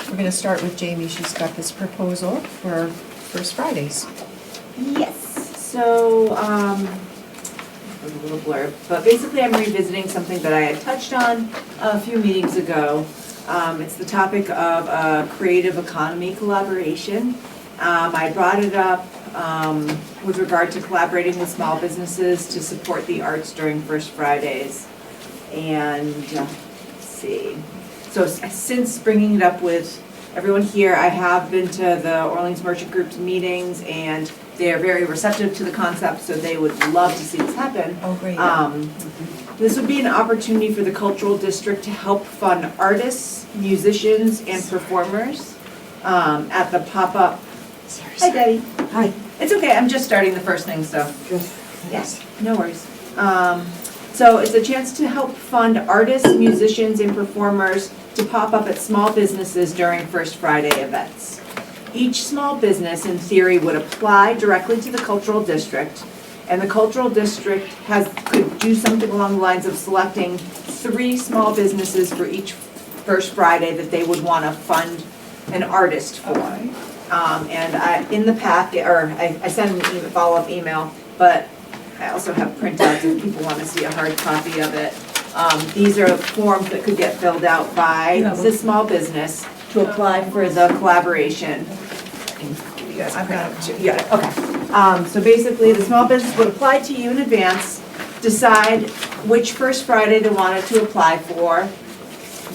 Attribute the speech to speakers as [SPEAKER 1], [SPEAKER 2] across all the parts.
[SPEAKER 1] We're going to start with Jamie. She's got this proposal for First Fridays.
[SPEAKER 2] Yes, so, a little blurb, but basically I'm revisiting something that I had touched on a few meetings ago. It's the topic of a creative economy collaboration. I brought it up with regard to collaborating with small businesses to support the arts during First Fridays. And, let's see, so since bringing it up with everyone here, I have been to the Orleans Merchant Group's meetings, and they are very receptive to the concept, so they would love to see this happen.
[SPEAKER 1] Oh, great.
[SPEAKER 2] This would be an opportunity for the cultural district to help fund artists, musicians, and performers at the pop-up. Hi, Debbie.
[SPEAKER 1] Hi.
[SPEAKER 2] It's okay, I'm just starting the first thing, so. Yes, no worries. So it's a chance to help fund artists, musicians, and performers to pop up at small businesses during First Friday events. Each small business, in theory, would apply directly to the cultural district, and the cultural district could do something along the lines of selecting 3 small businesses for each First Friday that they would want to fund an artist for. And in the packet, or I sent an follow-up email, but I also have printouts if people want to see a hard copy of it. These are forms that could get filled out by the small business to apply for the collaboration. You guys
[SPEAKER 1] I've got it.
[SPEAKER 2] too. Yeah, okay. So basically, the small business would apply to you in advance, decide which First Friday they wanted to apply for.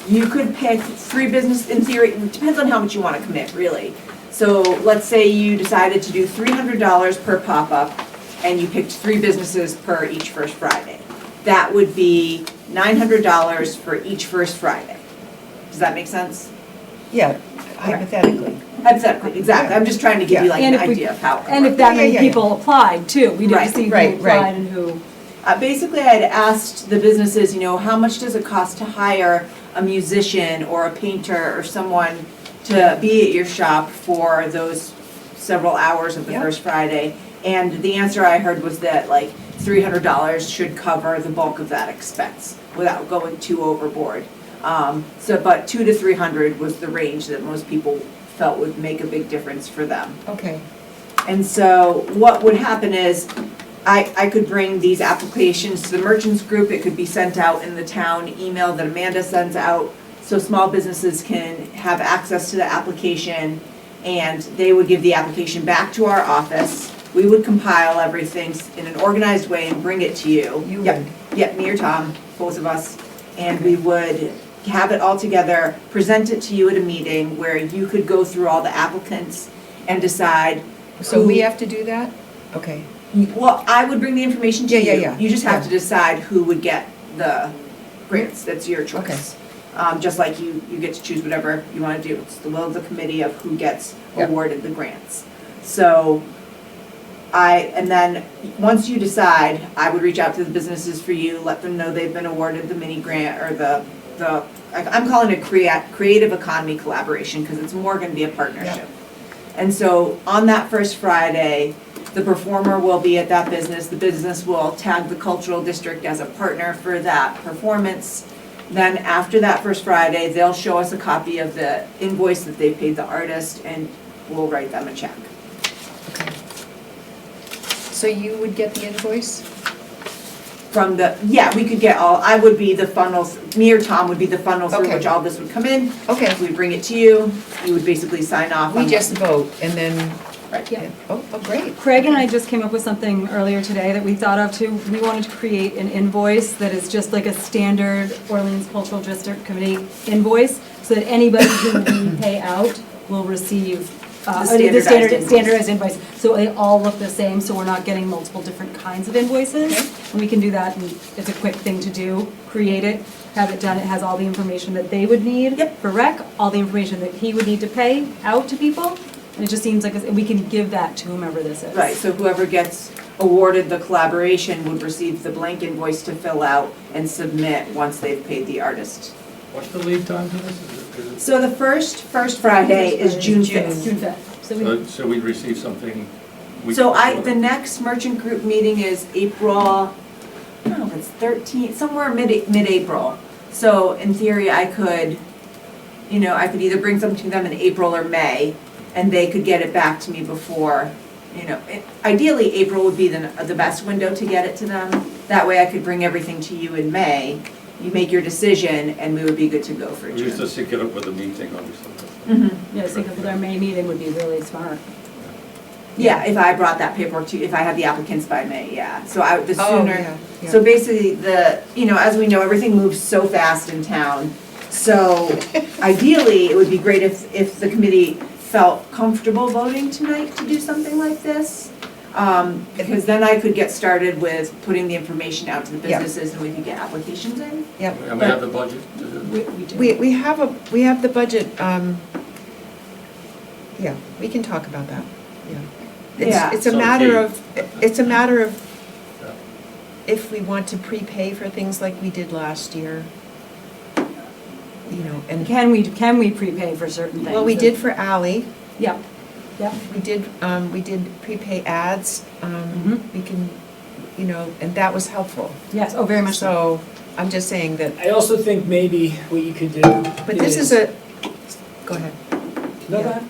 [SPEAKER 2] You could pick 3 business, in theory, it depends on how much you want to commit, really. So let's say you decided to do $300 per pop-up, and you picked 3 businesses per each First Friday. That would be $900 for each First Friday. Does that make sense?
[SPEAKER 1] Yeah, hypothetically.
[SPEAKER 2] Hypothetically, exactly. I'm just trying to give you like
[SPEAKER 3] And
[SPEAKER 2] an
[SPEAKER 3] if we-
[SPEAKER 2] idea of how it
[SPEAKER 3] And if
[SPEAKER 2] works.
[SPEAKER 3] that
[SPEAKER 1] Yeah,
[SPEAKER 3] many
[SPEAKER 1] yeah,
[SPEAKER 3] people applied too, we
[SPEAKER 2] Right,
[SPEAKER 3] didn't see who
[SPEAKER 1] right, right.
[SPEAKER 3] applied and who.
[SPEAKER 2] Basically, I had asked the businesses, how much does it cost to hire a musician or a painter or someone to be at your shop for those several hours of the
[SPEAKER 1] Yep.
[SPEAKER 2] First Friday? And the answer I heard was that like $300 should cover the bulk of that expense without going too overboard. But 200 to 300 was the range that most people felt would make a big difference for them.
[SPEAKER 1] Okay.
[SPEAKER 2] And so what would happen is I could bring these applications to the merchants group. It could be sent out in the town email that Amanda sends out, so small businesses can have access to the application, and they would give the application back to our office. We would compile everything in an organized way and bring it to you.
[SPEAKER 1] You
[SPEAKER 2] Yep.
[SPEAKER 1] would.
[SPEAKER 2] Yep, me or Tom, both of us. And we would have it all together, present it to you at a meeting where you could go through all the applicants and decide.
[SPEAKER 1] So we
[SPEAKER 2] who-
[SPEAKER 1] have to do that? Okay.
[SPEAKER 2] Well, I would bring the information to you.
[SPEAKER 1] Yeah.
[SPEAKER 2] You just have
[SPEAKER 1] Yeah.
[SPEAKER 2] to decide who would get the grants. That's your choice. Just like you get to choose whatever you want to do. It's the will of the committee of who gets
[SPEAKER 1] Yep.
[SPEAKER 2] awarded the grants. So and then, once you decide, I would reach out to the businesses for you, let them know they've been awarded the mini grant or I'm calling it creative economy collaboration because it's more going to be a partnership. And so on that First Friday, the performer will be at that business. The business will tag the cultural district as a partner for that performance. Then after that First Friday, they'll show us a copy of the invoice that they paid the artist, and we'll write them a check.
[SPEAKER 1] Okay. So you would get the invoice?
[SPEAKER 2] We could get I would be the funnels, me or Tom would be the funnel through
[SPEAKER 1] Okay.
[SPEAKER 2] which all this would come in.
[SPEAKER 1] Okay.
[SPEAKER 2] We'd bring it to you. You would basically sign off.
[SPEAKER 1] We
[SPEAKER 2] on
[SPEAKER 1] just vote and then,
[SPEAKER 2] Right.
[SPEAKER 3] Yeah.
[SPEAKER 1] oh, great.
[SPEAKER 3] Craig and I just came up with something earlier today that we thought of too. We wanted to create an invoice that is just like a standard Orleans Cultural District Committee invoice, so that anybody who we pay out will receive
[SPEAKER 2] The standardized
[SPEAKER 3] standardized invoice. So they all look the same, so we're not getting multiple different kinds of invoices.
[SPEAKER 1] Okay.
[SPEAKER 3] And we can do that, and it's a quick thing to do, create it, have it done. It has all the information that they would need
[SPEAKER 2] Yep.
[SPEAKER 3] for rec, all the information that he would need to pay out to people. And it just seems like we can give that to whomever this is.
[SPEAKER 2] Right, so whoever gets awarded the collaboration would receive the blank invoice to fill out and submit once they've paid the artist.
[SPEAKER 4] What's the lead time to this? Is it-
[SPEAKER 2] So the first Friday is June 5th.
[SPEAKER 3] June 5th. So we,
[SPEAKER 4] So we'd receive something.
[SPEAKER 2] So the next merchant group meeting is April, I don't know if it's 13th, somewhere mid-April. So in theory, I could you know, I could either bring something to them in April or May, and they could get it back to me before, you know, ideally, April would be the best window to get it to them. That way I could bring everything to you in May, you make your decision, and we would be good to go for
[SPEAKER 4] We used to
[SPEAKER 2] June.
[SPEAKER 4] sync it up with the meeting, obviously.
[SPEAKER 2] Mhm.
[SPEAKER 3] Yeah, I think with our May meeting would be really smart.
[SPEAKER 2] Yeah, if I brought that paperwork to, if I had the applicants by May, yeah, so the
[SPEAKER 5] Oh,
[SPEAKER 2] sooner.
[SPEAKER 5] yeah, yeah.
[SPEAKER 2] So basically, you know, as we know, everything moves so fast in town. So ideally, it would be great if the committee felt comfortable voting tonight to do something like this. Because then I could get started with putting the information out to the
[SPEAKER 5] Yeah.
[SPEAKER 2] businesses and we could get applications in.
[SPEAKER 5] Yep.
[SPEAKER 4] And we have the budget to do
[SPEAKER 3] We
[SPEAKER 4] it.
[SPEAKER 3] do.
[SPEAKER 5] We have the budget, yeah, we can talk about that, yeah.
[SPEAKER 2] Yeah.
[SPEAKER 5] It's a
[SPEAKER 4] So
[SPEAKER 5] matter
[SPEAKER 4] key.
[SPEAKER 5] of, it's a matter of
[SPEAKER 4] Yeah.
[SPEAKER 5] if we want to prepay for things like we did last year, you know, and,
[SPEAKER 3] Can we prepay for certain things?
[SPEAKER 5] well, we did for Ally,
[SPEAKER 3] Yep, yep.
[SPEAKER 5] we did prepay ads,
[SPEAKER 3] Mhm.
[SPEAKER 5] we can, you know, and that was helpful.
[SPEAKER 3] Yes, oh, very much so.
[SPEAKER 5] So, I'm just saying that,
[SPEAKER 6] I also think maybe what you could do
[SPEAKER 5] but this is a, go ahead.
[SPEAKER 6] No,
[SPEAKER 5] yeah.
[SPEAKER 6] go ahead.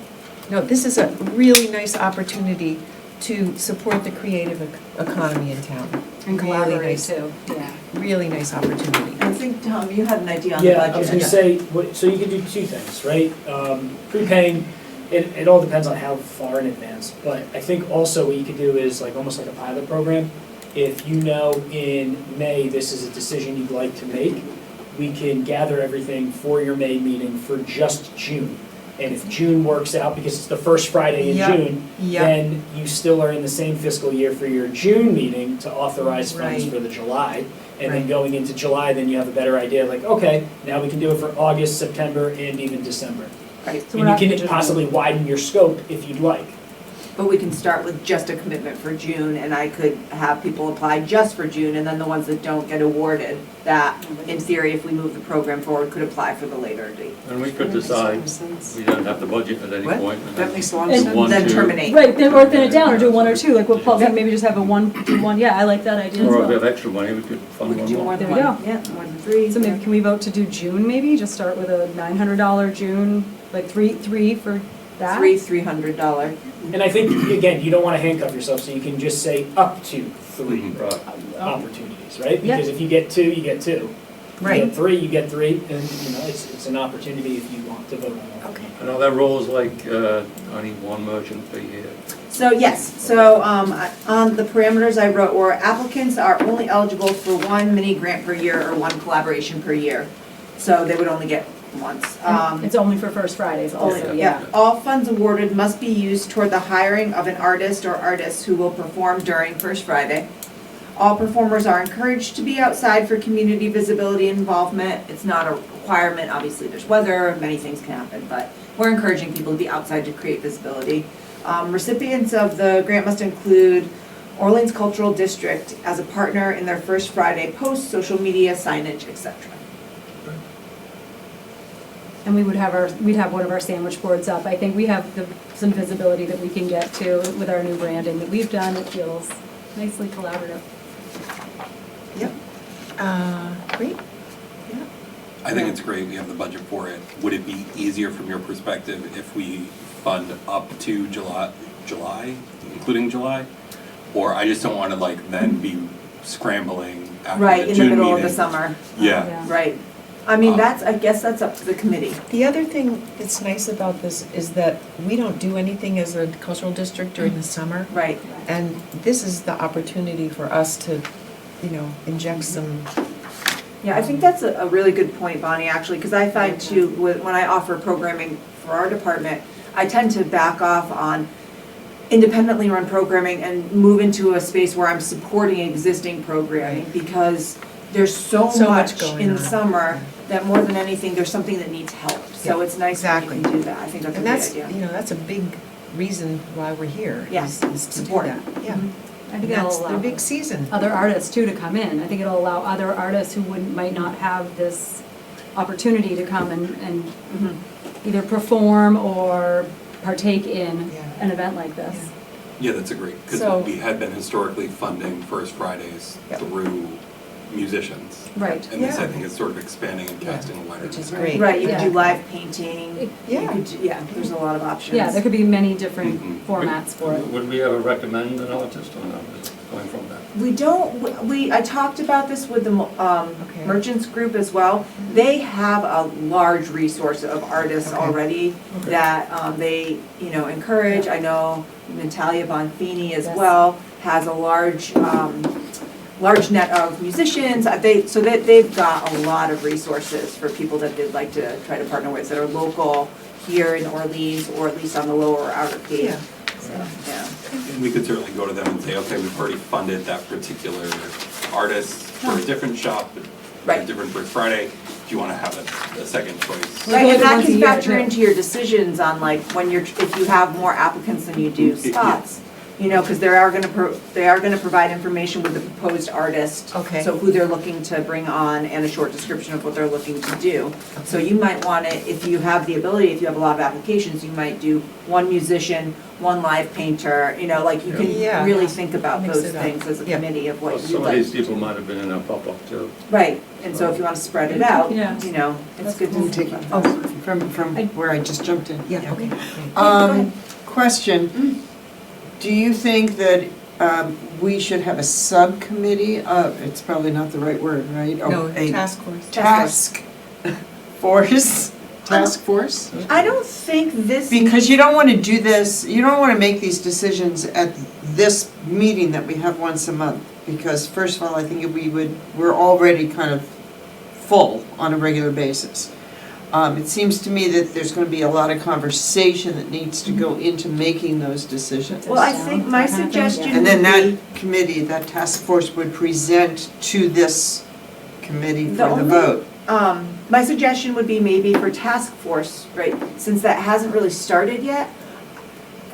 [SPEAKER 5] No, this is a really nice opportunity to support the creative economy in town.
[SPEAKER 3] And
[SPEAKER 5] Really
[SPEAKER 3] collaborate
[SPEAKER 5] nice.
[SPEAKER 3] too, yeah.
[SPEAKER 5] Really nice opportunity.
[SPEAKER 2] I think, Tom, you had an idea on the
[SPEAKER 6] Yeah,
[SPEAKER 2] budget.
[SPEAKER 6] I was gonna say, so you could do two things, right? Prepaying, it all depends on how far in advance, but I think also what you could do is like, almost like a pilot program. If you know in May, this is a decision you'd like to make, we can gather everything for your May meeting for just June. And if June works out, because it's the first Friday in
[SPEAKER 5] Yeah.
[SPEAKER 6] June,
[SPEAKER 5] Yeah,
[SPEAKER 6] then you still are in the same fiscal year for your June meeting to authorize funds
[SPEAKER 5] Right.
[SPEAKER 6] for the July. And then
[SPEAKER 5] Right.
[SPEAKER 6] going into July, then you have a better idea, like, okay, now we can do it for August, September, and even December.
[SPEAKER 2] Right,
[SPEAKER 3] So we're
[SPEAKER 6] And
[SPEAKER 3] not
[SPEAKER 6] you
[SPEAKER 3] gonna
[SPEAKER 6] can
[SPEAKER 3] just-
[SPEAKER 6] possibly widen your scope if you'd like.
[SPEAKER 2] but we can start with just a commitment for June, and I could have people apply just for June, and then the ones that don't get awarded, that, in theory, if we move the program forward, could apply for the later date.
[SPEAKER 4] And we could decide, we don't have the budget at any
[SPEAKER 5] What?
[SPEAKER 4] point. and
[SPEAKER 7] That
[SPEAKER 4] then
[SPEAKER 7] makes a lot of
[SPEAKER 4] do
[SPEAKER 3] And-
[SPEAKER 7] sense.
[SPEAKER 4] one,
[SPEAKER 2] Then
[SPEAKER 4] two,
[SPEAKER 2] terminate.
[SPEAKER 3] Right, then, or thin it down, or do one or two, like what Paul said, maybe just have a one, do one, yeah, I like that idea as
[SPEAKER 4] Or if we
[SPEAKER 3] well.
[SPEAKER 4] have extra money, we could
[SPEAKER 2] We
[SPEAKER 4] fund
[SPEAKER 2] could
[SPEAKER 4] one
[SPEAKER 2] do more
[SPEAKER 4] more.
[SPEAKER 2] than
[SPEAKER 3] There you
[SPEAKER 2] one,
[SPEAKER 3] go.
[SPEAKER 2] yeah, more than three.
[SPEAKER 3] So maybe, can we vote to do June maybe, just start with a $900 June, like three for that?
[SPEAKER 2] $300.
[SPEAKER 6] And I think, again, you don't wanna handcuff yourself, so you can just say up to 3
[SPEAKER 4] Right.
[SPEAKER 6] opportunities, right?
[SPEAKER 3] Yeah.
[SPEAKER 6] Because if you get 2, you get 2. You
[SPEAKER 5] right,
[SPEAKER 6] get 3, you get 3, and, you know, it's an opportunity if you want to vote on it.
[SPEAKER 5] okay.
[SPEAKER 4] I know that rule is like, only one merchant per year.
[SPEAKER 2] So yes, so on the parameters I wrote were applicants are only eligible for one mini grant per year or one collaboration per year. So they would only get once.
[SPEAKER 3] And It's only for First Fridays also,
[SPEAKER 2] Only,
[SPEAKER 3] yeah.
[SPEAKER 2] yeah, all funds awarded must be used toward the hiring of an artist or artists who will perform during First Friday. All performers are encouraged to be outside for community visibility and involvement. It's not a requirement, obviously there's weather, many things can happen, but we're encouraging people to be outside to create visibility. Recipients of the grant must include Orleans Cultural District as a partner in their First Friday posts, social media, signage, etc.
[SPEAKER 3] And we'd have one of our sandwich boards up. I think we have some visibility that we can get to with our new branding that we've done. It feels nicely collaborative.
[SPEAKER 5] Yep. Great,
[SPEAKER 8] I think it's great, we have the budget for it. Would it be easier from your perspective if we fund up to July, including July? Or I just don't wanna like then be scrambling after
[SPEAKER 2] Right,
[SPEAKER 8] the
[SPEAKER 2] in the
[SPEAKER 8] June
[SPEAKER 2] middle of the
[SPEAKER 8] meeting.
[SPEAKER 2] summer,
[SPEAKER 8] Yeah,
[SPEAKER 2] right. I mean, I guess that's up to the committee.
[SPEAKER 5] The other thing that's nice about this is that we don't do anything as a cultural district during the summer.
[SPEAKER 2] Right.
[SPEAKER 5] And this is the opportunity for us to, you know, inject some,
[SPEAKER 2] Yeah, I think that's a really good point, Bonnie, actually, because I find too, when I offer programming for our department, I tend to back off on independently run programming and move into a space where I'm supporting existing programming, because there's so
[SPEAKER 5] So much
[SPEAKER 2] much
[SPEAKER 5] going
[SPEAKER 2] in
[SPEAKER 5] on.
[SPEAKER 2] the summer that more than anything, there's something that needs help. So
[SPEAKER 5] Yeah,
[SPEAKER 2] it's nice when
[SPEAKER 5] exactly.
[SPEAKER 2] you can do that. I think that's a
[SPEAKER 5] and
[SPEAKER 2] great
[SPEAKER 5] that's,
[SPEAKER 2] idea.
[SPEAKER 5] you know, that's a big reason why we're here.
[SPEAKER 2] Yeah,
[SPEAKER 5] is to do
[SPEAKER 2] support.
[SPEAKER 5] that. Yeah,
[SPEAKER 3] I
[SPEAKER 5] and
[SPEAKER 3] think it'll
[SPEAKER 5] that's the
[SPEAKER 3] allow
[SPEAKER 5] big season.
[SPEAKER 3] other artists too to come in. I think it'll allow other artists who might not have this opportunity to come and
[SPEAKER 2] Mhm.
[SPEAKER 3] either perform or partake in
[SPEAKER 5] Yeah.
[SPEAKER 3] an event like this.
[SPEAKER 8] yeah, that's a great,
[SPEAKER 5] So-
[SPEAKER 8] because we had been historically funding First Fridays
[SPEAKER 5] Yep.
[SPEAKER 8] through musicians.
[SPEAKER 3] Right.
[SPEAKER 8] And this, I
[SPEAKER 5] Yeah.
[SPEAKER 8] think, is sort of expanding and casting a wider
[SPEAKER 5] Which is
[SPEAKER 8] net.
[SPEAKER 5] great.
[SPEAKER 2] Right, you could do
[SPEAKER 3] Yeah.
[SPEAKER 2] live painting,
[SPEAKER 5] Yeah.
[SPEAKER 2] yeah, there's a lot of options.
[SPEAKER 3] Yeah, there could be many different
[SPEAKER 8] Mhm.
[SPEAKER 3] formats for it.
[SPEAKER 4] Would we ever recommend an artist or not, going from that?
[SPEAKER 2] We don't, I talked about this with the
[SPEAKER 5] Okay.
[SPEAKER 2] merchants group as well. They have a large resource of artists
[SPEAKER 5] Okay.
[SPEAKER 2] already that they, encourage. I know Natalia Bonfini as
[SPEAKER 3] Yes.
[SPEAKER 2] well has a large net of musicians. So they've got a lot of resources for people that they'd like to try to partner with that are local here in Orleans or at least on the lower outer Cape.
[SPEAKER 5] Yeah.
[SPEAKER 2] So, yeah.
[SPEAKER 8] And we could certainly go to them and say, okay, we've already funded that particular artist for a different shop, a
[SPEAKER 2] Right.
[SPEAKER 8] different First Friday. Do you want to have a second choice?
[SPEAKER 3] We'll
[SPEAKER 2] Right,
[SPEAKER 3] do
[SPEAKER 2] and
[SPEAKER 3] it
[SPEAKER 2] that
[SPEAKER 3] once a
[SPEAKER 2] can
[SPEAKER 3] year,
[SPEAKER 2] factor
[SPEAKER 3] too.
[SPEAKER 2] into your decisions on like when if you have more applicants than you do
[SPEAKER 8] Yeah.
[SPEAKER 2] spots. Because they are gonna provide information with the proposed artist.
[SPEAKER 5] Okay.
[SPEAKER 2] So who they're looking to bring on and a short description of what they're looking to do. So you might want it, if you have the ability, if you have a lot of applications, you might do one musician, one live painter, like you
[SPEAKER 5] Yeah.
[SPEAKER 2] can really think about
[SPEAKER 5] Mix
[SPEAKER 2] those
[SPEAKER 5] it up.
[SPEAKER 2] things as a
[SPEAKER 5] Yeah.
[SPEAKER 2] committee of what
[SPEAKER 4] Well,
[SPEAKER 2] you'd
[SPEAKER 4] some of
[SPEAKER 2] like.
[SPEAKER 4] these people might have been in a pop-up too.
[SPEAKER 2] Right, and so if you wanna spread it out,
[SPEAKER 3] Yeah.
[SPEAKER 2] it's good to
[SPEAKER 7] Can you
[SPEAKER 2] think
[SPEAKER 7] take it
[SPEAKER 2] about that.
[SPEAKER 7] from where I just jumped in?
[SPEAKER 5] Yeah, okay.
[SPEAKER 7] Question, do you think that we should have a subcommittee of, it's probably not the right word, right? Oh,
[SPEAKER 5] No,
[SPEAKER 7] a
[SPEAKER 5] task force.
[SPEAKER 7] task force?
[SPEAKER 2] I don't think this.
[SPEAKER 7] Because you don't want to do this, you don't want to make these decisions at this meeting that we have once a month. Because first of all, I think we're already kind of full on a regular basis. It seems to me that there's going to be a lot of conversation that needs to go into making those decisions.
[SPEAKER 2] Well, I think my
[SPEAKER 3] That kind of thing,
[SPEAKER 2] suggestion
[SPEAKER 7] And then
[SPEAKER 2] would
[SPEAKER 7] that committee, that task force would present to this committee
[SPEAKER 2] The
[SPEAKER 7] for the
[SPEAKER 2] only-
[SPEAKER 7] vote.
[SPEAKER 2] my suggestion would be maybe for task force, right, since that hasn't really started yet,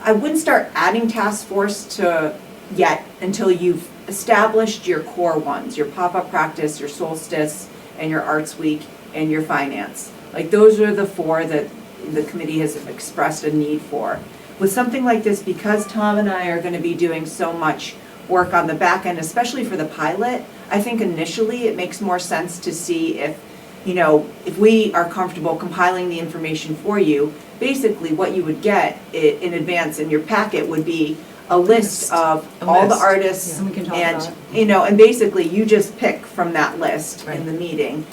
[SPEAKER 2] I wouldn't start adding task force to yet until you've established your core ones, your pop-up practice, your solstice, and your arts week, and your finance. Like, those are the four that the committee has expressed a need for. With something like this, because Tom and I are gonna be doing so much work on the back end, especially for the pilot, I think initially it makes more sense to see if we are comfortable compiling the information for you. Basically, what you would get in advance in your packet would be a list of
[SPEAKER 5] A
[SPEAKER 2] all the
[SPEAKER 5] list,
[SPEAKER 2] artists
[SPEAKER 3] And we can talk
[SPEAKER 2] and,
[SPEAKER 3] about it.
[SPEAKER 2] and basically you just pick from that list
[SPEAKER 5] Right.
[SPEAKER 2] in the meeting.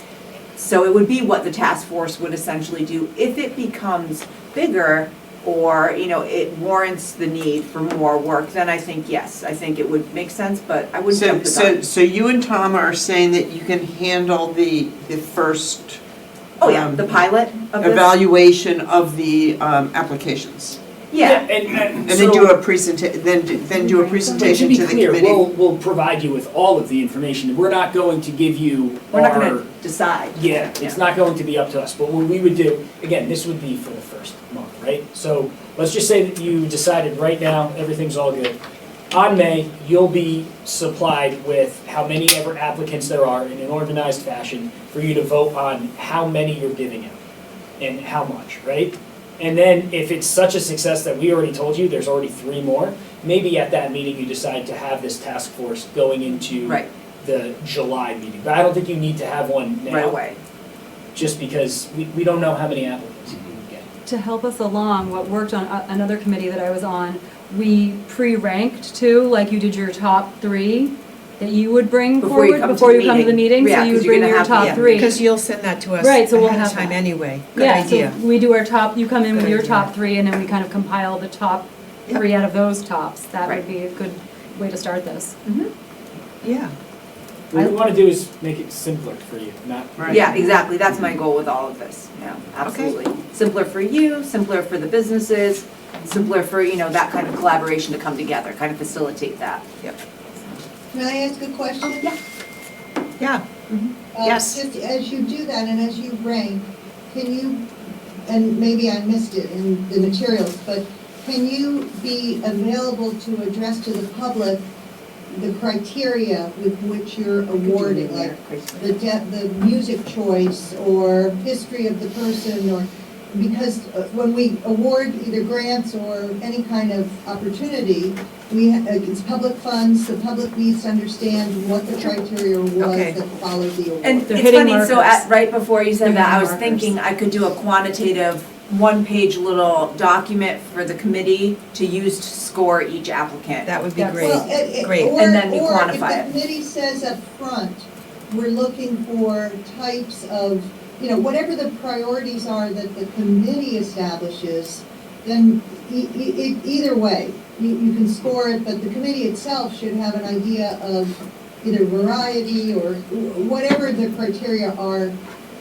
[SPEAKER 2] So it would be what the task force would essentially do. If it becomes bigger or, it warrants the need for more work, then I think, yes, I think it would make sense, but I wouldn't jump the gun.
[SPEAKER 7] So you and Tom are saying that you can handle the first
[SPEAKER 2] Oh, yeah, the pilot of this?
[SPEAKER 7] evaluation of the applications?
[SPEAKER 2] Yeah,
[SPEAKER 7] And then do a then do a
[SPEAKER 6] And to
[SPEAKER 7] presentation
[SPEAKER 6] be
[SPEAKER 7] to the
[SPEAKER 6] clear,
[SPEAKER 7] committee?
[SPEAKER 6] we'll provide you with all of the information. We're not going to give you
[SPEAKER 2] we're not
[SPEAKER 6] our,
[SPEAKER 2] gonna decide.
[SPEAKER 6] yeah, it's not going to be up to us. But what we would do, again, this would be for the first month, right? So let's just say that you decided right now, everything's all good. On May, you'll be supplied with how many ever applicants there are in an organized fashion for you to vote on how many you're giving out and how much, right? And then if it's such a success that we already told you, there's already 3 more, maybe at that meeting you decide to have this task force going into
[SPEAKER 2] Right,
[SPEAKER 6] the July meeting. But I don't think you need to have one now.
[SPEAKER 2] right away.
[SPEAKER 6] Just because we don't know how many applicants you would get.
[SPEAKER 3] To help us along, what worked on another committee that I was on, we pre-ranked too, like you did your top 3 that you would bring
[SPEAKER 2] Before you
[SPEAKER 3] forward
[SPEAKER 2] come to
[SPEAKER 3] before
[SPEAKER 2] the
[SPEAKER 3] you come to the
[SPEAKER 2] meeting.
[SPEAKER 3] meeting,
[SPEAKER 2] Yeah,
[SPEAKER 3] so you
[SPEAKER 2] 'cause
[SPEAKER 3] would
[SPEAKER 2] you're
[SPEAKER 3] bring
[SPEAKER 2] gonna
[SPEAKER 3] your
[SPEAKER 2] have-
[SPEAKER 3] top
[SPEAKER 2] yeah,
[SPEAKER 3] 3.
[SPEAKER 5] Because you'll send that to us
[SPEAKER 3] Right, so we'll
[SPEAKER 5] ahead of
[SPEAKER 3] have
[SPEAKER 5] time
[SPEAKER 3] that.
[SPEAKER 5] anyway. Good
[SPEAKER 3] Yeah,
[SPEAKER 5] idea.
[SPEAKER 3] so we do our top, you come in with
[SPEAKER 5] Good
[SPEAKER 3] your
[SPEAKER 5] idea.
[SPEAKER 3] top 3 and then we kind of compile the top 3 out of those tops. That
[SPEAKER 2] Right.
[SPEAKER 3] would be a good way to start this.
[SPEAKER 5] Yeah.
[SPEAKER 6] What we want to do is make it simpler for you, not.
[SPEAKER 7] Right.
[SPEAKER 2] Yeah, exactly, that's my goal with all of this, yeah, absolutely. Simpler for you, simpler for the businesses, simpler for, that kind of collaboration to come together, kind of facilitate that.
[SPEAKER 9] Can I ask a question?
[SPEAKER 5] Yeah.
[SPEAKER 7] Yes.
[SPEAKER 9] Just as you do that and as you rank, can you, and maybe I missed it in the materials, but can you be available to address to the public the criteria with which you're awarding, like the music choice or history of the person or because when we award either grants or any kind of opportunity, it's public funds, the public needs to understand what the criteria was
[SPEAKER 5] Okay.
[SPEAKER 9] that followed the award.
[SPEAKER 2] And
[SPEAKER 3] They're
[SPEAKER 2] it's
[SPEAKER 3] hitting
[SPEAKER 2] funny, so
[SPEAKER 3] markers.
[SPEAKER 2] right before you said
[SPEAKER 3] They're
[SPEAKER 2] that, I was
[SPEAKER 3] hitting markers.
[SPEAKER 2] thinking I could do a quantitative, one-page little document for the committee to use to score each applicant.
[SPEAKER 5] That would be
[SPEAKER 3] That's-
[SPEAKER 5] great.
[SPEAKER 9] Well,
[SPEAKER 5] Great.
[SPEAKER 2] And then we
[SPEAKER 9] Or
[SPEAKER 2] quantify
[SPEAKER 9] if
[SPEAKER 2] it.
[SPEAKER 9] the committee says up front, we're looking for types of, whatever the priorities are that the committee establishes, then either way, you can score it, but the committee itself should have an idea of either variety or whatever the criteria are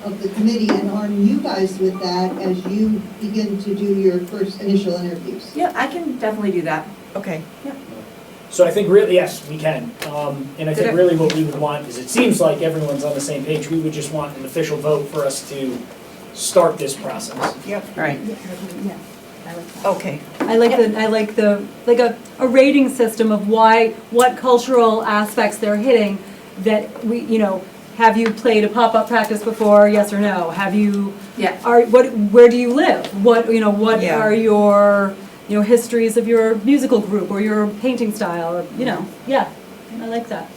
[SPEAKER 9] of the committee, and arm you guys with that as you begin to do your first initial interviews.
[SPEAKER 2] Yeah, I can definitely do that.
[SPEAKER 5] Okay,
[SPEAKER 6] So I think really, yes, we can. And I
[SPEAKER 5] Did
[SPEAKER 6] think
[SPEAKER 5] it-
[SPEAKER 6] really what we would want is, it seems like everyone's on the same page. We would just want an official vote for us to start this process.
[SPEAKER 7] Right.
[SPEAKER 5] okay.
[SPEAKER 3] I like a rating system of what cultural aspects they're hitting that have you played a pop-up practice before, yes or no? Have you,
[SPEAKER 2] Yeah.
[SPEAKER 3] where do you live? What
[SPEAKER 5] Yeah.
[SPEAKER 3] are your, histories of your musical group or your painting style, or, yeah, I like that.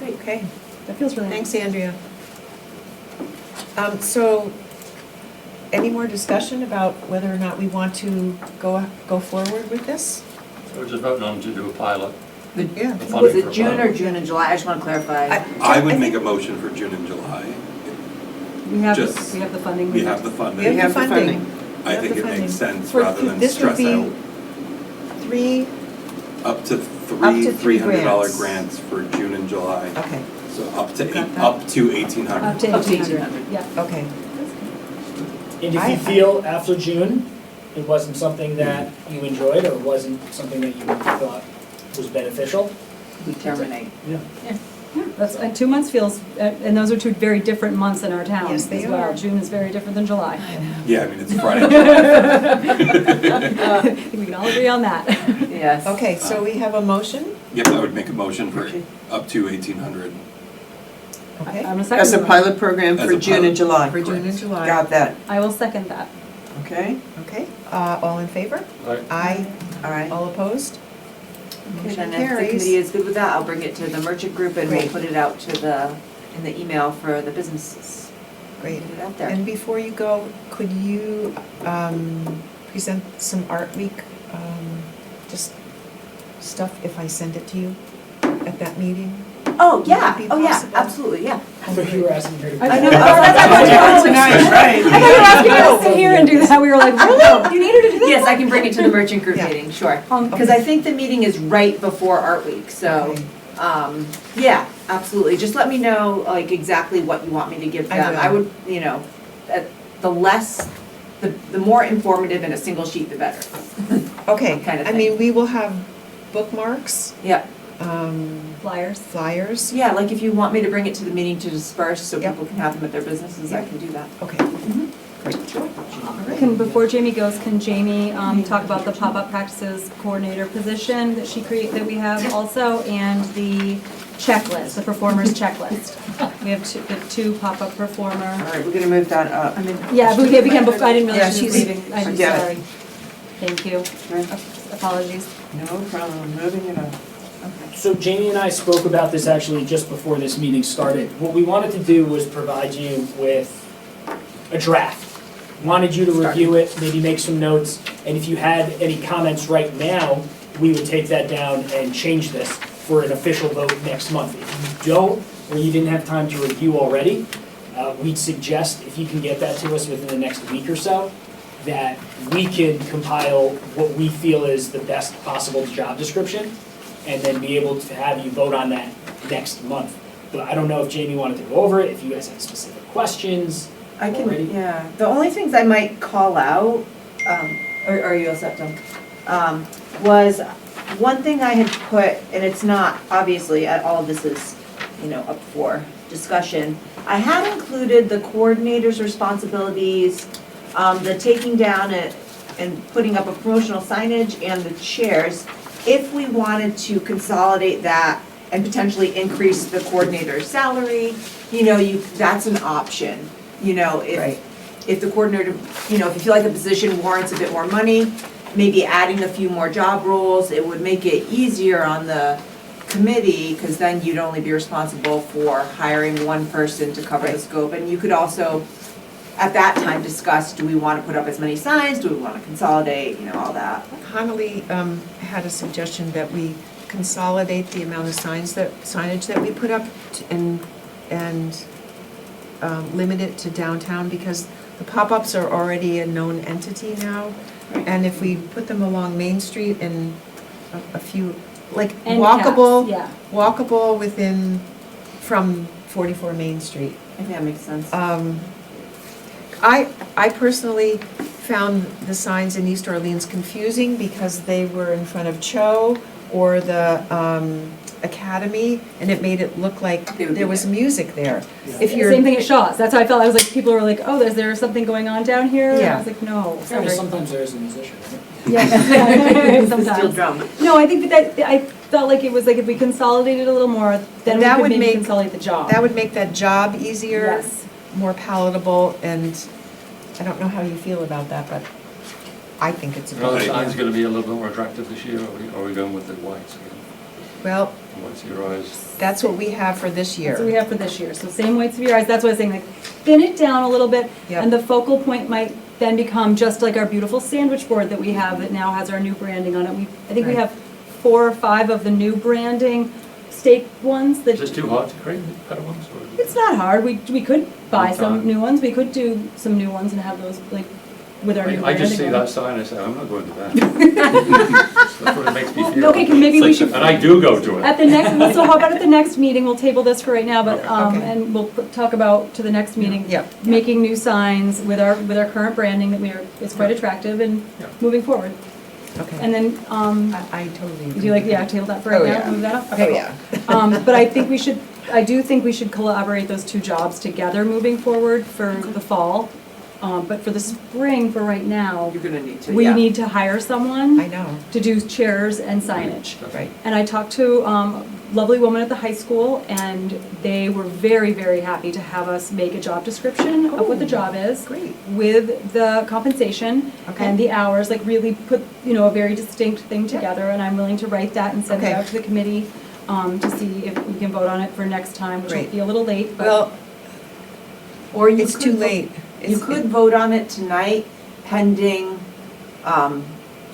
[SPEAKER 5] Okay,
[SPEAKER 3] That feels really nice.
[SPEAKER 5] thanks, Andrea. So, any more discussion about whether or not we want to go forward with this?
[SPEAKER 4] So we're just voting on to do a pilot.
[SPEAKER 5] Yeah.
[SPEAKER 4] The
[SPEAKER 2] Was
[SPEAKER 4] funding
[SPEAKER 2] it
[SPEAKER 4] for
[SPEAKER 2] June or
[SPEAKER 4] pilot.
[SPEAKER 2] June and July? I just want to clarify.
[SPEAKER 8] I would make a motion for June and July.
[SPEAKER 3] We have
[SPEAKER 8] Just-
[SPEAKER 3] the funding.
[SPEAKER 8] We have the
[SPEAKER 5] We
[SPEAKER 8] funding.
[SPEAKER 5] have the funding.
[SPEAKER 8] I
[SPEAKER 5] have
[SPEAKER 8] think
[SPEAKER 5] the
[SPEAKER 8] it makes
[SPEAKER 5] funding.
[SPEAKER 8] sense
[SPEAKER 5] For-
[SPEAKER 8] rather than
[SPEAKER 5] this would
[SPEAKER 8] stress
[SPEAKER 5] be
[SPEAKER 8] out.
[SPEAKER 5] 3,
[SPEAKER 8] Up to
[SPEAKER 5] three
[SPEAKER 8] $300
[SPEAKER 5] grants.
[SPEAKER 8] grants for June and July.
[SPEAKER 5] okay,
[SPEAKER 8] So up to
[SPEAKER 5] You got that?
[SPEAKER 8] up to 1,800.
[SPEAKER 3] Up to
[SPEAKER 2] Up to
[SPEAKER 3] 1,800, yeah.
[SPEAKER 5] okay.
[SPEAKER 6] And if
[SPEAKER 5] I-
[SPEAKER 6] you feel after June, it wasn't something that you enjoyed or wasn't something that you thought was beneficial,
[SPEAKER 2] We terminate.
[SPEAKER 3] Yeah, that's, 2 months feels, and those are two very different months in our town
[SPEAKER 5] Yes,
[SPEAKER 3] as
[SPEAKER 5] they
[SPEAKER 3] well.
[SPEAKER 5] are.
[SPEAKER 3] June is very different than July.
[SPEAKER 8] Yeah, I mean, it's Friday, July.
[SPEAKER 3] I think we can all agree on that.
[SPEAKER 2] Yes.
[SPEAKER 5] Okay, so we have a motion,
[SPEAKER 8] Yep, I would make a motion for up to 1,800.
[SPEAKER 5] okay,
[SPEAKER 3] I'm a second.
[SPEAKER 7] As a pilot program
[SPEAKER 8] As
[SPEAKER 7] for
[SPEAKER 8] a
[SPEAKER 7] June
[SPEAKER 8] pilot.
[SPEAKER 7] and July.
[SPEAKER 5] for June and July.
[SPEAKER 7] Got that,
[SPEAKER 3] I will second that.
[SPEAKER 7] okay?
[SPEAKER 5] Okay, all in favor?
[SPEAKER 4] Right.
[SPEAKER 5] Aye,
[SPEAKER 7] All right.
[SPEAKER 5] all opposed?
[SPEAKER 2] Okay,
[SPEAKER 5] Motion
[SPEAKER 2] then if the
[SPEAKER 5] carries.
[SPEAKER 2] committee is good with that, I'll bring it to the merchant group and we'll
[SPEAKER 5] Great.
[SPEAKER 2] put it out to in the email for the businesses.
[SPEAKER 5] Great.
[SPEAKER 2] Get it out there.
[SPEAKER 5] And before you go, could you present some Art Week, just stuff if I send it to you at that meeting?
[SPEAKER 2] Oh,
[SPEAKER 5] Would
[SPEAKER 2] yeah,
[SPEAKER 5] it be
[SPEAKER 2] oh, yeah,
[SPEAKER 5] possible?
[SPEAKER 2] absolutely, yeah.
[SPEAKER 6] I thought you were asking her to.
[SPEAKER 3] I know.
[SPEAKER 7] Tonight, right?
[SPEAKER 3] I thought you were asking us to sit here and do that. We were like, really? You need her to do that?
[SPEAKER 2] Yes, I can bring it to the merchant group
[SPEAKER 5] Yeah.
[SPEAKER 2] meeting, sure.
[SPEAKER 3] Um,
[SPEAKER 2] Because I think the meeting is right before Art Week, so,
[SPEAKER 5] Okay.
[SPEAKER 2] yeah, absolutely. Just let me know, like, exactly what you want me to give
[SPEAKER 5] I
[SPEAKER 2] them.
[SPEAKER 5] will.
[SPEAKER 2] I would, the more informative in a single sheet, the better.
[SPEAKER 5] Okay,
[SPEAKER 2] Kind of
[SPEAKER 5] I
[SPEAKER 2] thing.
[SPEAKER 5] mean, we will have bookmarks,
[SPEAKER 2] Yeah,
[SPEAKER 3] Flyers.
[SPEAKER 5] flyers,
[SPEAKER 2] yeah, like if you want me to bring it to the meeting to disperse so
[SPEAKER 5] Yep.
[SPEAKER 2] people can have them at their businesses, I
[SPEAKER 5] Yep.
[SPEAKER 2] can do that.
[SPEAKER 5] okay.
[SPEAKER 3] Before Jamie goes, can Jamie talk about the pop-up practices coordinator position that that we have also, and the checklist, the performers checklist? We have two pop-up performer.
[SPEAKER 7] All right, we're gonna move that up.
[SPEAKER 3] Yeah, we can, I didn't
[SPEAKER 5] Yeah,
[SPEAKER 3] realize she was
[SPEAKER 5] she's-
[SPEAKER 3] leaving. I'm
[SPEAKER 7] Forget it.
[SPEAKER 3] sorry. Thank you. Apologies.
[SPEAKER 7] No problem, moving it up.
[SPEAKER 6] So Jamie and I spoke about this actually just before this meeting started. What we wanted to do was provide you with a draft. Wanted you to review it, maybe make some notes, and if you had any comments right now, we would take that down and change this for an official vote next month. If you don't, or you didn't have time to review already, we'd suggest if you can get that to us within the next week or so, that we can compile what we feel is the best possible job description, and then be able to have you vote on that next month. But I don't know if Jamie wanted to go over it, if you guys had specific questions.
[SPEAKER 2] I
[SPEAKER 6] Already?
[SPEAKER 2] can, yeah, the only things I might call out, or are you all set, Tom? Was one thing I had put, and it's not, obviously, all of this is, up for discussion. I had included the coordinator's responsibilities, the taking down and putting up a promotional signage and the chairs, if we wanted to consolidate that and potentially increase the coordinator's salary, that's an option.
[SPEAKER 5] Right.
[SPEAKER 2] if the coordinator, if you feel like a position warrants a bit more money, maybe adding a few more job roles, it would make it easier on the committee, because then you'd only be responsible for hiring one person to cover the
[SPEAKER 5] Right.
[SPEAKER 2] scope. And you could also, at that time, discuss, do we want to put up as many signs, do we want to consolidate, all that.
[SPEAKER 5] Connolly had a suggestion that we consolidate the amount of signage that we put up and limit it to downtown, because the pop-ups are already a known entity now. And if we put them along Main Street and a few, like
[SPEAKER 3] End
[SPEAKER 5] walkable,
[SPEAKER 3] caps,
[SPEAKER 5] walkable from 44 Main Street.
[SPEAKER 2] I think that makes sense.
[SPEAKER 5] I personally found the signs in East Orleans confusing because they were in front of Cho or the Academy, and it made it look like
[SPEAKER 2] They would be
[SPEAKER 5] there was
[SPEAKER 2] there.
[SPEAKER 5] music there.
[SPEAKER 6] Yeah.
[SPEAKER 5] If you're,
[SPEAKER 3] Same thing at Shaw's, that's how I felt, I was like, people were like, oh, is there something going on down here? And I
[SPEAKER 5] Yeah.
[SPEAKER 3] was like, no,
[SPEAKER 6] Yeah,
[SPEAKER 3] sorry.
[SPEAKER 6] but sometimes there is a musician, right?
[SPEAKER 3] Yeah,
[SPEAKER 2] Steel
[SPEAKER 3] sometimes.
[SPEAKER 2] drum.
[SPEAKER 3] No, I think that, I felt like it was like if we consolidated a little more, then
[SPEAKER 5] And
[SPEAKER 3] we
[SPEAKER 5] that
[SPEAKER 3] could
[SPEAKER 5] would
[SPEAKER 3] maybe
[SPEAKER 5] make-
[SPEAKER 3] consolidate the job.
[SPEAKER 5] that would make that job easier,
[SPEAKER 3] Yes.
[SPEAKER 5] more palatable, and I don't know how you feel about that, but I think it's a
[SPEAKER 4] You know, the
[SPEAKER 5] good
[SPEAKER 4] sign's
[SPEAKER 5] idea.
[SPEAKER 4] gonna be a little bit more attractive this year, or are we going with the whites again?
[SPEAKER 5] Well,
[SPEAKER 4] What's your eyes?
[SPEAKER 5] that's what we have for this year.
[SPEAKER 3] That's what we have for this year, so same weights of your eyes, that's what I was saying, like, thin it down a little bit,
[SPEAKER 5] Yep.
[SPEAKER 3] and the focal point might then become just like our beautiful sandwich board that we have that now has our new branding on it. I think we
[SPEAKER 5] Right.
[SPEAKER 3] have 4 or 5 of the new branding stake ones that.
[SPEAKER 4] Is this too hard to create better ones, or?
[SPEAKER 3] It's not hard, we could buy some
[SPEAKER 4] Sometime.
[SPEAKER 3] new ones, we could do some new ones and have those, like, with our new
[SPEAKER 4] I
[SPEAKER 3] branding.
[SPEAKER 4] just see
[SPEAKER 3] on
[SPEAKER 4] that
[SPEAKER 3] it.
[SPEAKER 4] sign, I say, I'm not going to that. That's what it makes me feel.
[SPEAKER 3] Okay, maybe we should.
[SPEAKER 4] And I do go to
[SPEAKER 3] At
[SPEAKER 4] it.
[SPEAKER 3] the next, so how about at the next meeting, we'll table this for right now, but,
[SPEAKER 4] Okay.
[SPEAKER 5] Okay.
[SPEAKER 3] and we'll talk about to the next meeting.
[SPEAKER 5] Yep.
[SPEAKER 3] Making new signs with our current branding that is quite attractive and
[SPEAKER 4] Yeah.
[SPEAKER 3] moving forward.
[SPEAKER 5] Okay.
[SPEAKER 3] And then,
[SPEAKER 5] I totally agree.
[SPEAKER 3] do you like, yeah, table that for right
[SPEAKER 5] Oh,
[SPEAKER 3] now,
[SPEAKER 5] yeah.
[SPEAKER 3] move that up?
[SPEAKER 5] Oh,
[SPEAKER 3] Okay,
[SPEAKER 5] yeah.
[SPEAKER 3] cool. But I do think we should collaborate those 2 jobs together moving forward for the fall. But for the spring, for right now,
[SPEAKER 2] You're gonna need to,
[SPEAKER 3] we
[SPEAKER 2] yeah.
[SPEAKER 3] need to hire someone
[SPEAKER 5] I know,
[SPEAKER 3] to do chairs and signage.
[SPEAKER 5] right.
[SPEAKER 3] And I talked to a lovely woman at the high school, and they were very, very happy to have us make a job description of what the job is.
[SPEAKER 5] Great.
[SPEAKER 3] With the compensation
[SPEAKER 5] Okay.
[SPEAKER 3] and the hours, like really put, a very distinct thing together, and I'm willing to write that and send it
[SPEAKER 5] Okay.
[SPEAKER 3] out to the committee to see if we can vote on it for next time, which
[SPEAKER 5] Great.
[SPEAKER 3] will be a little late, but.
[SPEAKER 5] Well,
[SPEAKER 2] Or you
[SPEAKER 5] it's
[SPEAKER 2] could
[SPEAKER 5] too
[SPEAKER 2] vote-
[SPEAKER 5] late.
[SPEAKER 2] You
[SPEAKER 5] It's-
[SPEAKER 2] could vote on it tonight pending,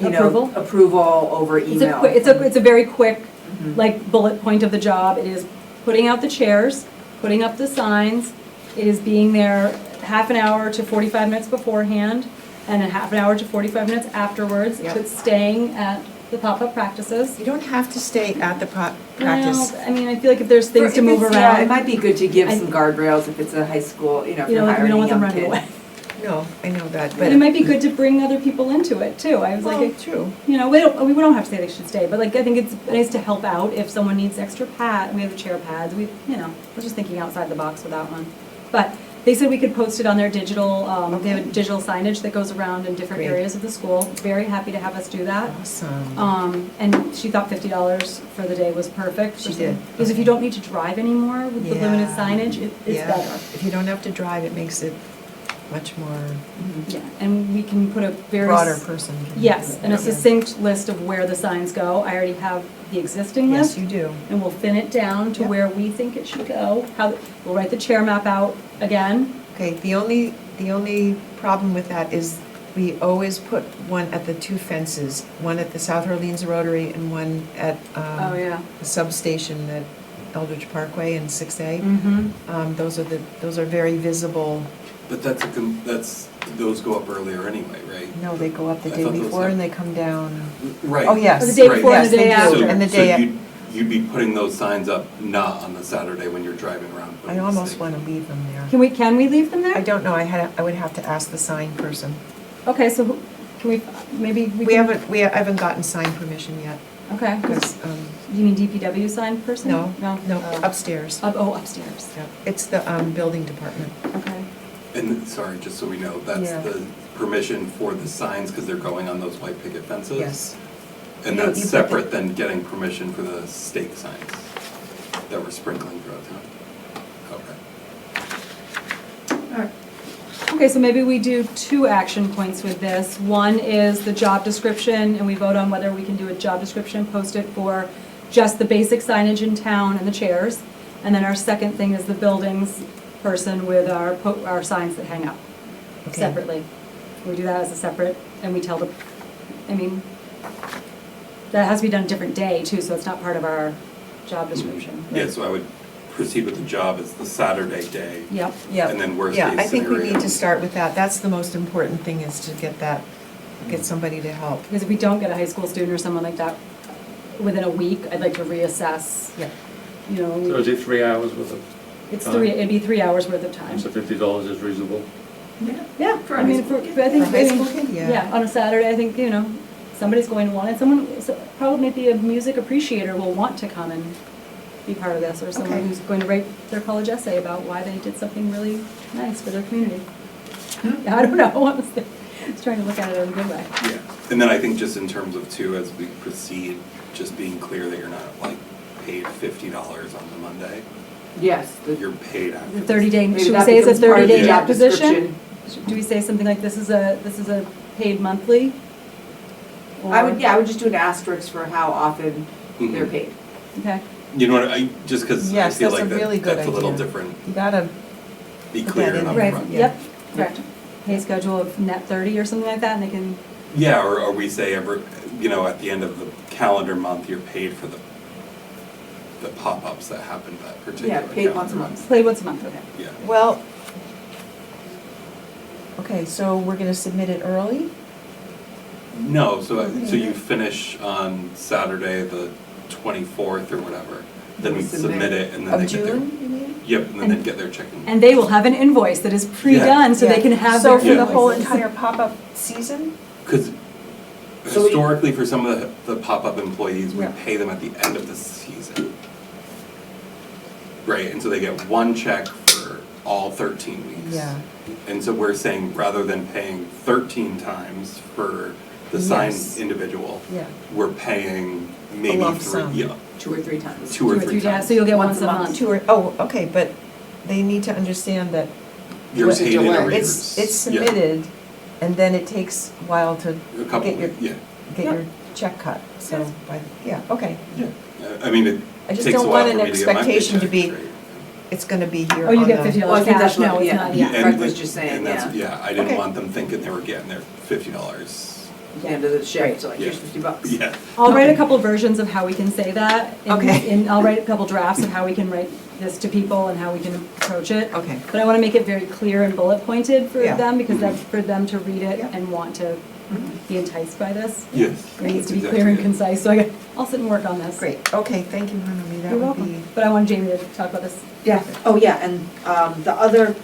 [SPEAKER 3] Approval?
[SPEAKER 2] approval over email.
[SPEAKER 3] It's a very quick,
[SPEAKER 2] Mhm.
[SPEAKER 3] like, bullet point of the job. It is putting out the chairs, putting up the signs. It is being there half an hour to 45 minutes beforehand, and a half an hour to 45 minutes afterwards.
[SPEAKER 5] Yep.
[SPEAKER 3] But staying at the pop-up practices.
[SPEAKER 5] You don't have to stay at the practice.
[SPEAKER 3] Well, I mean, I feel like if there's things
[SPEAKER 2] If
[SPEAKER 3] to move
[SPEAKER 2] it's- yeah, it
[SPEAKER 3] around,
[SPEAKER 2] might be good to give
[SPEAKER 3] I-
[SPEAKER 2] some guardrails if it's a high school, if
[SPEAKER 3] you know,
[SPEAKER 2] you're
[SPEAKER 3] like, we
[SPEAKER 2] hiring
[SPEAKER 3] don't
[SPEAKER 2] a
[SPEAKER 3] want them
[SPEAKER 2] young
[SPEAKER 3] running
[SPEAKER 2] kid.
[SPEAKER 3] away.
[SPEAKER 5] No, I know that,
[SPEAKER 3] But it might be good to bring other people into it, too. I was
[SPEAKER 5] Well,
[SPEAKER 3] like,
[SPEAKER 5] true.
[SPEAKER 3] we don't have to say they should stay, but like, I think it's nice to help out if someone needs extra we have the chair pads, I was just thinking outside the box with that one. But they said we could post it on their digital, they have a digital signage that goes around in different
[SPEAKER 5] Great.
[SPEAKER 3] areas of the school. Very happy to have us do that.
[SPEAKER 5] Awesome.
[SPEAKER 3] And she thought $50 for the day was perfect.
[SPEAKER 5] She did.
[SPEAKER 3] Because if you don't need to drive anymore with the limited
[SPEAKER 5] Yeah.
[SPEAKER 3] signage, it's
[SPEAKER 5] Yeah.
[SPEAKER 3] better.
[SPEAKER 5] If you don't have to drive, it makes it much more
[SPEAKER 3] Yeah, and we can put a very.
[SPEAKER 5] broader person. can
[SPEAKER 3] Yes,
[SPEAKER 5] do it.
[SPEAKER 3] and a
[SPEAKER 5] Yeah.
[SPEAKER 3] succinct list of where the signs go. I already have the existing
[SPEAKER 5] Yes,
[SPEAKER 3] list,
[SPEAKER 5] you do.
[SPEAKER 3] and we'll thin it down to
[SPEAKER 5] Yep.
[SPEAKER 3] where we think it should go. We'll write the chair map out again.
[SPEAKER 5] Okay, the only problem with that is we always put one at the 2 fences, one at the South Orleans Rotary and one at
[SPEAKER 3] Oh, yeah.
[SPEAKER 5] the substation at Eldridge Parkway and 6A.
[SPEAKER 3] Mm-hmm.
[SPEAKER 5] Those are very visible.
[SPEAKER 8] But those go up earlier anyway, right?
[SPEAKER 5] No, they go up the
[SPEAKER 8] I
[SPEAKER 5] day
[SPEAKER 8] thought those
[SPEAKER 5] before
[SPEAKER 8] had-
[SPEAKER 5] and they come down.
[SPEAKER 8] Right.
[SPEAKER 5] Oh, yes.
[SPEAKER 3] Or the day
[SPEAKER 8] Right.
[SPEAKER 3] before and
[SPEAKER 5] Yes,
[SPEAKER 3] the day
[SPEAKER 5] they do.
[SPEAKER 3] after.
[SPEAKER 5] And the
[SPEAKER 8] So
[SPEAKER 5] day,
[SPEAKER 8] you'd be putting those signs up not on the Saturday when you're driving around.
[SPEAKER 5] I
[SPEAKER 8] putting the
[SPEAKER 5] almost
[SPEAKER 8] stakes.
[SPEAKER 5] want to leave them there.
[SPEAKER 3] Can we leave them there?
[SPEAKER 5] I don't know, I would have to ask the sign person.
[SPEAKER 3] Okay, so can we, maybe we
[SPEAKER 5] We
[SPEAKER 3] can.
[SPEAKER 5] haven't gotten sign permission yet,
[SPEAKER 3] Okay,
[SPEAKER 5] because,
[SPEAKER 3] you mean DPW sign person?
[SPEAKER 5] no,
[SPEAKER 3] No? Oh.
[SPEAKER 5] upstairs.
[SPEAKER 3] Upstairs.
[SPEAKER 5] Yeah, it's the building department.
[SPEAKER 3] Okay.
[SPEAKER 8] And, sorry, just so we know, that's
[SPEAKER 5] Yeah.
[SPEAKER 8] the permission for the signs, because they're going on those white picket fences?
[SPEAKER 5] Yes.
[SPEAKER 8] And
[SPEAKER 5] You-
[SPEAKER 8] that's
[SPEAKER 5] you put
[SPEAKER 8] separate than getting permission for the stake signs that we're sprinkling throughout town? Okay.
[SPEAKER 3] Okay, Okay, so maybe we do 2 action points with this. One is the job description, and we vote on whether we can do a job description, post it for just the basic signage in town and the chairs. And then our second thing is the buildings person with our signs that hang up
[SPEAKER 5] Okay.
[SPEAKER 3] separately. We do that as a separate, and we tell the, I mean, that has to be done a different day too, so it's not part of our job description.
[SPEAKER 8] Yeah, so I would proceed with the job as the Saturday day,
[SPEAKER 3] Yep.
[SPEAKER 5] Yeah.
[SPEAKER 8] and then worst
[SPEAKER 5] Yeah,
[SPEAKER 8] case
[SPEAKER 5] I think we
[SPEAKER 8] scenario.
[SPEAKER 5] need to start with that. That's the most important thing, is to get somebody to help.
[SPEAKER 3] Because if we don't get a high school student or someone like that within a week, I'd like to reassess,
[SPEAKER 5] Yeah.
[SPEAKER 3] you
[SPEAKER 4] So
[SPEAKER 3] know,
[SPEAKER 4] is it 3 hours worth of,
[SPEAKER 3] it'd be 3 hours worth of time.
[SPEAKER 4] so $50 is reasonable?
[SPEAKER 3] Yeah,
[SPEAKER 2] For a
[SPEAKER 3] I mean,
[SPEAKER 2] high school
[SPEAKER 3] for,
[SPEAKER 2] kid?
[SPEAKER 3] I think,
[SPEAKER 5] For a high school kid, yeah.
[SPEAKER 3] yeah, on a Saturday, I think, you know, somebody's going to want it, someone, probably maybe a music appreciator will want to come and be part of this, or someone
[SPEAKER 5] Okay.
[SPEAKER 3] who's going to write their college essay about why they did something really nice for their community. I don't know, honestly, just trying to look at it in a good way.
[SPEAKER 8] Yeah, and then I think just in terms of too, as we proceed, just being clear that you're not like paid $50 on the Monday,
[SPEAKER 2] Yes.
[SPEAKER 8] you're paid after.
[SPEAKER 3] The 30-day,
[SPEAKER 2] Maybe
[SPEAKER 3] should we
[SPEAKER 2] that
[SPEAKER 3] say it's a
[SPEAKER 2] becomes part of the
[SPEAKER 3] 30-day
[SPEAKER 2] job
[SPEAKER 3] job position?
[SPEAKER 2] description.
[SPEAKER 3] Do we say something like, this is a paid monthly?
[SPEAKER 2] I
[SPEAKER 3] Or-
[SPEAKER 2] would just do an asterisk for how often they're
[SPEAKER 8] Mhm.
[SPEAKER 2] paid.
[SPEAKER 3] Okay,
[SPEAKER 8] You know what, just because I
[SPEAKER 5] Yes,
[SPEAKER 8] feel
[SPEAKER 5] that's
[SPEAKER 8] like
[SPEAKER 5] a really good
[SPEAKER 8] that's a little
[SPEAKER 5] idea.
[SPEAKER 8] different,
[SPEAKER 5] You gotta,
[SPEAKER 8] be
[SPEAKER 5] Put
[SPEAKER 8] clear
[SPEAKER 5] that in
[SPEAKER 8] and
[SPEAKER 5] there.
[SPEAKER 3] right,
[SPEAKER 8] upfront.
[SPEAKER 5] Yeah.
[SPEAKER 3] yep, correct. Pay schedule of net 30 or something like that, and they can,
[SPEAKER 8] Yeah, or we say every, at the end of the calendar month, you're paid for the pop-ups that happen that particular
[SPEAKER 2] Yeah,
[SPEAKER 8] calendar.
[SPEAKER 2] paid once a month.
[SPEAKER 3] play once a month, okay.
[SPEAKER 8] Yeah,
[SPEAKER 5] well, okay, so we're gonna submit it early?
[SPEAKER 8] no, so you finish on Saturday, the 24th or whatever, then we submit it and then they
[SPEAKER 5] Of
[SPEAKER 8] get their.
[SPEAKER 5] June, you mean?
[SPEAKER 8] Yep, and then they get their checking.
[SPEAKER 3] And they will have an invoice that is pre-done, so they can have
[SPEAKER 5] So
[SPEAKER 3] their
[SPEAKER 5] for the
[SPEAKER 3] invoices.
[SPEAKER 5] whole entire pop-up season?
[SPEAKER 8] Because
[SPEAKER 6] So we-
[SPEAKER 8] historically, for some of the pop-up employees, we
[SPEAKER 5] Yeah.
[SPEAKER 8] pay them at the end of the season. Right, and so they get one check for all 13 weeks.
[SPEAKER 5] Yeah.
[SPEAKER 8] And so we're saying, rather than paying 13 times for the signed
[SPEAKER 5] Yes.
[SPEAKER 8] individual,
[SPEAKER 5] Yeah.
[SPEAKER 8] we're paying maybe
[SPEAKER 5] lump
[SPEAKER 8] 3,
[SPEAKER 5] sum.
[SPEAKER 8] yeah,
[SPEAKER 2] 2 or 3 times.
[SPEAKER 8] 2 or 3
[SPEAKER 3] days,
[SPEAKER 8] times.
[SPEAKER 3] so you'll get
[SPEAKER 2] Once
[SPEAKER 3] once
[SPEAKER 2] a
[SPEAKER 3] a
[SPEAKER 2] month.
[SPEAKER 3] month.
[SPEAKER 5] Okay, but they need to understand that
[SPEAKER 8] You're
[SPEAKER 2] What's the
[SPEAKER 8] paid in
[SPEAKER 2] delay?
[SPEAKER 8] arrears.
[SPEAKER 5] it's
[SPEAKER 8] Yeah.
[SPEAKER 5] submitted, and then it takes a while to
[SPEAKER 8] A couple,
[SPEAKER 5] get your-
[SPEAKER 8] yeah,
[SPEAKER 5] get your check cut, so, okay.
[SPEAKER 8] yeah. I mean, it
[SPEAKER 5] I just
[SPEAKER 8] takes a
[SPEAKER 5] don't
[SPEAKER 8] while
[SPEAKER 5] want
[SPEAKER 8] for
[SPEAKER 5] an
[SPEAKER 8] me to get my
[SPEAKER 5] expectation to
[SPEAKER 8] paycheck
[SPEAKER 5] be,
[SPEAKER 8] straight.
[SPEAKER 5] it's gonna be here
[SPEAKER 3] Oh, you
[SPEAKER 5] on
[SPEAKER 3] get
[SPEAKER 5] the-
[SPEAKER 3] $50
[SPEAKER 2] Well, I think
[SPEAKER 3] cash,
[SPEAKER 2] that's what-
[SPEAKER 3] no, it's
[SPEAKER 2] yeah.
[SPEAKER 3] not,
[SPEAKER 8] Yeah,
[SPEAKER 3] yeah.
[SPEAKER 2] Greg was just saying,
[SPEAKER 8] and that's, I didn't
[SPEAKER 5] Okay.
[SPEAKER 8] want them thinking they were getting their $50.
[SPEAKER 2] At the end of the shift, so like, here's
[SPEAKER 8] Yeah.
[SPEAKER 2] $50.
[SPEAKER 8] Yeah,
[SPEAKER 3] I'll write a couple versions of how we can say that.
[SPEAKER 5] Okay.
[SPEAKER 3] And I'll write a couple drafts of how we can write this to people and how we can approach it.
[SPEAKER 5] Okay,
[SPEAKER 3] But I want to make it very clear and bullet pointed for
[SPEAKER 5] Yeah.
[SPEAKER 3] them, because that's for them to read it
[SPEAKER 5] Yeah.
[SPEAKER 3] and want to be enticed by this.
[SPEAKER 8] yes.
[SPEAKER 3] It needs to be
[SPEAKER 8] Exactly
[SPEAKER 3] clear and
[SPEAKER 8] it.
[SPEAKER 3] concise, so I'll sit and work on this.
[SPEAKER 5] great, okay, thank you, Harmony, that
[SPEAKER 3] You're
[SPEAKER 5] would
[SPEAKER 3] welcome.
[SPEAKER 5] be,
[SPEAKER 3] But I want Jamie to talk about this.
[SPEAKER 2] Yeah, oh yeah, and the other,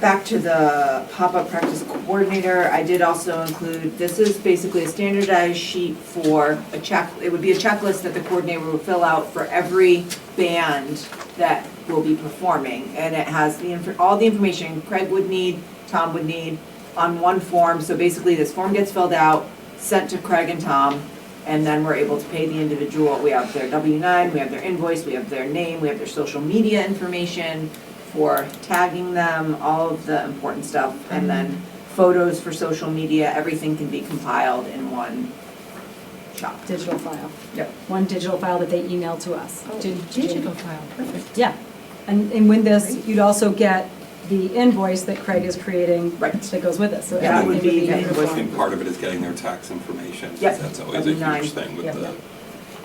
[SPEAKER 2] back to the pop-up practice coordinator, I did also include, this is basically a standardized sheet for a check, it would be a checklist that the coordinator will fill out for every band that will be performing. And it has all the information Craig would need, Tom would need, on one form. So basically, this form gets filled out, sent to Craig and Tom, and then we're able to pay the individual. We have their W-9, we have their invoice, we have their name, we have their social media information for tagging them, all of the important stuff, and then photos for social media, everything can be compiled in one shop.
[SPEAKER 3] Digital file.
[SPEAKER 2] Yep.
[SPEAKER 3] One digital file that they email to us.
[SPEAKER 5] digital file, perfect.
[SPEAKER 3] Yeah. And with this, you'd also get the invoice that Craig is creating
[SPEAKER 2] Right.
[SPEAKER 3] that goes with it, so
[SPEAKER 2] Yeah,
[SPEAKER 3] everything
[SPEAKER 2] would
[SPEAKER 3] would
[SPEAKER 2] be
[SPEAKER 3] be
[SPEAKER 2] the
[SPEAKER 3] uniform.
[SPEAKER 2] invoice.
[SPEAKER 8] And part of it is getting their tax information, 'cause
[SPEAKER 2] Yep.
[SPEAKER 8] that's always a
[SPEAKER 2] W-9.
[SPEAKER 8] huge thing with
[SPEAKER 3] Yep.
[SPEAKER 8] the,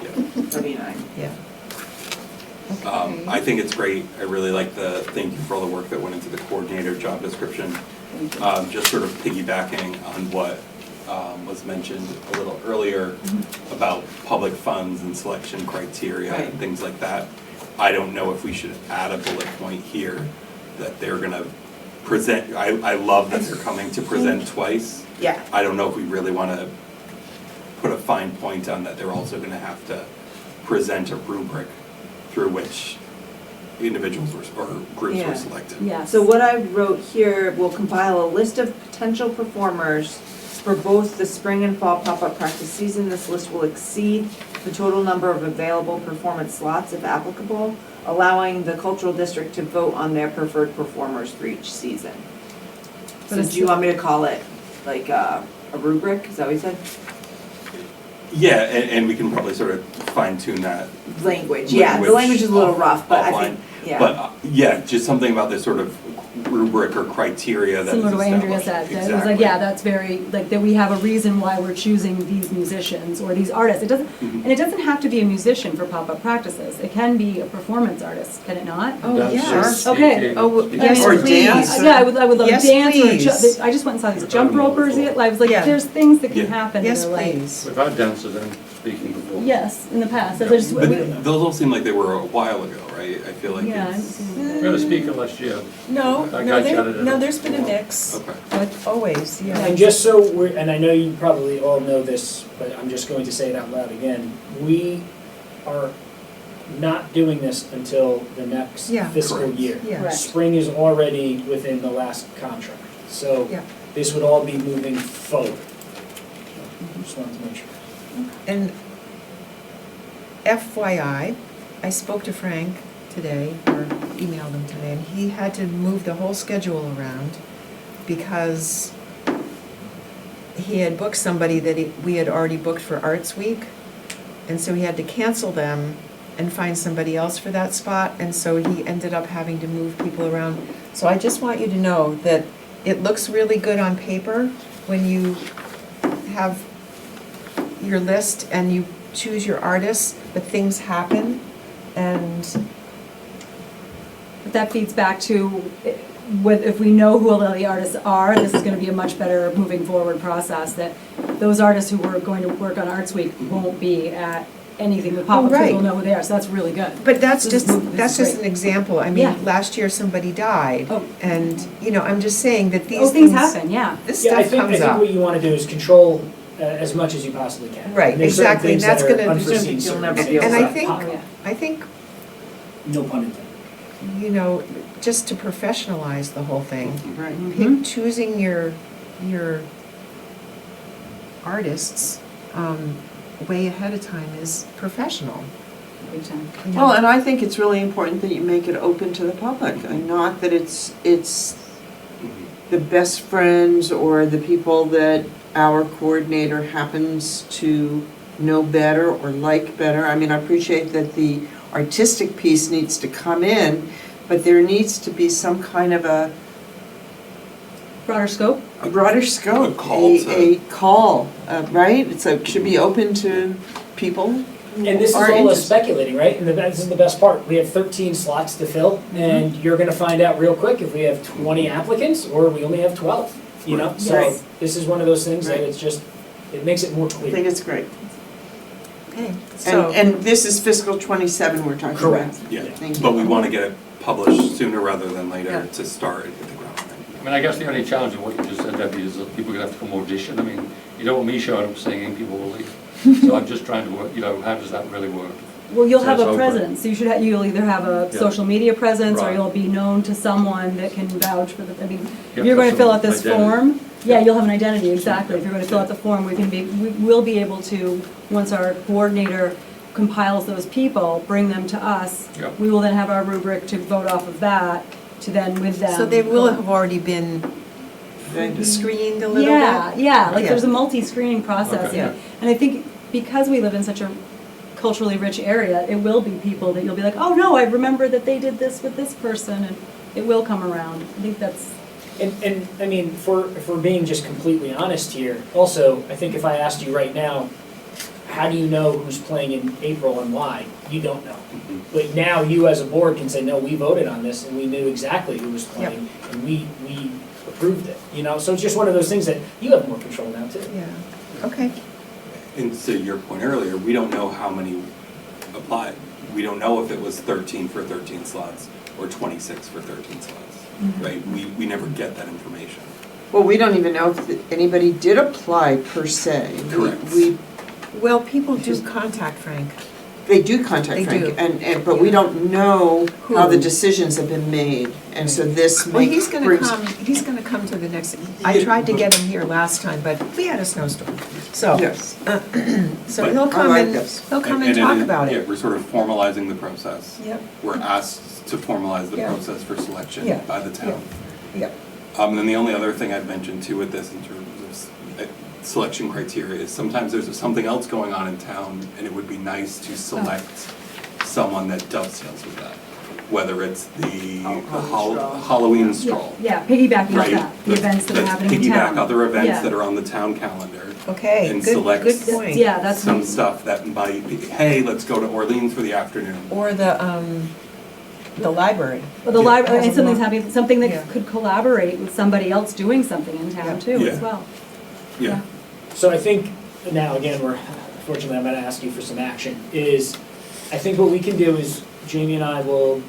[SPEAKER 8] yeah.
[SPEAKER 2] W-9.
[SPEAKER 5] Yeah.
[SPEAKER 8] I think it's great, I really like thank you for all the work that went into the coordinator job description. Just sort of piggybacking on what was mentioned a little earlier about public funds and selection criteria
[SPEAKER 2] Right.
[SPEAKER 8] and things like that. I don't know if we should add a bullet point here that they're gonna present, I love that they're coming to present twice.
[SPEAKER 2] Yeah,
[SPEAKER 8] I don't know if we really wanna put a fine point on that they're also gonna have to present a rubric through which individuals or groups
[SPEAKER 2] Yeah.
[SPEAKER 8] were selected.
[SPEAKER 3] Yes.
[SPEAKER 2] so what I wrote here, will compile a list of potential performers for both the spring and fall pop-up practice season. This list will exceed the total number of available performance slots if applicable, allowing the cultural district to vote on their preferred performers for each season. So do you want me to call it like a rubric, is that what you said?
[SPEAKER 8] Yeah, and we can probably sort of fine tune that.
[SPEAKER 2] Language, yeah, the language is a little rough, but I
[SPEAKER 8] offline.
[SPEAKER 2] think, yeah.
[SPEAKER 8] But, yeah, just something about this sort of rubric or criteria that is
[SPEAKER 3] Similar to what Andrea
[SPEAKER 8] established.
[SPEAKER 3] said, that it was like, yeah, that's very, like, that we have a reason why we're choosing these musicians or these artists. It doesn't,
[SPEAKER 8] Mhm.
[SPEAKER 3] and it doesn't have to be a musician for pop-up practices. It can be a performance artist, can it not?
[SPEAKER 5] Oh,
[SPEAKER 4] Dancers,
[SPEAKER 5] yes.
[SPEAKER 3] Okay.
[SPEAKER 4] speaking,
[SPEAKER 5] Oh,
[SPEAKER 4] speaking.
[SPEAKER 5] yes,
[SPEAKER 7] Or
[SPEAKER 5] please.
[SPEAKER 7] dance.
[SPEAKER 3] Yeah, I would love
[SPEAKER 5] Yes,
[SPEAKER 3] dance or,
[SPEAKER 5] please.
[SPEAKER 3] I just went and saw these
[SPEAKER 4] We've
[SPEAKER 3] jump
[SPEAKER 4] done them
[SPEAKER 3] ropers,
[SPEAKER 4] before.
[SPEAKER 3] I was like,
[SPEAKER 5] Yeah.
[SPEAKER 3] there's things that can
[SPEAKER 8] Yeah.
[SPEAKER 3] happen that
[SPEAKER 5] Yes,
[SPEAKER 3] are like,
[SPEAKER 5] please.
[SPEAKER 4] We've had dancers and speaking before.
[SPEAKER 3] yes, in the past, that's just,
[SPEAKER 8] But
[SPEAKER 3] we-
[SPEAKER 8] those all seem like they were a while ago, right? I feel like
[SPEAKER 3] yeah. I haven't
[SPEAKER 8] it's.
[SPEAKER 3] seen
[SPEAKER 4] We
[SPEAKER 3] that.
[SPEAKER 4] had a speaker last year.
[SPEAKER 5] No,
[SPEAKER 4] That
[SPEAKER 5] no,
[SPEAKER 4] guy chatted it
[SPEAKER 5] no,
[SPEAKER 4] up.
[SPEAKER 5] there's been a mix,
[SPEAKER 8] Okay.
[SPEAKER 5] but always, yeah.
[SPEAKER 6] And just so we're, and I know you probably all know this, but I'm just going to say it out loud again, we are not doing this until the next
[SPEAKER 5] Yeah.
[SPEAKER 6] fiscal
[SPEAKER 8] Correct.
[SPEAKER 6] year.
[SPEAKER 5] Yeah.
[SPEAKER 3] Correct.
[SPEAKER 6] Spring is already within the last contract, so
[SPEAKER 5] Yeah.
[SPEAKER 6] this would all be moving forward. Just wanted to make sure.
[SPEAKER 5] And FYI, I spoke to Frank today, or emailed him today, and he had to move the whole schedule around because he had booked somebody that we had already booked for Arts Week, and so he had to cancel them and find somebody else for that spot, and so he ended up having to move people around. So I just want you to know that it looks really good on paper when you have your list and you choose your artists, but things happen, and
[SPEAKER 3] But that feeds back to, if we know who all the artists are, this is gonna be a much better moving forward process, that those artists who were going to work on Arts Week won't be at anything with pop-up, because
[SPEAKER 5] right.
[SPEAKER 3] we'll know who they are, so that's really good.
[SPEAKER 5] but that's
[SPEAKER 3] This is
[SPEAKER 5] just,
[SPEAKER 3] this
[SPEAKER 5] that's
[SPEAKER 3] is
[SPEAKER 5] just
[SPEAKER 3] great.
[SPEAKER 5] an example. I
[SPEAKER 3] Yeah.
[SPEAKER 5] mean, last year somebody died,
[SPEAKER 3] Oh.
[SPEAKER 5] and, you know, I'm just saying that these
[SPEAKER 3] Oh, things happen, yeah.
[SPEAKER 5] This
[SPEAKER 6] Yeah, I
[SPEAKER 5] stuff
[SPEAKER 6] think,
[SPEAKER 5] comes up.
[SPEAKER 6] what you wanna do is control as much as you possibly can.
[SPEAKER 5] Right,
[SPEAKER 6] And there's certain
[SPEAKER 5] exactly, and
[SPEAKER 6] things that
[SPEAKER 5] that's
[SPEAKER 6] are
[SPEAKER 5] gonna-
[SPEAKER 6] unforeseen
[SPEAKER 2] You'll never be
[SPEAKER 6] circumstances
[SPEAKER 5] And I
[SPEAKER 6] that
[SPEAKER 5] think,
[SPEAKER 6] pop
[SPEAKER 3] Oh,
[SPEAKER 6] up.
[SPEAKER 3] yeah.
[SPEAKER 5] I think,
[SPEAKER 6] No pun intended.
[SPEAKER 5] you know, just to professionalize the whole thing,
[SPEAKER 7] Right.
[SPEAKER 3] Mhm.
[SPEAKER 5] choosing your artists, way ahead of time is professional.
[SPEAKER 3] Big time.
[SPEAKER 5] you know?
[SPEAKER 7] Well, and I think it's really important that you make it open to the public, and not that it's
[SPEAKER 8] Mhm.
[SPEAKER 7] the best friends or the people that our coordinator happens to know better or like better. I mean, I appreciate that the artistic piece needs to come in, but there needs to be some kind of a
[SPEAKER 3] Broader scope?
[SPEAKER 7] broader scope.
[SPEAKER 8] A call to-
[SPEAKER 7] A call, right? It's a, should be open to people who
[SPEAKER 6] And this is
[SPEAKER 7] are
[SPEAKER 6] all us
[SPEAKER 7] interested.
[SPEAKER 6] speculating, right? And this is the best part. We have 13 slots to fill, and you're gonna find out real quick if we have 20 applicants or we only have 12, you know?
[SPEAKER 3] Right.
[SPEAKER 6] So
[SPEAKER 3] Yes.
[SPEAKER 6] this is one of those things that
[SPEAKER 7] Right.
[SPEAKER 6] it's just, it makes it more
[SPEAKER 7] I think
[SPEAKER 6] clear.
[SPEAKER 7] it's great.
[SPEAKER 5] Okay, so.
[SPEAKER 7] And this is fiscal '27 we're talking about.
[SPEAKER 6] Correct.
[SPEAKER 8] Yeah,
[SPEAKER 7] Thank you.
[SPEAKER 8] but we want to get it published sooner rather than
[SPEAKER 5] Yeah.
[SPEAKER 8] later to start and hit the ground running.
[SPEAKER 4] I mean, I guess the only challenge of what you just said, Debbie, is that people are gonna have to come audition. I mean, you don't want me showing up singing, people will leave. So I'm just trying to work, how does that really work?
[SPEAKER 3] Well, you'll
[SPEAKER 4] So
[SPEAKER 3] have
[SPEAKER 4] it's
[SPEAKER 3] a
[SPEAKER 4] open.
[SPEAKER 3] presence, so you'll either have a
[SPEAKER 4] Yeah.
[SPEAKER 3] social media presence, or
[SPEAKER 4] Right.
[SPEAKER 3] you'll be known to someone that can vouch for the, I mean,
[SPEAKER 4] You
[SPEAKER 3] if you're
[SPEAKER 4] have
[SPEAKER 3] going to fill out
[SPEAKER 4] some
[SPEAKER 3] this
[SPEAKER 4] identity.
[SPEAKER 3] form, yeah,
[SPEAKER 4] Yeah.
[SPEAKER 3] you'll have an identity, exactly. If you're going to fill out the form, we will be able to, once our coordinator compiles those people, bring them to us.
[SPEAKER 4] Yeah.
[SPEAKER 3] We will then have our rubric to vote off of that, to then with them.
[SPEAKER 5] So they will have already been screened a little bit?
[SPEAKER 3] Yeah, like
[SPEAKER 5] Yeah.
[SPEAKER 3] there's a multi-screening process.
[SPEAKER 4] Okay.
[SPEAKER 3] And I think because we live in such a culturally rich area, it will be people that you'll be like, oh no, I remember that they did this with this person, and it will come around. I think that's,
[SPEAKER 6] And I mean, if we're being just completely honest here, also, I think if I asked you right now, how do you know who's playing in April and why? You don't know.
[SPEAKER 8] Mhm.
[SPEAKER 6] But now you as a board can say, no, we voted on this and we knew exactly who was playing and we approved it, you know? So it's just one of those things that you have more control now too.
[SPEAKER 5] Yeah, okay.
[SPEAKER 8] And to your point earlier, we don't know how many applied. We don't know if it was 13 for 13 slots or 26 for 13 slots, right? We never get that information.
[SPEAKER 7] Well, we don't even know if anybody did apply per se.
[SPEAKER 8] Correct.
[SPEAKER 5] Well, people do contact Frank.
[SPEAKER 7] They do contact
[SPEAKER 5] They
[SPEAKER 7] Frank,
[SPEAKER 5] do.
[SPEAKER 7] but we don't know how the
[SPEAKER 5] Who?
[SPEAKER 7] decisions have been made, and so this
[SPEAKER 5] Well,
[SPEAKER 7] makes.
[SPEAKER 5] he's gonna come to the next, I tried to get him here last time, but we had a snowstorm, so.
[SPEAKER 7] Yes.
[SPEAKER 5] So
[SPEAKER 8] But-
[SPEAKER 5] he'll
[SPEAKER 7] I
[SPEAKER 5] come
[SPEAKER 7] like
[SPEAKER 5] and,
[SPEAKER 7] this.
[SPEAKER 5] he'll come and talk about
[SPEAKER 8] Yeah,
[SPEAKER 5] it.
[SPEAKER 8] we're sort of formalizing the process.
[SPEAKER 5] Yep,
[SPEAKER 8] We're asked to formalize the
[SPEAKER 5] Yeah.
[SPEAKER 8] process for selection
[SPEAKER 5] Yeah.
[SPEAKER 8] by the town.
[SPEAKER 5] yep.
[SPEAKER 8] And then the only other thing I'd mention too with this in terms of selection criteria is sometimes there's something else going on in town, and it would be nice to select someone that dovetails with that. Whether it's the Halloween stroll.
[SPEAKER 3] Yeah, piggybacking
[SPEAKER 8] Right?
[SPEAKER 3] on that, the events that are
[SPEAKER 8] Let's
[SPEAKER 3] happening in town.
[SPEAKER 8] Piggyback other events
[SPEAKER 3] Yeah.
[SPEAKER 8] that are on the town calendar.
[SPEAKER 5] Okay,
[SPEAKER 8] And
[SPEAKER 5] good,
[SPEAKER 8] select
[SPEAKER 5] good point.
[SPEAKER 3] Yeah, that's.
[SPEAKER 8] Some stuff that might be, hey, let's go to Orleans for the afternoon.
[SPEAKER 5] Or the library.
[SPEAKER 3] Well, the
[SPEAKER 8] Yeah.
[SPEAKER 3] library, and something's happening, something
[SPEAKER 5] Yeah.
[SPEAKER 3] that could collaborate with somebody else doing something in town
[SPEAKER 5] Yeah.
[SPEAKER 3] too, as
[SPEAKER 8] Yeah.
[SPEAKER 3] well.
[SPEAKER 8] Yeah.
[SPEAKER 6] So I think, now again, unfortunately, I'm gonna ask you for some action, I think what we can do is Jamie and I will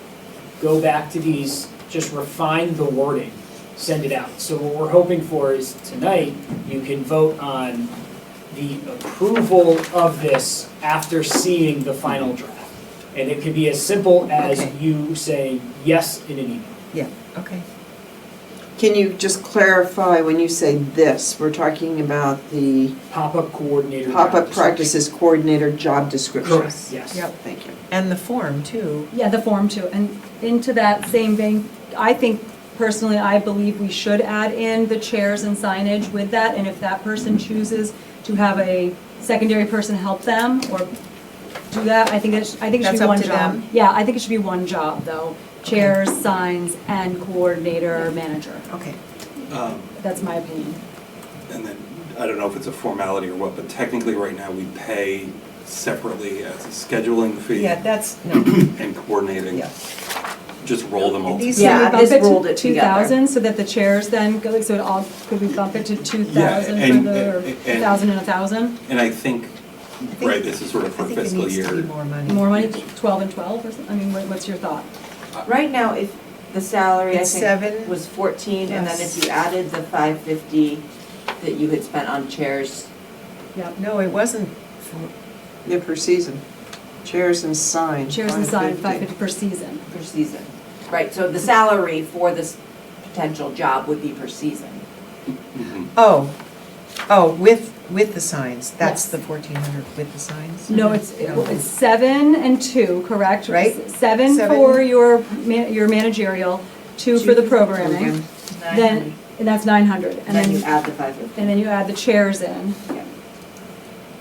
[SPEAKER 6] go back to these, just refine the wording, send it out. So what we're hoping for is tonight, you can vote on the approval of this after seeing the final draft. And it could be as simple as
[SPEAKER 5] Okay.
[SPEAKER 6] you saying yes in an email.
[SPEAKER 5] Yeah, okay.
[SPEAKER 7] Can you just clarify when you say this, we're talking about the
[SPEAKER 6] Pop-up coordinator. job
[SPEAKER 7] pop-up
[SPEAKER 6] description.
[SPEAKER 7] practices coordinator job description?
[SPEAKER 6] Correct, yes.
[SPEAKER 5] Yep.
[SPEAKER 7] Thank you.
[SPEAKER 5] And the form too.
[SPEAKER 3] Yeah, the form too, and into that same vein, I think personally, I believe we should add in the chairs and signage with that, and if that person chooses to have a secondary person help them, or do that, I think it should
[SPEAKER 5] That's
[SPEAKER 3] be
[SPEAKER 5] up
[SPEAKER 3] one
[SPEAKER 5] to
[SPEAKER 3] job.
[SPEAKER 5] them?
[SPEAKER 3] Yeah, I think it should be one job, though, chairs, signs, and coordinator, manager,
[SPEAKER 5] Okay.
[SPEAKER 3] that's my opinion.
[SPEAKER 8] And then, I don't know if it's a formality or what, but technically right now we pay separately as a scheduling fee
[SPEAKER 5] Yeah, that's, no,
[SPEAKER 8] and coordinating.
[SPEAKER 5] yeah.
[SPEAKER 8] Just roll them all
[SPEAKER 5] These-
[SPEAKER 8] together.
[SPEAKER 2] Yeah,
[SPEAKER 3] Could we bump
[SPEAKER 2] this
[SPEAKER 3] it to
[SPEAKER 2] rolled it together.
[SPEAKER 3] 2,000 so that the chairs then go, so it all, could we bump it to 2,000 for
[SPEAKER 8] and-
[SPEAKER 3] the, or
[SPEAKER 8] and-
[SPEAKER 3] 2,000 and 1,000?
[SPEAKER 8] And I think,
[SPEAKER 5] think-
[SPEAKER 8] right, this is sort of for
[SPEAKER 5] I think it
[SPEAKER 8] fiscal
[SPEAKER 5] needs to be
[SPEAKER 8] year.
[SPEAKER 5] more money.
[SPEAKER 3] More money, 12 and 12, or something, I mean, what's your thought?
[SPEAKER 2] Right now, if the salary, I
[SPEAKER 5] It's
[SPEAKER 2] think,
[SPEAKER 5] 7.
[SPEAKER 2] was 14, and then
[SPEAKER 5] Yes.
[SPEAKER 2] if you added the 550 that you had spent on chairs,
[SPEAKER 5] No, it wasn't,
[SPEAKER 7] Yeah, per season. Chairs and sign.
[SPEAKER 3] Chairs and sign,
[SPEAKER 7] 550.
[SPEAKER 3] 550 per season.
[SPEAKER 2] per season. Right, so the salary for this potential job would be per season.
[SPEAKER 8] Mhm.
[SPEAKER 5] with the signs, that's
[SPEAKER 3] Yes.
[SPEAKER 5] the 1,400 with the signs?
[SPEAKER 3] No, it's 7 and 2, correct?
[SPEAKER 5] Right.
[SPEAKER 3] 7
[SPEAKER 5] 7.
[SPEAKER 3] for your managerial, 2 for the programming, then, and that's 900.
[SPEAKER 2] And then you add the 550.
[SPEAKER 3] And then you add the chairs in.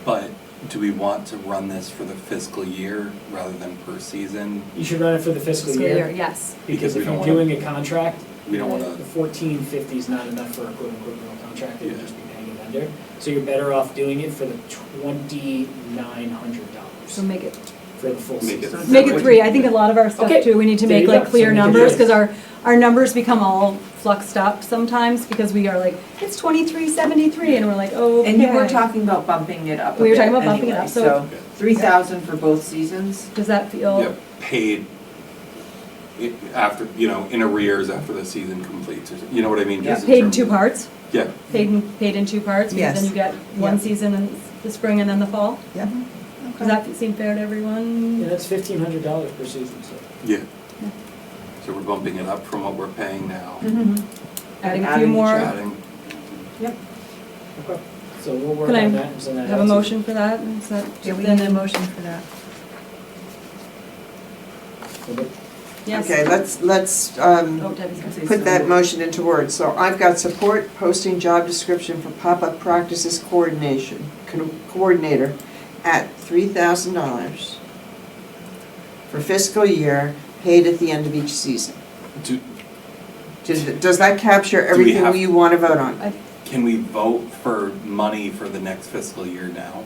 [SPEAKER 8] But do we want to run this for the fiscal year rather than per season?
[SPEAKER 6] You should run it for the fiscal
[SPEAKER 3] School
[SPEAKER 6] year,
[SPEAKER 3] yes.
[SPEAKER 6] because
[SPEAKER 8] Because we
[SPEAKER 6] if you're
[SPEAKER 8] don't wanna-
[SPEAKER 6] doing a contract,
[SPEAKER 8] We don't want
[SPEAKER 6] the
[SPEAKER 8] to,
[SPEAKER 6] 1450 is not enough for a quote-unquote real contract, it would
[SPEAKER 8] Yeah.
[SPEAKER 6] just be paying a vendor. So you're better off doing it for the $2,900
[SPEAKER 3] So make it,
[SPEAKER 6] for the full
[SPEAKER 8] Make it-
[SPEAKER 6] season.
[SPEAKER 3] make it 3. I think a lot of our stuff
[SPEAKER 6] Okay.
[SPEAKER 3] too, we need to
[SPEAKER 6] There
[SPEAKER 3] make
[SPEAKER 6] you
[SPEAKER 3] like
[SPEAKER 6] go.
[SPEAKER 3] clear
[SPEAKER 6] So we can
[SPEAKER 3] numbers,
[SPEAKER 6] do it.
[SPEAKER 3] because our numbers become all fluxed up sometimes, because we are like, it's 2373, and we're like, oh,
[SPEAKER 2] And you were talking about bumping it up a
[SPEAKER 3] We were
[SPEAKER 2] bit
[SPEAKER 3] talking about bumping it
[SPEAKER 2] anyway,
[SPEAKER 3] up, so-
[SPEAKER 2] so 3,000 for both seasons.
[SPEAKER 3] Does that feel?
[SPEAKER 8] yeah, paid after, in arrears after the season completes, or you know what I mean?
[SPEAKER 2] Yeah.
[SPEAKER 8] Just
[SPEAKER 3] Paid in
[SPEAKER 8] terms
[SPEAKER 3] 2
[SPEAKER 8] of-
[SPEAKER 3] parts?
[SPEAKER 8] Yeah,
[SPEAKER 3] Paid in 2 parts, because then
[SPEAKER 5] Yes.
[SPEAKER 3] you get one
[SPEAKER 5] Yeah.
[SPEAKER 3] season in the spring and then the fall?
[SPEAKER 5] Yep.
[SPEAKER 3] Does that seem fair to
[SPEAKER 6] Yeah,
[SPEAKER 3] everyone?
[SPEAKER 6] that's $1,500 per season, so.
[SPEAKER 8] yeah. So we're bumping it up from what we're paying now,
[SPEAKER 3] Adding a few
[SPEAKER 2] Adding the
[SPEAKER 3] more,
[SPEAKER 8] adding.
[SPEAKER 6] Okay. So we'll work
[SPEAKER 3] Can I
[SPEAKER 6] on that and send that out.
[SPEAKER 3] have a
[SPEAKER 6] to you.
[SPEAKER 3] motion for that? Is that
[SPEAKER 5] Yeah, we
[SPEAKER 3] then
[SPEAKER 5] need a motion for that.
[SPEAKER 3] Yes.
[SPEAKER 7] Okay, let's
[SPEAKER 3] Oh, Debbie's gonna say
[SPEAKER 7] put that
[SPEAKER 2] so.
[SPEAKER 7] motion into words. So I've got support posting job description for pop-up practices coordinator at $3,000 for fiscal year, paid at the end of each season.
[SPEAKER 8] Do-
[SPEAKER 7] Does that capture everything
[SPEAKER 8] have-
[SPEAKER 7] you want to vote on?
[SPEAKER 8] Can we vote for money for the next fiscal year now?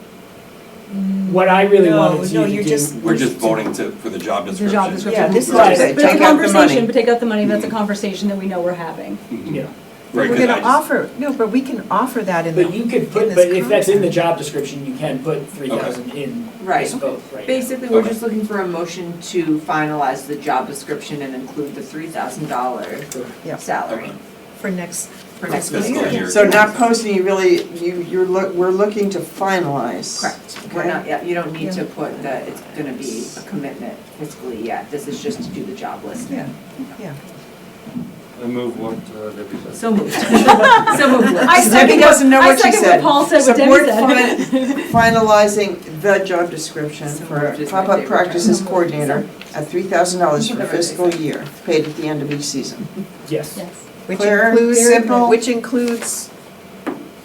[SPEAKER 6] What I really
[SPEAKER 5] No,
[SPEAKER 6] wanted to
[SPEAKER 5] no,
[SPEAKER 6] do.
[SPEAKER 5] you're just-
[SPEAKER 8] We're just voting for the job
[SPEAKER 3] The
[SPEAKER 8] description.
[SPEAKER 3] job description.
[SPEAKER 5] Yeah, this is
[SPEAKER 6] Right.
[SPEAKER 5] just,
[SPEAKER 3] But
[SPEAKER 7] Take out
[SPEAKER 3] a
[SPEAKER 7] the
[SPEAKER 3] conversation,
[SPEAKER 7] money.
[SPEAKER 3] but take out the money, that's a conversation that we know we're having.
[SPEAKER 8] Mhm.
[SPEAKER 6] Yeah,
[SPEAKER 8] Right,
[SPEAKER 5] we're
[SPEAKER 8] 'cause I
[SPEAKER 5] gonna
[SPEAKER 8] just-
[SPEAKER 5] offer, no, but we can offer that in the.
[SPEAKER 6] but you could
[SPEAKER 5] in
[SPEAKER 6] put,
[SPEAKER 5] this
[SPEAKER 6] but if that's in the
[SPEAKER 5] contract.
[SPEAKER 6] job description, you can put 3,000 in
[SPEAKER 2] Right.
[SPEAKER 6] this both, right?
[SPEAKER 2] Basically, we're
[SPEAKER 8] Okay.
[SPEAKER 2] just looking for a motion to finalize the job description and include the $3,000
[SPEAKER 5] Yeah.
[SPEAKER 2] salary
[SPEAKER 8] Okay.
[SPEAKER 5] For next,
[SPEAKER 2] for next
[SPEAKER 8] Fiscal
[SPEAKER 2] fiscal year.
[SPEAKER 8] year.
[SPEAKER 7] So not posting, you really, we're looking to finalize.
[SPEAKER 2] Correct. We're
[SPEAKER 7] Okay.
[SPEAKER 2] not, yeah, you don't need
[SPEAKER 5] Yeah.
[SPEAKER 2] to put that it's gonna be a commitment fiscally yet. This is just to do the job listing.
[SPEAKER 5] yeah, yeah.
[SPEAKER 4] I move what Debbie said.
[SPEAKER 2] So moved. So moved.
[SPEAKER 7] Debbie doesn't know what she
[SPEAKER 3] I second
[SPEAKER 7] said.
[SPEAKER 3] what Paul said, what
[SPEAKER 7] Support
[SPEAKER 3] Debbie said.
[SPEAKER 7] finalizing the job description
[SPEAKER 2] So
[SPEAKER 7] for
[SPEAKER 2] moved is my
[SPEAKER 7] pop-up
[SPEAKER 2] favorite
[SPEAKER 7] practices
[SPEAKER 2] term.
[SPEAKER 7] coordinator at $3,000 for
[SPEAKER 2] Whatever they
[SPEAKER 7] fiscal
[SPEAKER 2] say.
[SPEAKER 7] year, paid at the end of each season.
[SPEAKER 6] Yes.
[SPEAKER 3] Yes.
[SPEAKER 5] Which
[SPEAKER 7] Clear,
[SPEAKER 5] includes,
[SPEAKER 7] simple.
[SPEAKER 5] which includes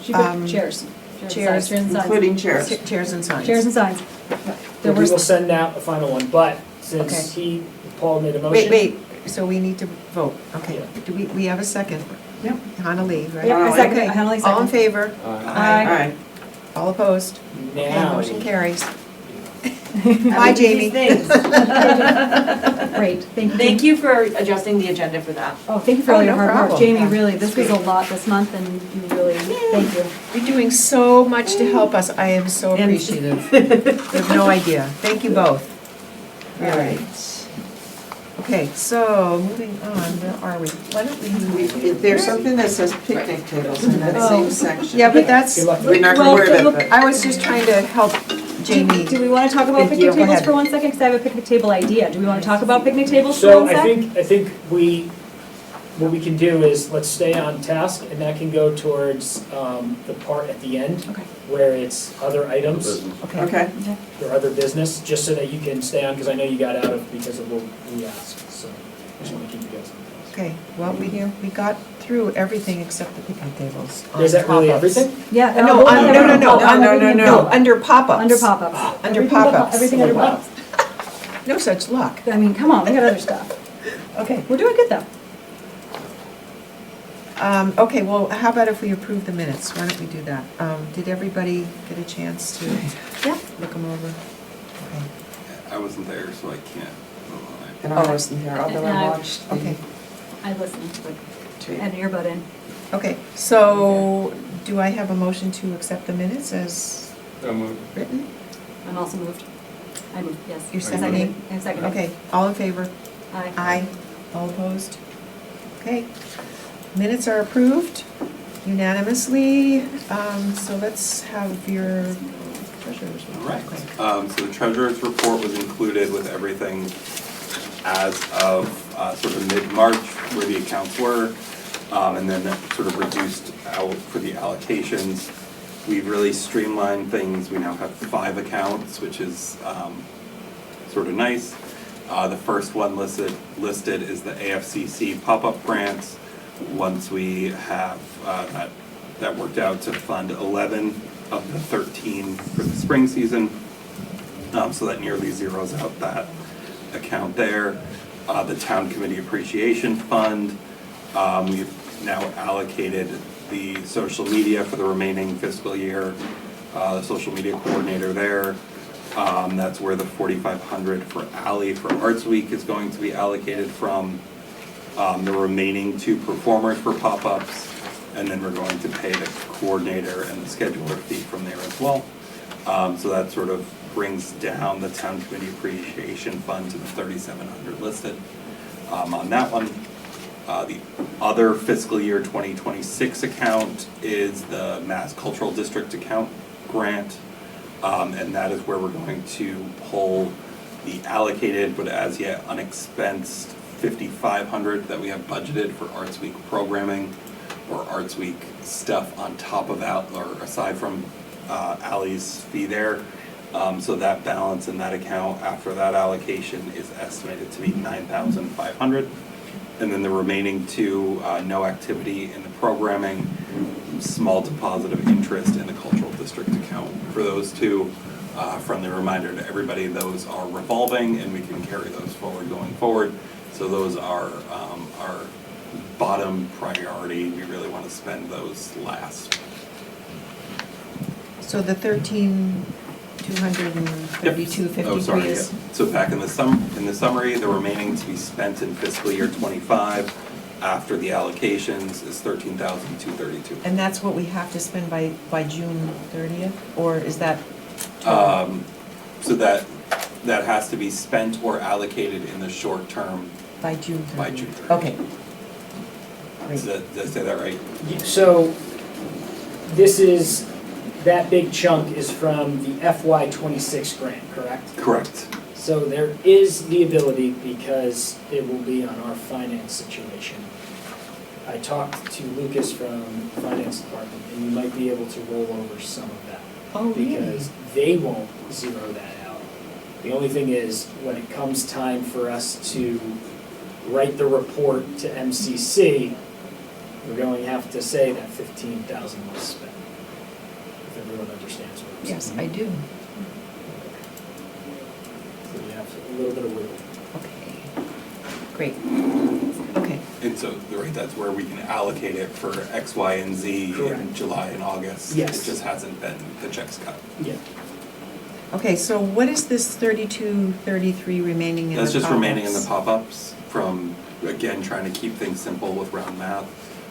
[SPEAKER 3] She put
[SPEAKER 5] Um,
[SPEAKER 3] chairs.
[SPEAKER 5] chairs,
[SPEAKER 3] Chairs and signs.
[SPEAKER 7] Including chairs.
[SPEAKER 5] chairs and signs.
[SPEAKER 3] Chairs and signs. There
[SPEAKER 6] We will
[SPEAKER 3] was,
[SPEAKER 6] send out a final one, but since Paul made a motion.
[SPEAKER 5] Wait, so we need to vote, okay.
[SPEAKER 6] Yeah.
[SPEAKER 5] Do we have a second?
[SPEAKER 7] Yep.
[SPEAKER 5] Hannah Lee, right?
[SPEAKER 3] yep, I second,
[SPEAKER 5] Okay.
[SPEAKER 3] I only
[SPEAKER 5] All in
[SPEAKER 3] second.
[SPEAKER 5] favor?
[SPEAKER 3] Aye.
[SPEAKER 7] Aye.
[SPEAKER 5] All opposed? Okay,
[SPEAKER 6] Now.
[SPEAKER 5] motion carries.
[SPEAKER 2] Bye,
[SPEAKER 5] Bye, Jamie.
[SPEAKER 3] Great, thank you.
[SPEAKER 2] Thank you for adjusting the agenda for that.
[SPEAKER 3] Oh, thank you for all
[SPEAKER 5] Oh,
[SPEAKER 3] your
[SPEAKER 5] no
[SPEAKER 3] hard work.
[SPEAKER 5] problem.
[SPEAKER 3] Jamie, really, this was a lot this month and you really, thank you.
[SPEAKER 5] You're doing so much to help us. I am so
[SPEAKER 2] And-
[SPEAKER 5] appreciative. You have no idea. Thank you both.
[SPEAKER 7] All right.
[SPEAKER 5] Okay, so moving on, where are we? Why don't we?
[SPEAKER 7] There's something that says picnic tables in that
[SPEAKER 3] Oh.
[SPEAKER 7] same section.
[SPEAKER 5] Yeah, but that's,
[SPEAKER 6] Good luck.
[SPEAKER 7] We're not gonna
[SPEAKER 3] Well,
[SPEAKER 7] worry about
[SPEAKER 3] look,
[SPEAKER 7] it,
[SPEAKER 5] I was just trying to help Jamie.
[SPEAKER 3] Do we want to talk about
[SPEAKER 5] Thank you.
[SPEAKER 3] picnic
[SPEAKER 5] Go
[SPEAKER 3] tables
[SPEAKER 5] ahead.
[SPEAKER 3] for 1 second? Because I have a picnic table idea. Do we want to talk about picnic tables for
[SPEAKER 6] So
[SPEAKER 3] 1 sec?
[SPEAKER 6] I think what we can do is, let's stay on task, and that can go towards the part at the end,
[SPEAKER 3] Okay.
[SPEAKER 6] where it's other items
[SPEAKER 4] Business.
[SPEAKER 5] Okay,
[SPEAKER 7] okay.
[SPEAKER 6] or other business, just so that you can stay on, because I know you got out of because of what we asked, so I just want to keep you guys on task.
[SPEAKER 5] okay. Well, we got through everything except the picnic tables. on
[SPEAKER 6] Is that really
[SPEAKER 5] pop-ups.
[SPEAKER 6] everything?
[SPEAKER 3] Yeah.
[SPEAKER 5] No, no, no, no,
[SPEAKER 7] No,
[SPEAKER 5] under,
[SPEAKER 7] no.
[SPEAKER 5] under pop-ups.
[SPEAKER 3] Under pop-ups.
[SPEAKER 5] Under
[SPEAKER 3] Everything but
[SPEAKER 5] pop-ups.
[SPEAKER 3] Everything under pop-ups.
[SPEAKER 5] No such luck.
[SPEAKER 3] I mean, come on, we got other stuff.
[SPEAKER 5] Okay.
[SPEAKER 3] We're doing good though.
[SPEAKER 5] Okay, well, how about if we approve the minutes? Why don't we do that? Did everybody get a chance to
[SPEAKER 3] Yeah.
[SPEAKER 5] look them over? Okay.
[SPEAKER 8] I wasn't there, so I can't vote on it.
[SPEAKER 7] And I wasn't here, although
[SPEAKER 3] And
[SPEAKER 7] I
[SPEAKER 3] I-
[SPEAKER 7] watched the
[SPEAKER 5] Okay,
[SPEAKER 3] I listened, but
[SPEAKER 7] tape.
[SPEAKER 3] had an earbud in.
[SPEAKER 5] okay. So do I have a motion to accept the minutes as written?
[SPEAKER 3] I'm also moved. I moved, yes.
[SPEAKER 5] You're
[SPEAKER 3] I seconded.
[SPEAKER 5] seconding?
[SPEAKER 3] I seconded.
[SPEAKER 5] Okay, all in favor?
[SPEAKER 3] Aye.
[SPEAKER 5] Aye. All opposed? Okay. Minutes are approved unanimously. So let's have your treasurer's
[SPEAKER 8] All
[SPEAKER 5] report.
[SPEAKER 8] right. So the treasurer's report was included with everything as of sort of mid-March, where the accounts were, and then that sort of reduced out for the allocations. We've really streamlined things. We now have 5 accounts, which is sort of nice. The first one listed is the AFCC pop-up grants. Once we have that worked out to fund 11 of the 13 for the spring season, so that nearly zeroes out that account there. The Town Committee Appreciation Fund, we've now allocated the social media for the remaining fiscal year, the social media coordinator there. That's where the $4,500 for Ally for Arts Week is going to be allocated from. The remaining 2 performers for pop-ups, and then we're going to pay the coordinator and the scheduler fee from there as well. So that sort of brings down the Town Committee Appreciation Fund to the $3,700 listed on that one. The other fiscal year 2026 account is the Mass Cultural District account grant, and that is where we're going to pull the allocated but as yet unexpensed $5,500 that we have budgeted for Arts Week programming or Arts Week stuff on top of that, or aside from Ally's fee there. So that balance in that account after that allocation is estimated to be $9,500. And then the remaining 2, no activity in the programming, small deposit of interest in the cultural district account. For those 2, friendly reminder to everybody, those are revolving and we can carry those forward going forward. So those are our bottom priority. We really want to spend those last.
[SPEAKER 5] So the 13,232.53
[SPEAKER 8] Oh, sorry, yeah.
[SPEAKER 5] is,
[SPEAKER 8] So back in the summary, the remaining to be spent in fiscal year '25 after the allocations is $13,232.
[SPEAKER 5] and that's what we have to spend by June 30th? Or is that?
[SPEAKER 8] So that has to be spent or allocated in the short term.
[SPEAKER 5] By June 30th?
[SPEAKER 8] By June 30th.
[SPEAKER 5] Okay. Great.
[SPEAKER 8] Did I say that right?
[SPEAKER 6] So that big chunk is from the FY '26 grant, correct?
[SPEAKER 8] Correct.
[SPEAKER 6] So there is the ability, because it will be on our finance situation. I talked to Lucas from the finance department, and you might be able to roll over some of that.
[SPEAKER 5] Oh, really?
[SPEAKER 6] Because they won't zero that out. The only thing is, when it comes time for us to write the report to MCC, we're going to have to say that 15,000 was spent. If everyone understands what I'm saying.
[SPEAKER 5] Yes, I do.
[SPEAKER 6] So you have a little bit of wiggle.
[SPEAKER 5] Okay, great. Okay,
[SPEAKER 8] And so, right, that's where we can allocate it for X, Y, and Z in
[SPEAKER 6] Correct.
[SPEAKER 8] July and August.
[SPEAKER 6] Yes.
[SPEAKER 8] It just hasn't been, the checks cut.
[SPEAKER 6] Yeah.
[SPEAKER 5] okay, so what is this 32, 33 remaining in the
[SPEAKER 8] That's just remaining in the
[SPEAKER 5] pop-ups?
[SPEAKER 8] pop-ups from, again, trying to keep things simple with round math.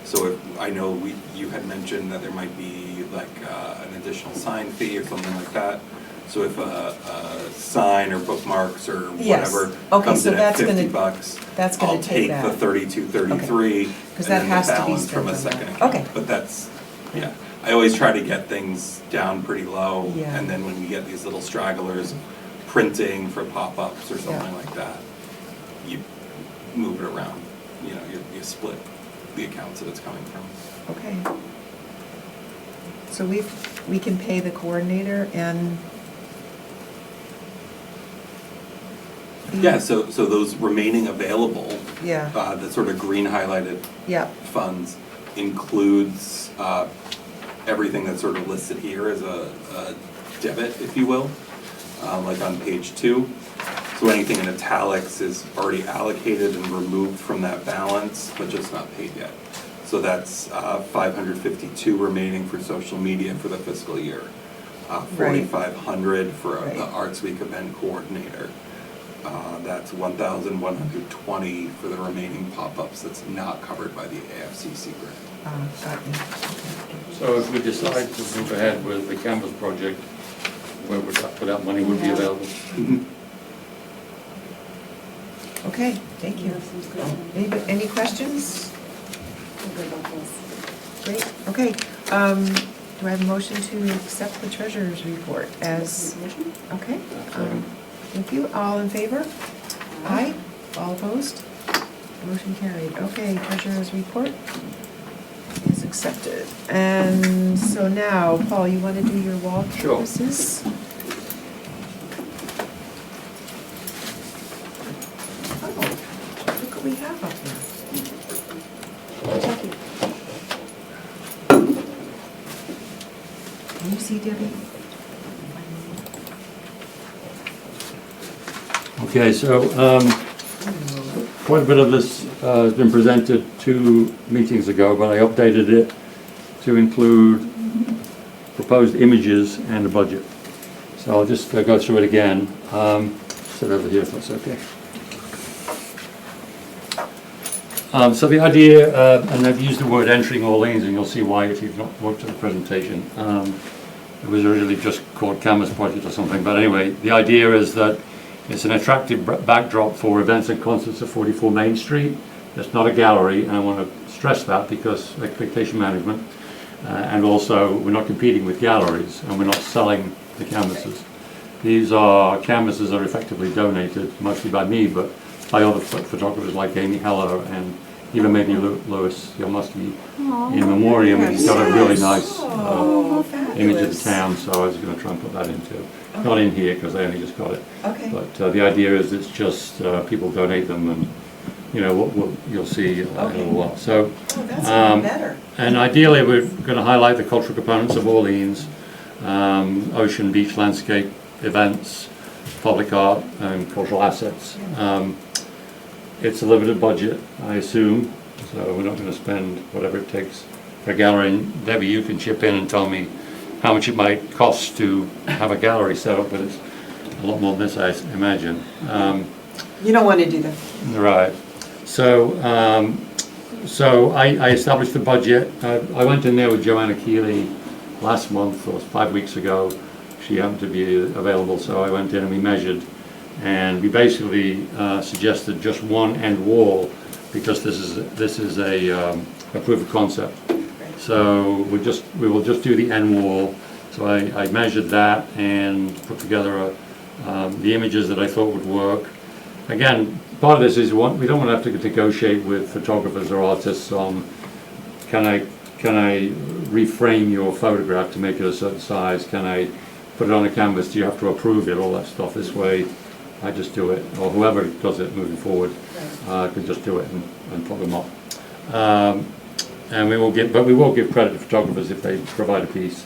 [SPEAKER 8] So if, I know you had mentioned that there might be like an additional sign fee or something like that. So if a sign or bookmarks or
[SPEAKER 5] Yes.
[SPEAKER 8] whatever
[SPEAKER 5] Okay,
[SPEAKER 8] comes
[SPEAKER 5] so
[SPEAKER 8] in at
[SPEAKER 5] that's gonna-
[SPEAKER 8] 50 bucks,
[SPEAKER 5] That's
[SPEAKER 8] I'll
[SPEAKER 5] gonna take
[SPEAKER 8] take the
[SPEAKER 5] that.
[SPEAKER 8] 32, 33, and
[SPEAKER 5] 'Cause that
[SPEAKER 8] then the
[SPEAKER 5] has to be
[SPEAKER 8] balance from a
[SPEAKER 5] spent on
[SPEAKER 8] second
[SPEAKER 5] that.
[SPEAKER 8] account.
[SPEAKER 5] Okay.
[SPEAKER 8] But that's, yeah, I always try to get things down pretty low.
[SPEAKER 5] Yeah.
[SPEAKER 8] And then when we get these little stragglers, printing for pop-ups or
[SPEAKER 5] Yeah.
[SPEAKER 8] something like that, you move it around, you know, you split the accounts that it's coming from.
[SPEAKER 5] Okay. So we can pay the coordinator and.
[SPEAKER 8] Yeah, so those remaining available,
[SPEAKER 5] Yeah,
[SPEAKER 8] the sort of green highlighted
[SPEAKER 5] yeah,
[SPEAKER 8] funds includes everything that's sort of listed here as a debit, if you will, like on page 2. So anything in italics is already allocated and removed from that balance, but just not paid yet. So that's 552 remaining for social media for the fiscal year. 4,500 for
[SPEAKER 5] Right.
[SPEAKER 8] the Arts Week event coordinator. That's 1,120 for the remaining pop-ups that's not covered by the AFCC grant.
[SPEAKER 5] got you. Okay.
[SPEAKER 4] So if we decide to move ahead with the Canvas project, where would that money would be available?
[SPEAKER 5] Okay, thank you. Any questions? Great, okay. Do I have a motion to accept the treasurer's report as, okay? Thank you, all in favor? Aye. All opposed? Motion carried. Okay, treasurer's report is accepted. And so now, Paul, you want to do your wall
[SPEAKER 4] Sure.
[SPEAKER 5] canvases? Oh, look what we have up there. Can you see, Debbie?
[SPEAKER 4] Okay, so quite a bit of this has been presented 2 meetings ago, but I updated it to include proposed images and a budget. So I'll just go through it again. Sit over here if that's okay. So the idea, and I've used the word entering Orleans, and you'll see why if you've not looked at the presentation. It was originally just called Canvas Project or something, but anyway, the idea is that it's an attractive backdrop for events and concerts at 44 Main Street. It's not a gallery, and I want to stress that because expectation management. And also, we're not competing with galleries, and we're not selling the canvases. These are canvases that are effectively donated, mostly by me, but by other photographers like Amy Heller and even maybe Louis Yalmusky in memoriam. He's got a really nice image of the town, so I was going to try and put that into. Not in here because I only just got it.
[SPEAKER 5] Okay.
[SPEAKER 4] But the idea is it's just people donate them, and you know you'll see in a little while. So,
[SPEAKER 5] That's even better.
[SPEAKER 4] and ideally we're going to highlight the cultural components of Orleans, ocean, beach, landscape, events, public art, and cultural assets. It's a limited budget, I assume, so we're not going to spend whatever it takes for a gallery. And Debbie, you can chip in and tell me how much it might cost to have a gallery set up, but it's a lot more than this, I imagine.
[SPEAKER 7] You don't want to do that.
[SPEAKER 4] Right. So, I established the budget. I went in there with Joanna Keeley last month or 5 weeks ago. She happened to be available, so I went in and we measured. And we basically suggested just one end wall because this is a proof of concept. So we will just do the end wall. So I measured that and put together the images that I thought would work. Again, part of this is we don't want to have to negotiate with photographers or artists on can I reframe your photograph to make it a certain size? Can I put it on a canvas? Do you have to approve it? All that stuff. This way, I just do it, or whoever does it moving forward could just do it and put them up. And we will give credit to photographers if they provide a piece.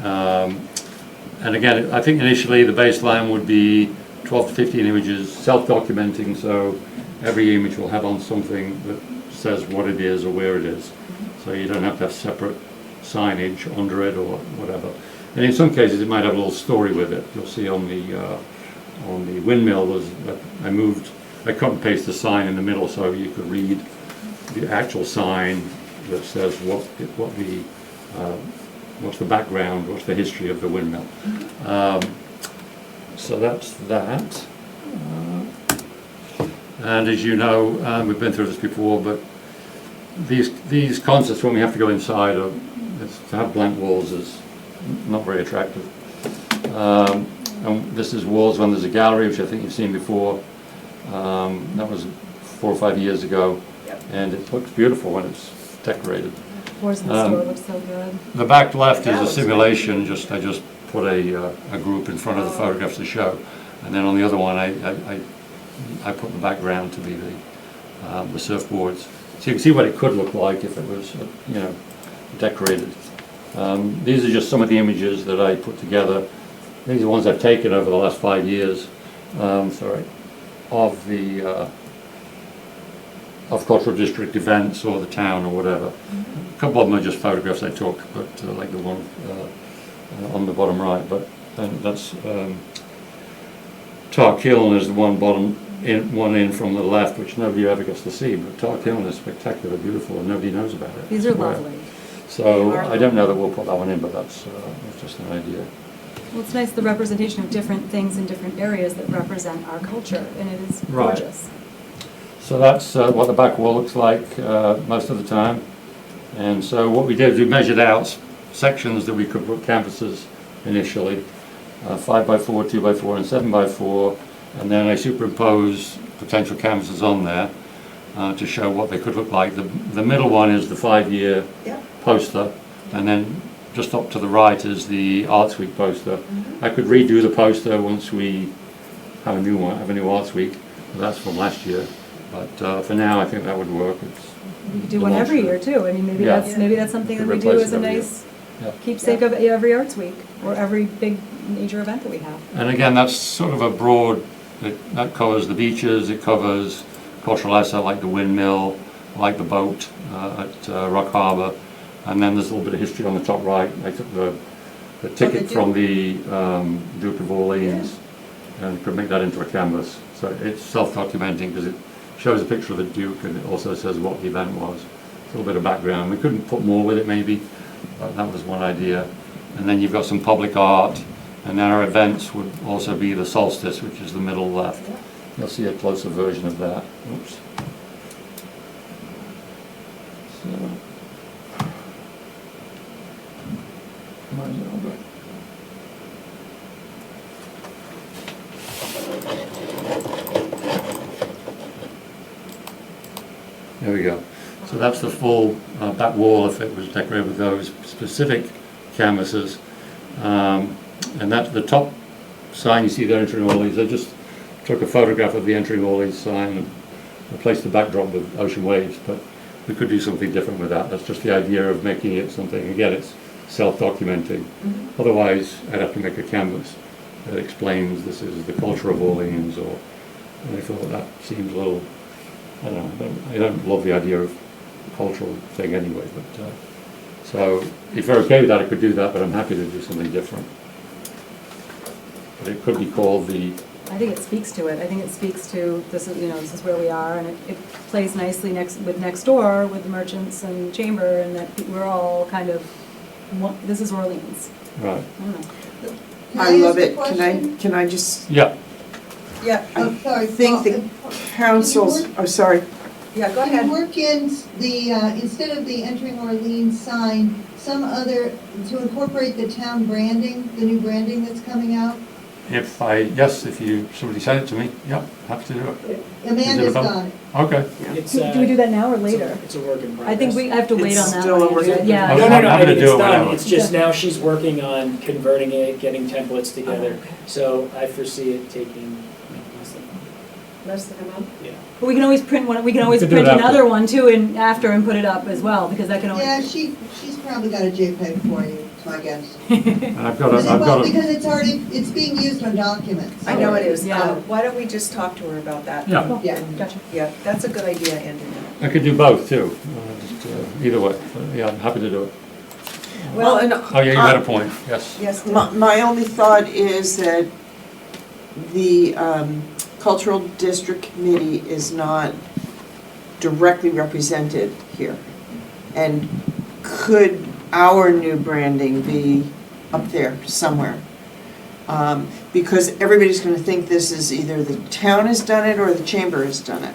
[SPEAKER 4] And again, I think initially the baseline would be 12 to 15 images, self-documenting, so every image will have on something that says what it is or where it is. So you don't have to have separate signage under it or whatever. And in some cases, it might have a little story with it. You'll see on the windmill, I cut and paste the sign in the middle so you could read the actual sign that says what's the background, what's the history of the windmill. So that's that. And as you know, we've been through this before, but these concerts, when we have to go inside, to have blank walls is not very attractive. And this is walls when there's a gallery, which I think you've seen before. That was 4 or 5 years ago, and it looks beautiful when it's decorated.
[SPEAKER 3] Floors in the store look so good.
[SPEAKER 4] The back left is a simulation. I just put a group in front of the photographs to show, and then on the other one, I put the background to be the surfboards. So you can see what it could look like if it was, decorated. These are just some of the images that I put together. These are the ones I've taken over the last 5 years. Of cultural district events or the town or whatever. A couple of them are just photographs I took, but like the one on the bottom right. But that's Tar Kiln is the one in from the left, which nobody ever gets to see. But Tar Kiln is spectacular, beautiful, and nobody knows about it.
[SPEAKER 3] These are lovely.
[SPEAKER 4] So I don't know that we'll put that one in, but that's just an idea.
[SPEAKER 3] Well, it's nice, the representation of different things in different areas that represent our culture, and it is
[SPEAKER 4] Right.
[SPEAKER 3] gorgeous.
[SPEAKER 4] So that's what the back wall looks like most of the time. And so what we did is we measured out sections that we could put canvases initially, 5x4, 2x4, and 7x4, and then I superimposed potential canvases on there to show what they could look like. The middle one is the 5-year poster, and then just up to the right is the Arts Week poster. I could redo the poster once we have a new Arts Week. That's from last year. But for now, I think that would work.
[SPEAKER 3] We could do one every year too. I mean, maybe that's something that we do as a nice keepsake of every Arts Week or every big major event that we have.
[SPEAKER 4] And again, that's sort of a broad, that covers the beaches, it covers cultural assets like the windmill, like the boat at Rock Harbour, and then there's a little bit of history on the top right. I took the ticket from the Duke of Orleans and could make that into a canvas. So it's self-documenting because it shows a picture of the Duke and it also says what the event was. A little bit of background. We couldn't put more with it maybe, but that was one idea. And then you've got some public art, and then our events would also be the solstice, which is the middle left. You'll see a closer version of that. Oops. So. There we go. So that's the full back wall if it was decorated with those specific canvases. And that's the top sign you see there, Entering Orleans. I just took a photograph of the Entering Orleans sign and replaced the backdrop with ocean waves, but we could do something different with that. That's just the idea of making it something, again, it's self-documenting. Otherwise, I'd have to make a canvas that explains this is the culture of Orleans, or, and I thought that seems a little, I don't know, I don't love the idea of cultural thing anyway, but so if you're okay with that, I could do that, but I'm happy to do something different. But it could be called the...
[SPEAKER 3] I think it speaks to it. I think it speaks to this is, this is where we are, and it plays nicely with next door with the merchants and chamber, and that we're all kind of, this is Orleans.
[SPEAKER 4] Right.
[SPEAKER 3] I don't know.
[SPEAKER 7] I love it. Can I just?
[SPEAKER 4] Yeah.
[SPEAKER 9] Yeah,
[SPEAKER 7] I
[SPEAKER 9] sorry.
[SPEAKER 7] think the council's, oh, sorry.
[SPEAKER 9] Yeah, go ahead. Can you work in the, instead of the Entering Orleans sign, some other, to incorporate the town branding, the new branding that's coming out?
[SPEAKER 4] If somebody sent it to me, yeah, happy to do it.
[SPEAKER 9] Amanda's got it.
[SPEAKER 4] Okay.
[SPEAKER 6] It's,
[SPEAKER 3] Do we do that now or later?
[SPEAKER 6] It's a work in progress.
[SPEAKER 3] I think I have to wait
[SPEAKER 7] It's
[SPEAKER 3] on that
[SPEAKER 7] still
[SPEAKER 3] one.
[SPEAKER 7] a work in
[SPEAKER 3] Andrea. Yeah.
[SPEAKER 6] No,
[SPEAKER 4] I'm
[SPEAKER 6] I
[SPEAKER 4] happy to
[SPEAKER 6] think
[SPEAKER 4] do
[SPEAKER 6] it's
[SPEAKER 4] it
[SPEAKER 6] done.
[SPEAKER 4] whenever.
[SPEAKER 6] It's just now she's working on converting it, getting templates together.
[SPEAKER 3] Oh, okay.
[SPEAKER 6] So I foresee it taking less than
[SPEAKER 5] Less than a month?
[SPEAKER 3] But we can always print one, we can always
[SPEAKER 4] We can do
[SPEAKER 3] print
[SPEAKER 4] it after.
[SPEAKER 3] another one too and after and put it up as well, because that can always.
[SPEAKER 9] Yeah, she's probably got a JPEG for you, it's my guess.
[SPEAKER 4] And I've got
[SPEAKER 9] Because
[SPEAKER 4] a,
[SPEAKER 9] because it's already, it's being used on documents.
[SPEAKER 5] I know it is.
[SPEAKER 3] Yeah.
[SPEAKER 5] Why don't we just talk to her about that?
[SPEAKER 4] Yeah.
[SPEAKER 9] Yeah.
[SPEAKER 3] Gotcha.
[SPEAKER 5] Yeah, that's a good idea, Andy.
[SPEAKER 4] I could do both too, either way, but yeah, I'm happy to do it.
[SPEAKER 7] Well, and
[SPEAKER 4] Oh, yeah, you had a point, yes.
[SPEAKER 5] Yes,
[SPEAKER 7] my only thought is that the Cultural District Committee is not directly represented here. And could our new branding be up there somewhere? Because everybody's gonna think this is either the town has done it or the chamber has done it.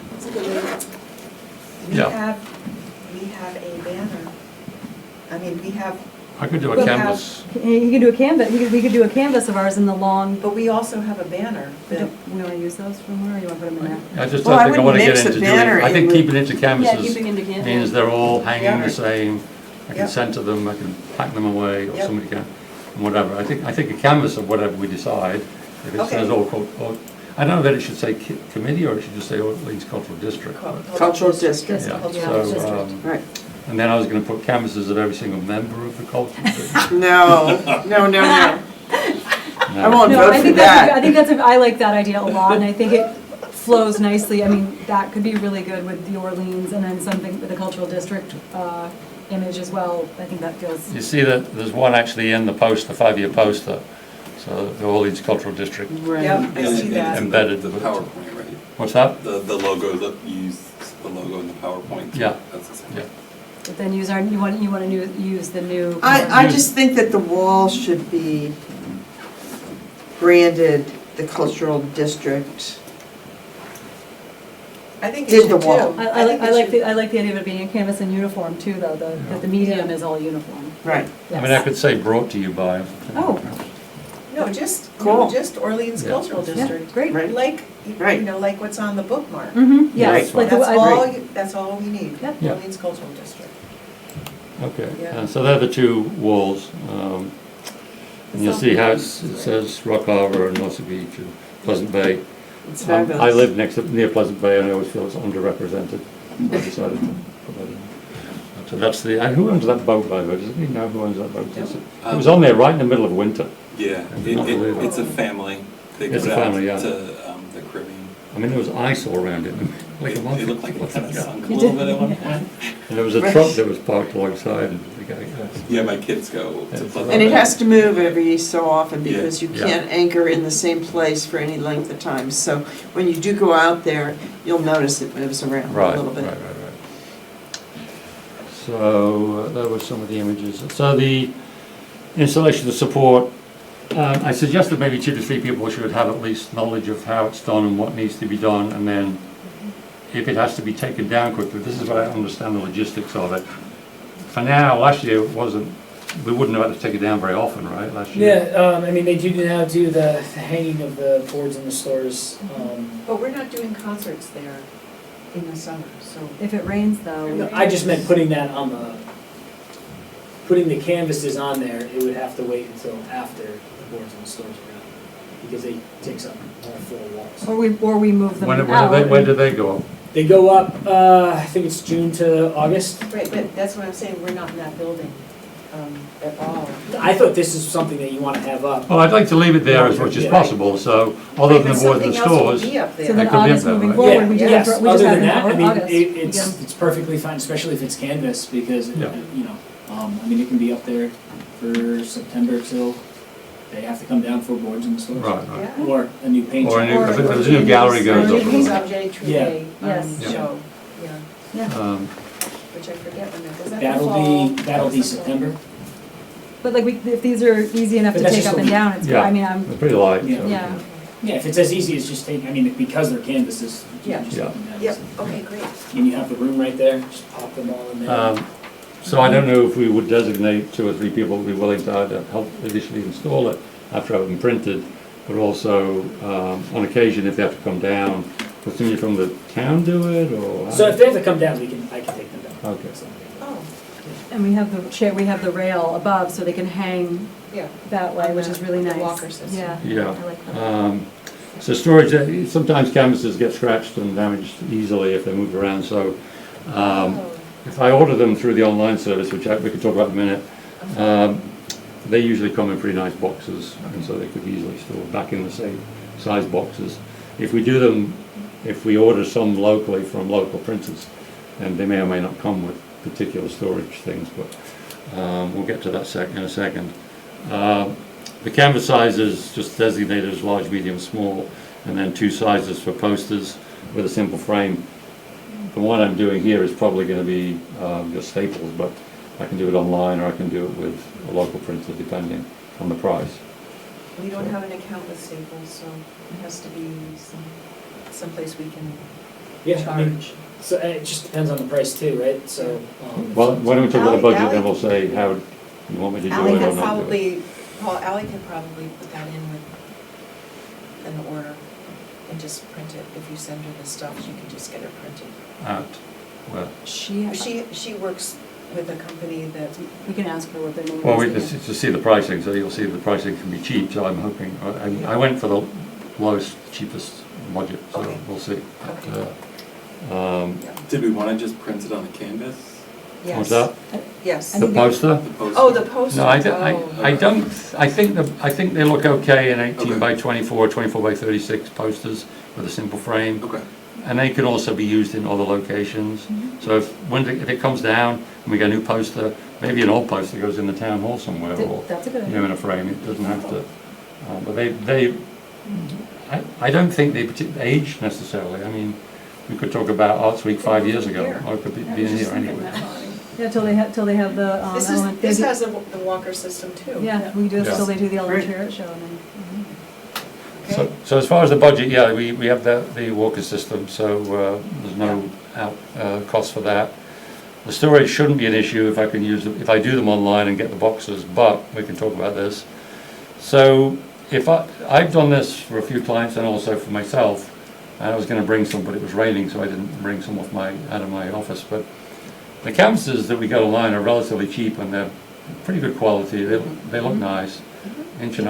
[SPEAKER 4] Yeah.
[SPEAKER 5] We have a banner. I mean, we have,
[SPEAKER 4] I could do a
[SPEAKER 5] We'll
[SPEAKER 4] canvas.
[SPEAKER 3] You can do a canvas, we could do a canvas of ours in the long,
[SPEAKER 5] but we also have a banner that,
[SPEAKER 3] we wanna use those from where, or you wanna put them in there?
[SPEAKER 4] I just
[SPEAKER 7] Well, I
[SPEAKER 4] don't think I wanna
[SPEAKER 7] wouldn't
[SPEAKER 4] get
[SPEAKER 7] mix a
[SPEAKER 4] into doing,
[SPEAKER 7] banner
[SPEAKER 4] I
[SPEAKER 7] in
[SPEAKER 4] think
[SPEAKER 7] with-
[SPEAKER 4] keeping it to
[SPEAKER 3] Yeah,
[SPEAKER 4] canvases
[SPEAKER 3] keeping into canvas.
[SPEAKER 4] means they're all hanging
[SPEAKER 5] Yeah.
[SPEAKER 4] the same. I
[SPEAKER 5] Yep.
[SPEAKER 4] can center them, I can pack them away, or
[SPEAKER 5] Yep.
[SPEAKER 4] somebody can, whatever. I think a canvas of whatever we decide, if it
[SPEAKER 5] Okay.
[SPEAKER 4] says all, I don't know that it should say committee, or it should just say Orleans Cultural District.
[SPEAKER 7] Cultural District.
[SPEAKER 3] Just
[SPEAKER 4] Yeah,
[SPEAKER 3] cultural
[SPEAKER 4] so,
[SPEAKER 3] district.
[SPEAKER 7] Right.
[SPEAKER 4] and then I was gonna put canvases of every single member of the cultural district.
[SPEAKER 7] No. I
[SPEAKER 4] No.
[SPEAKER 7] won't
[SPEAKER 3] No,
[SPEAKER 7] vote
[SPEAKER 3] I
[SPEAKER 7] for
[SPEAKER 3] think
[SPEAKER 7] that.
[SPEAKER 3] I like that idea a lot, and I think it flows nicely. I mean, that could be really good with the Orleans, and then something with the cultural district image as well. I think that feels,
[SPEAKER 4] You see that there's one actually in the poster, 5-year poster, so the Orleans Cultural District
[SPEAKER 5] yep, I see that.
[SPEAKER 4] embedded.
[SPEAKER 8] The PowerPoint, right?
[SPEAKER 4] What's that?
[SPEAKER 8] The logo that use the logo in the PowerPoint.
[SPEAKER 4] Yeah.
[SPEAKER 8] That's the same.
[SPEAKER 4] Yeah.
[SPEAKER 3] but then use use the new.
[SPEAKER 7] I just think that the wall should be branded the Cultural District.
[SPEAKER 5] I think it
[SPEAKER 7] Did
[SPEAKER 5] should
[SPEAKER 7] the
[SPEAKER 5] too.
[SPEAKER 7] wall.
[SPEAKER 3] I
[SPEAKER 5] think it should.
[SPEAKER 3] like the idea of it being a canvas and uniform too, though, that the medium is all uniform.
[SPEAKER 7] Right.
[SPEAKER 4] I mean, I could say brought to you by. or something.
[SPEAKER 3] Oh.
[SPEAKER 5] No, just,
[SPEAKER 7] Cool.
[SPEAKER 5] just Orleans
[SPEAKER 4] Yeah.
[SPEAKER 5] Cultural
[SPEAKER 3] Yeah,
[SPEAKER 5] District.
[SPEAKER 3] great.
[SPEAKER 7] Right.
[SPEAKER 5] Like,
[SPEAKER 7] Right.
[SPEAKER 5] you know, like what's on the bookmark.
[SPEAKER 3] Mm-hmm, yes,
[SPEAKER 4] Right.
[SPEAKER 3] like,
[SPEAKER 5] That's
[SPEAKER 3] I-
[SPEAKER 5] all, that's all we need,
[SPEAKER 3] Yep.
[SPEAKER 4] Yeah.
[SPEAKER 5] Orleans Cultural District.
[SPEAKER 4] Okay,
[SPEAKER 5] Yeah.
[SPEAKER 4] and so they're the two walls. And you'll see how it says Rock Harbor and Nauset Beach and Pleasant Bay.
[SPEAKER 7] It's
[SPEAKER 4] I
[SPEAKER 7] fabulous.
[SPEAKER 4] live near Pleasant Bay and I always feel it's underrepresented. I decided to put that in. So that's the, and who owns that boat by the way? Does anybody know who owns that boat? It was on there right in the middle of winter.
[SPEAKER 8] Yeah,
[SPEAKER 4] Unbelievable.
[SPEAKER 8] it's a family. They
[SPEAKER 4] It's
[SPEAKER 8] go
[SPEAKER 4] a
[SPEAKER 8] out
[SPEAKER 4] family, yeah.
[SPEAKER 8] to the Caribbean.
[SPEAKER 4] I mean, there was ice all around it, like a month.
[SPEAKER 8] It looked like it kind of
[SPEAKER 4] Yeah.
[SPEAKER 8] sunk a little bit at one point.
[SPEAKER 4] And there was a truck that was parked alongside and the guy.
[SPEAKER 8] Yeah, my kids go to
[SPEAKER 4] Yeah.
[SPEAKER 8] Pleasant
[SPEAKER 7] And it
[SPEAKER 8] Bay.
[SPEAKER 7] has to move every so often because you
[SPEAKER 4] Yeah.
[SPEAKER 7] can't anchor in the same place for any length of time. So when you do go out there, you'll notice it moves around a
[SPEAKER 4] Right,
[SPEAKER 7] little bit.
[SPEAKER 4] right. So there were some of the images. So the installation of support, I suggested maybe 2 to 3 people should have at least knowledge of how it's done and what needs to be done, and then if it has to be taken down quickly, this is what I understand the logistics of it. For now, last year it wasn't, we wouldn't have had to take it down very often, right, last year?
[SPEAKER 6] Yeah, I mean, they do now do the hanging of the boards in the stores.
[SPEAKER 5] But we're not doing concerts there in the summer, so.
[SPEAKER 3] if it rains though.
[SPEAKER 6] I just meant putting that on putting the canvases on there, it would have to wait until after the boards in the stores are out. Because they take up all 4 walls.
[SPEAKER 3] Or we move them
[SPEAKER 4] When
[SPEAKER 3] out.
[SPEAKER 4] do they go up?
[SPEAKER 6] They go up, I think it's June to August.
[SPEAKER 5] Right, but that's what I'm saying, we're not in that building at all.
[SPEAKER 6] I thought this is something that you want to have up.
[SPEAKER 4] Well, I'd like to leave it there as much as
[SPEAKER 6] Yeah.
[SPEAKER 4] possible, so other than the boards in the stores.
[SPEAKER 5] Something else will be up
[SPEAKER 3] So
[SPEAKER 5] there.
[SPEAKER 3] then
[SPEAKER 4] That could be
[SPEAKER 3] August
[SPEAKER 4] up there,
[SPEAKER 3] moving
[SPEAKER 4] right?
[SPEAKER 3] forward, we just
[SPEAKER 6] Yes,
[SPEAKER 3] have, we just
[SPEAKER 6] other
[SPEAKER 3] have
[SPEAKER 6] than
[SPEAKER 3] in
[SPEAKER 6] that, I mean,
[SPEAKER 3] August.
[SPEAKER 6] it's perfectly fine, especially if it's canvas, because,
[SPEAKER 4] Yeah.
[SPEAKER 6] you know, I mean, it can be up there for September till they have to come down for boards in the stores.
[SPEAKER 4] Right, right.
[SPEAKER 5] Yeah.
[SPEAKER 6] Or a new paint
[SPEAKER 4] Or a
[SPEAKER 6] job.
[SPEAKER 4] new, if there's a new gallery goes
[SPEAKER 5] Or
[SPEAKER 4] up.
[SPEAKER 5] James Objet
[SPEAKER 6] Yeah.
[SPEAKER 5] Tree
[SPEAKER 3] Yes.
[SPEAKER 4] Yeah.
[SPEAKER 5] show, yeah,
[SPEAKER 6] Which
[SPEAKER 5] I forget when that was. That
[SPEAKER 6] That'll
[SPEAKER 5] the fall?
[SPEAKER 6] that'll be September.
[SPEAKER 3] But like, if these are easy enough
[SPEAKER 6] But
[SPEAKER 3] to
[SPEAKER 6] that's
[SPEAKER 3] take
[SPEAKER 6] just
[SPEAKER 3] up
[SPEAKER 6] a-
[SPEAKER 3] and down, it's,
[SPEAKER 4] Yeah.
[SPEAKER 3] I mean, I'm,
[SPEAKER 4] They're pretty light. so-
[SPEAKER 3] yeah.
[SPEAKER 6] Yeah, if it's as easy as just taking, I mean, because they're canvases, you
[SPEAKER 5] Yeah.
[SPEAKER 6] can just
[SPEAKER 4] Yeah.
[SPEAKER 6] take them down.
[SPEAKER 5] Yep, okay, great.
[SPEAKER 6] And you have the room right there, just pop them all in there.
[SPEAKER 4] So I don't know if we would designate 2 or 3 people who'd be willing to either help initially install it after having them printed, but also on occasion if they have to come down, would somebody from the town do it or?
[SPEAKER 6] So if they have to come down, I can take them down.
[SPEAKER 4] Okay.
[SPEAKER 6] So-
[SPEAKER 5] Oh,
[SPEAKER 3] And we have the chair, we have the rail above, so they can hang
[SPEAKER 5] yeah.
[SPEAKER 3] that way, which is really
[SPEAKER 5] The
[SPEAKER 3] nice.
[SPEAKER 5] walker system.
[SPEAKER 3] Yeah.
[SPEAKER 4] Yeah.
[SPEAKER 3] I like that.
[SPEAKER 4] So storage, sometimes canvases get scratched and damaged easily if they're moved around, so if I order them through the online service, which we could talk about in a minute, they usually come in pretty nice boxes, and so they could be easily stored back in the same size boxes. If we order some locally from local printers, then they may or may not come with particular storage things, but we'll get to that in a second. The canvas size is just designated as large, medium, small, and then 2 sizes for posters with a simple frame. The one I'm doing here is probably going to be just staples, but I can do it online or I can do it with a local printer depending on the price.
[SPEAKER 5] We don't have an account with Staples, so it has to be someplace we can
[SPEAKER 6] Yeah, I mean,
[SPEAKER 5] charge.
[SPEAKER 6] so it just depends on the price too, right? So.
[SPEAKER 4] Well, why don't we talk about the budget,
[SPEAKER 5] Ally-
[SPEAKER 4] then we'll say how you want me to do
[SPEAKER 5] Ally
[SPEAKER 4] it or
[SPEAKER 5] could
[SPEAKER 4] not do it.
[SPEAKER 5] probably, Paul, Ally could probably put that in with an order and just print it. If you send her the stuff, she can just get it printed.
[SPEAKER 4] Well,
[SPEAKER 5] She works with a company that,
[SPEAKER 3] We can ask her what their name is.
[SPEAKER 4] Well, we
[SPEAKER 3] yeah.
[SPEAKER 4] just to see the pricing, so you'll see the pricing can be cheap, so I'm hoping, I went for the lowest, cheapest budget, so
[SPEAKER 5] Okay.
[SPEAKER 4] we'll see.
[SPEAKER 5] Okay.
[SPEAKER 8] Did we wanna just print it on the canvas?
[SPEAKER 5] yes.
[SPEAKER 4] What's that?
[SPEAKER 5] Yes.
[SPEAKER 3] I
[SPEAKER 4] The
[SPEAKER 3] think they-
[SPEAKER 4] poster?
[SPEAKER 8] The poster?
[SPEAKER 5] Oh, the poster.
[SPEAKER 4] No, I
[SPEAKER 5] Oh.
[SPEAKER 4] don't, I think they look okay in 18
[SPEAKER 8] Okay.
[SPEAKER 4] by 24, 24 by 36 posters with a simple frame.
[SPEAKER 8] Okay.
[SPEAKER 4] And they can also be used in other locations. So if it comes down and we get a new poster, maybe an old poster goes in the town hall somewhere, or,
[SPEAKER 3] That's a good
[SPEAKER 4] you
[SPEAKER 3] idea.
[SPEAKER 4] know, in a frame, it doesn't have to. But I don't think they age necessarily. I mean, we could talk about Arts Week 5 years ago, or it could be in here anyway.
[SPEAKER 3] Yeah, till they have the element.
[SPEAKER 5] This has the Walker system too.
[SPEAKER 3] Yeah, we do,
[SPEAKER 4] Yeah.
[SPEAKER 3] till they do the
[SPEAKER 7] Great.
[SPEAKER 3] elementary art show and then.
[SPEAKER 5] Okay.
[SPEAKER 4] So as far as the budget, yeah, we have the Walker system, so there's no cost for that. The storage shouldn't be an issue if if I do them online and get the boxes, but we can talk about this. So I've done this for a few clients and also for myself, and I was gonna bring some, but it was raining, so I didn't bring some out of my office, but the canvases that we got online are relatively cheap and they're pretty good quality, they look nice, 1.5 inches,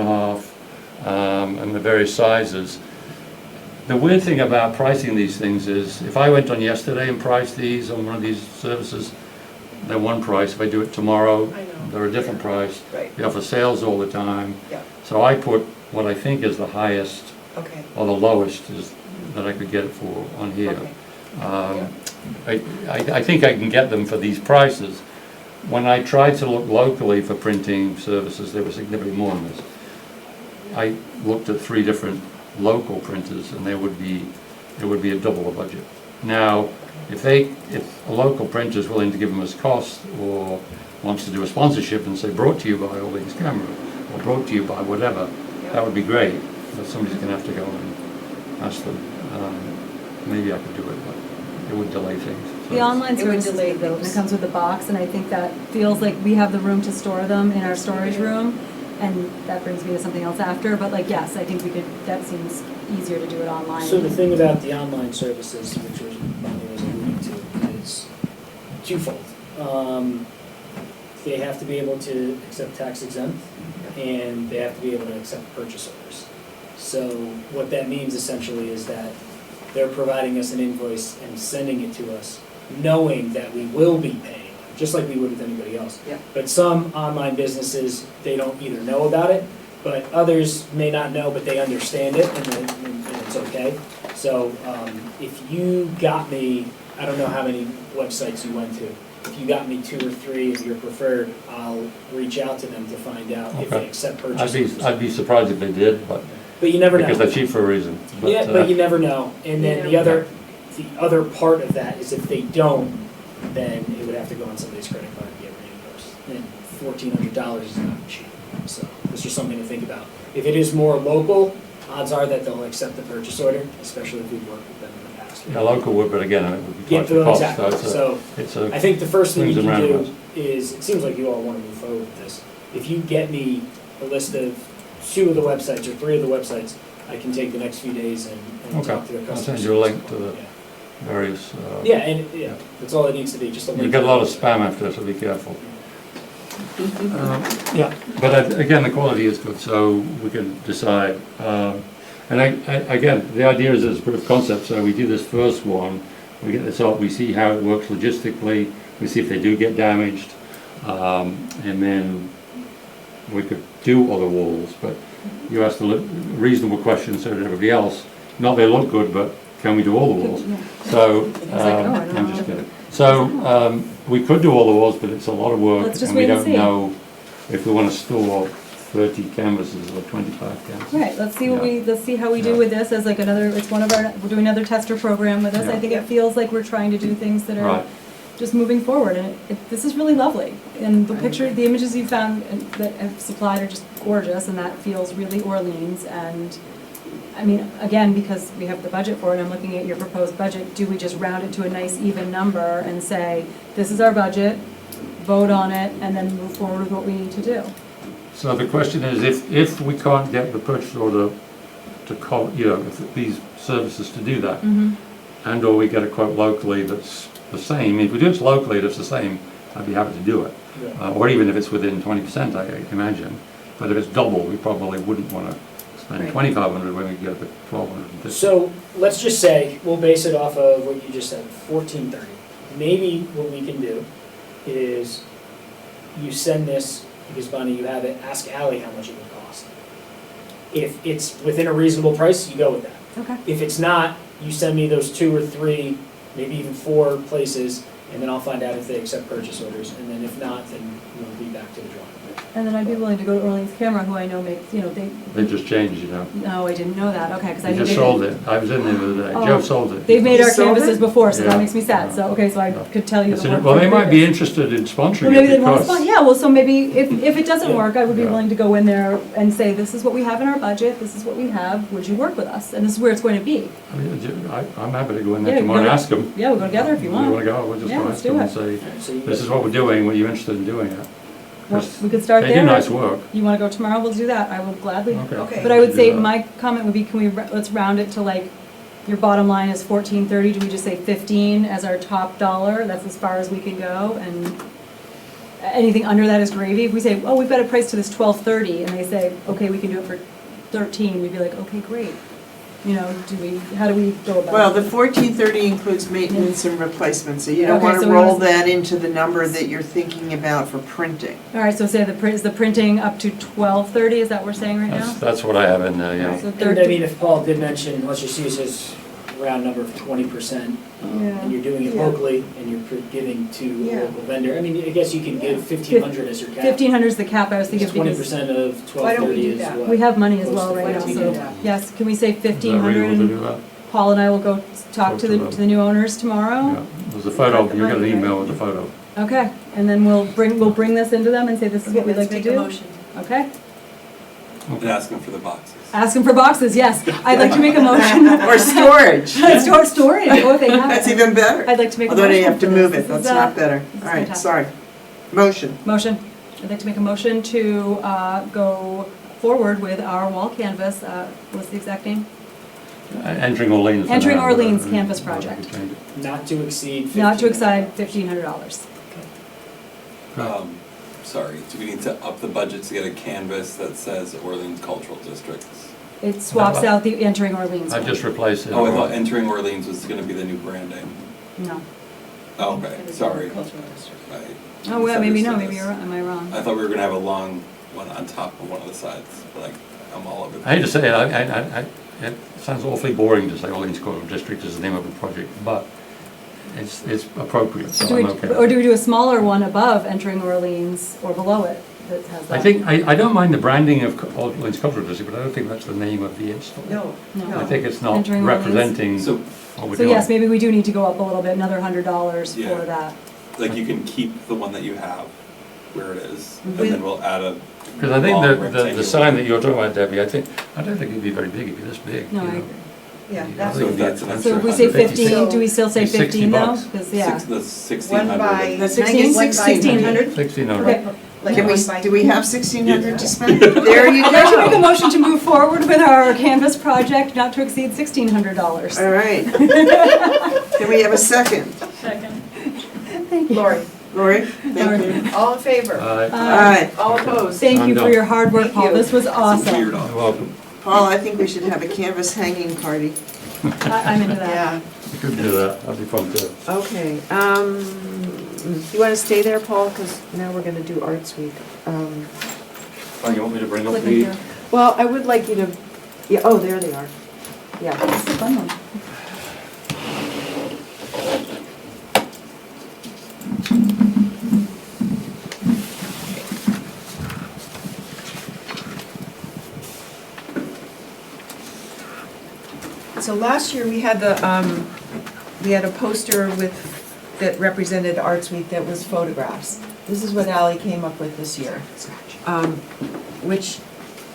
[SPEAKER 4] and the various sizes. The weird thing about pricing these things is, if I went on yesterday and priced these on one of these services, they're one price. If I do it tomorrow,
[SPEAKER 5] I know.
[SPEAKER 4] they're a different price.
[SPEAKER 5] Right,
[SPEAKER 4] They offer sales all the time.
[SPEAKER 5] yeah,
[SPEAKER 4] So I put what I think is the highest
[SPEAKER 5] okay,
[SPEAKER 4] or the lowest is that I could get it for on here.
[SPEAKER 5] okay.
[SPEAKER 4] I think I can get them for these prices. When I tried to look locally for printing services, they were significantly more than this. I looked at 3 different local printers and it would be a double the budget. Now, if a local printer is willing to give them as cost or wants to do a sponsorship and say brought to you by all these cameras or brought to you by whatever, that would be great. But somebody's gonna have to go and ask them. Maybe I could do it, but it would delay things. So
[SPEAKER 3] The online
[SPEAKER 5] It would
[SPEAKER 3] service is
[SPEAKER 5] delay
[SPEAKER 3] good though, and it
[SPEAKER 5] things.
[SPEAKER 3] comes with a box, and I think that feels like we have the room to store them in our storage room, and that brings me to something else after, but like, yes, I think that seems easier to do it online.
[SPEAKER 6] So the thing about the online services, which was Bonnie was alluding to, is twofold. They have to be able to accept tax exempt, and they have to be able to accept purchase orders. So what that means essentially is that they're providing us an invoice and sending it to us, knowing that we will be paying, just like we would with anybody else.
[SPEAKER 5] Yeah.
[SPEAKER 6] But some online businesses, they don't either know about it, but others may not know, but they understand it, and it's okay. So, if you got me, I don't know how many websites you went to, if you got me 2 or 3 of your preferred, I'll reach out to them to find out if they
[SPEAKER 4] Okay.
[SPEAKER 6] accept purchase orders.
[SPEAKER 4] I'd be surprised if they did, but,
[SPEAKER 6] But you never know.
[SPEAKER 4] because they're cheap for a reason.
[SPEAKER 6] Yeah, but you never know. And then
[SPEAKER 5] You
[SPEAKER 6] the other part of that is if they don't, then it would have to go on somebody's credit card and get reimbursed. And $1,400 is not cheap. So this is something to think about. If it is more local, odds are that they'll accept the purchase order, especially if we've worked with them in the past.
[SPEAKER 4] Yeah, local would, but again, it would be
[SPEAKER 6] Yeah,
[SPEAKER 4] quite the cost,
[SPEAKER 6] exactly. So
[SPEAKER 4] it's
[SPEAKER 6] I
[SPEAKER 4] a,
[SPEAKER 6] think the first thing you
[SPEAKER 4] Swings and
[SPEAKER 6] can do
[SPEAKER 4] roundabouts.
[SPEAKER 6] is, it seems like you all want to move forward with this. If you get me a list of 2 of the websites or 3 of the websites, I can take the next few days and
[SPEAKER 4] Okay.
[SPEAKER 6] talk to the
[SPEAKER 4] I'll
[SPEAKER 6] customers.
[SPEAKER 4] send you a link to the
[SPEAKER 6] Yeah.
[SPEAKER 4] various,
[SPEAKER 6] Yeah, and, yeah, that's all it needs to be, just a link.
[SPEAKER 4] you get a lot of spam after, so be careful. Yeah, but again, the quality is good, so we can decide. And again, the idea is as a proof of concept, so we do this first one, we get this up, we see how it works logistically, we see if they do get damaged, and then we could do other walls, but you asked a reasonable question, so did everybody else. Not they look good, but can we do all the walls? So, I'm just kidding. So, we could do all the walls, but it's a lot of work,
[SPEAKER 3] Let's just
[SPEAKER 4] and we
[SPEAKER 3] wait and
[SPEAKER 4] don't
[SPEAKER 3] see.
[SPEAKER 4] know if we want to store 30 canvases or 25 canvases.
[SPEAKER 3] Right, let's see what
[SPEAKER 4] Yeah.
[SPEAKER 3] let's see how we do
[SPEAKER 4] Yeah.
[SPEAKER 3] with this as like another, it's one of our, we're doing another tester program with us. I
[SPEAKER 4] Yeah.
[SPEAKER 3] think it feels like we're trying to do things that are
[SPEAKER 4] Right.
[SPEAKER 3] just moving forward, and this is really lovely. And the picture, the images you found that have supplied are just gorgeous, and that feels really Orleans. And, I mean, again, because we have the budget for it, I'm looking at your proposed budget, do we just round it to a nice even number and say, this is our budget, vote on it, and then move forward with what we need to do?
[SPEAKER 4] So the question is, if we can't get the purchase order to call, if these services to do that, and or we get a quote locally that's the same, if we do it locally, that's the same, I'd be happy to do it.
[SPEAKER 6] Yeah.
[SPEAKER 4] Or even if it's within 20%, I imagine. But if it's double, we probably wouldn't want to spend
[SPEAKER 5] Right.
[SPEAKER 4] 2,500 when we can get it at 1,250.
[SPEAKER 6] So let's just say, we'll base it off of what you just said, 1430. Maybe what we can do is you send this, because Bonnie, you have it, ask Ally how much it would cost. If it's within a reasonable price, you go with that.
[SPEAKER 3] Okay.
[SPEAKER 6] If it's not, you send me those 2 or 3, maybe even 4 places, and then I'll find out if they accept purchase orders. And then if not, then we'll be back to the drawing board.
[SPEAKER 3] And then I'd be willing to go to Orleans Camera, who I know makes,
[SPEAKER 4] They just changed,
[SPEAKER 3] no, I didn't know that, okay, because I
[SPEAKER 4] They
[SPEAKER 3] knew
[SPEAKER 4] just
[SPEAKER 3] they
[SPEAKER 4] sold it. I was in there the other day.
[SPEAKER 3] Oh.
[SPEAKER 4] Joe sold it.
[SPEAKER 3] They've made
[SPEAKER 7] You
[SPEAKER 3] our
[SPEAKER 7] sold
[SPEAKER 3] canvases
[SPEAKER 7] it?
[SPEAKER 3] before, so
[SPEAKER 4] Yeah.
[SPEAKER 3] that makes me sad, so, okay, so I
[SPEAKER 4] Yeah.
[SPEAKER 3] could tell you
[SPEAKER 4] It's
[SPEAKER 3] the
[SPEAKER 4] in
[SPEAKER 3] one.
[SPEAKER 4] it- Well, they
[SPEAKER 3] from
[SPEAKER 4] might be
[SPEAKER 3] previous.
[SPEAKER 4] interested in sponsoring
[SPEAKER 3] Well, maybe
[SPEAKER 4] it
[SPEAKER 3] they want to
[SPEAKER 4] because.
[SPEAKER 3] yeah, well, so maybe if it doesn't work, I would be
[SPEAKER 6] Yeah.
[SPEAKER 3] willing to go in there and say, this is what we have in our budget, this is what we have, would you work with us? And this is where it's going to be.
[SPEAKER 4] I mean, I'm happy to go in there
[SPEAKER 3] Yeah,
[SPEAKER 4] tomorrow and
[SPEAKER 3] go-
[SPEAKER 4] ask them.
[SPEAKER 3] Yeah, we'll go together if you
[SPEAKER 4] We want to
[SPEAKER 3] want.
[SPEAKER 4] go, we'll just
[SPEAKER 3] Yeah,
[SPEAKER 4] go
[SPEAKER 3] let's
[SPEAKER 4] ask
[SPEAKER 3] do
[SPEAKER 4] them and
[SPEAKER 3] it.
[SPEAKER 4] say,
[SPEAKER 6] Alright, so you
[SPEAKER 4] this
[SPEAKER 6] guys-
[SPEAKER 4] is what we're doing, were you interested in doing it?
[SPEAKER 3] Well,
[SPEAKER 4] 'Cause
[SPEAKER 3] we could start
[SPEAKER 4] They
[SPEAKER 3] there.
[SPEAKER 4] do nice work.
[SPEAKER 3] You want to go tomorrow, we'll do that, I will gladly.
[SPEAKER 5] Okay.
[SPEAKER 3] But I would
[SPEAKER 4] Do
[SPEAKER 3] say,
[SPEAKER 4] that.
[SPEAKER 3] my comment would be, can we, let's round it to like, your bottom line is 1430, do we just say 15 as our top dollar? That's as far as we can go, and anything under that is gravy. If we say, oh, we've got a price to this 1230, and they say, okay, we can do it for 13, we'd be like, okay, great. How do we go about it?
[SPEAKER 7] Well, the 1430 includes maintenance and replacement, so you don't
[SPEAKER 3] Okay,
[SPEAKER 7] want
[SPEAKER 3] so
[SPEAKER 7] to
[SPEAKER 3] we
[SPEAKER 7] roll
[SPEAKER 3] must-
[SPEAKER 7] that into the number that you're thinking about for printing.
[SPEAKER 3] All right, so say is the printing up to 1230, is that what we're saying right now?
[SPEAKER 4] That's what I have in there, yeah.
[SPEAKER 3] So
[SPEAKER 6] And I
[SPEAKER 3] 13
[SPEAKER 6] mean, if Paul did mention, let's just use his round number of 20%,
[SPEAKER 3] Yeah.
[SPEAKER 6] and you're doing it
[SPEAKER 5] Yeah.
[SPEAKER 6] locally, and you're giving to a
[SPEAKER 5] Yeah.
[SPEAKER 6] local vendor, I mean, I guess you can give 1,500 as your cap.
[SPEAKER 3] 1500 is the cap, I was thinking, because
[SPEAKER 6] 20% of
[SPEAKER 5] Why don't we
[SPEAKER 6] 1230
[SPEAKER 5] do
[SPEAKER 6] is
[SPEAKER 5] that?
[SPEAKER 6] what?
[SPEAKER 3] we have money as
[SPEAKER 6] Close
[SPEAKER 3] well
[SPEAKER 6] to
[SPEAKER 3] right now,
[SPEAKER 6] 1400.
[SPEAKER 3] so, yes, can we say
[SPEAKER 4] Is that
[SPEAKER 3] 1500?
[SPEAKER 4] real to
[SPEAKER 3] And
[SPEAKER 4] do that?
[SPEAKER 3] Paul and I will go talk
[SPEAKER 4] Talk
[SPEAKER 3] to
[SPEAKER 4] to
[SPEAKER 3] the,
[SPEAKER 4] them.
[SPEAKER 3] to the new owners tomorrow?
[SPEAKER 4] Yeah. There's a photo,
[SPEAKER 5] Got the
[SPEAKER 4] you got an
[SPEAKER 5] money, right?
[SPEAKER 4] email with the photo.
[SPEAKER 3] Okay, and then we'll bring this into them and say, this is what we'd like to do? Okay,
[SPEAKER 8] And ask them for the boxes.
[SPEAKER 3] ask them for boxes, yes, I'd like to make a motion.
[SPEAKER 7] Or storage.
[SPEAKER 3] Storage, oh, if they have
[SPEAKER 7] That's
[SPEAKER 3] it.
[SPEAKER 7] even better.
[SPEAKER 3] I'd like to make a
[SPEAKER 7] Although
[SPEAKER 3] motion
[SPEAKER 7] they have to
[SPEAKER 3] for
[SPEAKER 7] move
[SPEAKER 3] this.
[SPEAKER 7] it,
[SPEAKER 3] This is,
[SPEAKER 7] that's not better.
[SPEAKER 3] this is
[SPEAKER 7] All right,
[SPEAKER 3] fantastic.
[SPEAKER 7] sorry. Motion.
[SPEAKER 3] Motion, I'd like to make a motion to go forward with our wall canvas, what's the exact name?
[SPEAKER 4] Entering Orleans. for
[SPEAKER 3] Entering
[SPEAKER 4] now,
[SPEAKER 3] Orleans
[SPEAKER 4] but,
[SPEAKER 3] canvas
[SPEAKER 4] we
[SPEAKER 3] project.
[SPEAKER 4] could change it.
[SPEAKER 6] Not to exceed
[SPEAKER 3] Not to
[SPEAKER 6] $1,500.
[SPEAKER 3] exceed $1,500.
[SPEAKER 8] Sorry, do we need to up the budget to get a canvas that says Orleans Cultural District?
[SPEAKER 3] It swaps out the entering Orleans
[SPEAKER 4] I
[SPEAKER 3] one.
[SPEAKER 4] just replaced it.
[SPEAKER 8] Oh, I thought entering Orleans was gonna be the new branding.
[SPEAKER 3] No.
[SPEAKER 8] Oh, okay, sorry. I
[SPEAKER 3] Oh, well, maybe no,
[SPEAKER 8] misunderstood
[SPEAKER 3] maybe
[SPEAKER 8] this.
[SPEAKER 3] you're, am I wrong?
[SPEAKER 8] I thought we were gonna have a long one on top of one of the sides, but I'm all over.
[SPEAKER 4] I hate to say it, it sounds awfully boring to say Orleans Cultural District is the name of the project, but it's appropriate, so I'm okay.
[SPEAKER 3] Or do we do a smaller one above entering Orleans or below it that has that?
[SPEAKER 4] I think, I don't mind the branding of Orleans Cultural District, but I don't think that's the name of the install.
[SPEAKER 5] No,
[SPEAKER 3] No.
[SPEAKER 4] I think it's not
[SPEAKER 3] Entering Orleans.
[SPEAKER 4] representing
[SPEAKER 8] So,
[SPEAKER 4] what we're
[SPEAKER 3] So
[SPEAKER 4] doing.
[SPEAKER 3] yes, maybe we do need to go up a little bit, another $100
[SPEAKER 8] Yeah.
[SPEAKER 3] for that.
[SPEAKER 8] like, you can keep the one that you have where it is, and
[SPEAKER 5] With-
[SPEAKER 8] then we'll add a
[SPEAKER 4] Because I think
[SPEAKER 8] long
[SPEAKER 4] the
[SPEAKER 8] rectangular-
[SPEAKER 4] sign that you're talking about, Debbie, I don't think it'd be very big, it'd be this big.
[SPEAKER 3] No,
[SPEAKER 4] you
[SPEAKER 3] I
[SPEAKER 4] know.
[SPEAKER 3] agree.
[SPEAKER 5] yeah,
[SPEAKER 4] I
[SPEAKER 5] that's,
[SPEAKER 4] think
[SPEAKER 8] So that's an
[SPEAKER 4] that's-
[SPEAKER 3] So if we say
[SPEAKER 4] 150.
[SPEAKER 3] 15, do we still say
[SPEAKER 4] It's 60
[SPEAKER 3] 15 though?
[SPEAKER 4] bucks.
[SPEAKER 3] Because, yeah.
[SPEAKER 8] The
[SPEAKER 5] one
[SPEAKER 8] 1,600.
[SPEAKER 5] by,
[SPEAKER 7] That's
[SPEAKER 5] can I
[SPEAKER 3] 16,
[SPEAKER 5] get one by
[SPEAKER 3] 1600?
[SPEAKER 4] 1,600.
[SPEAKER 3] Okay.
[SPEAKER 5] like
[SPEAKER 7] Can we,
[SPEAKER 5] one by-
[SPEAKER 7] do we have 1,600 to spend? There you
[SPEAKER 3] I'd like to make a
[SPEAKER 7] go.
[SPEAKER 3] motion to move forward with our canvas project not to exceed $1,600.
[SPEAKER 7] All right. Can we have a second?
[SPEAKER 5] Lori,
[SPEAKER 7] Lori, thank you.
[SPEAKER 5] all in favor?
[SPEAKER 7] Aye.
[SPEAKER 5] All opposed?
[SPEAKER 3] Thank you
[SPEAKER 4] I'm
[SPEAKER 3] for
[SPEAKER 4] done.
[SPEAKER 3] your hard work,
[SPEAKER 5] Thank
[SPEAKER 3] Paul.
[SPEAKER 5] you.
[SPEAKER 3] This was
[SPEAKER 8] It's a
[SPEAKER 3] awesome.
[SPEAKER 8] weird
[SPEAKER 4] You're welcome.
[SPEAKER 7] Paul, I think we should have a canvas hanging party.
[SPEAKER 3] I'm into that.
[SPEAKER 7] Yeah.
[SPEAKER 4] You could do that, that'd be fun too.
[SPEAKER 5] Okay, you wanna stay there, Paul, because now we're gonna do Arts Week.
[SPEAKER 4] Oh, you want me to bring up
[SPEAKER 3] Flipping
[SPEAKER 4] the,
[SPEAKER 3] through.
[SPEAKER 5] Well, I would like you to, yeah, oh, there they are. Yeah,
[SPEAKER 3] It's a fun one.
[SPEAKER 5] so last year we had we had a poster that represented Arts Week that was photographs. This is what Ally came up with this year. Which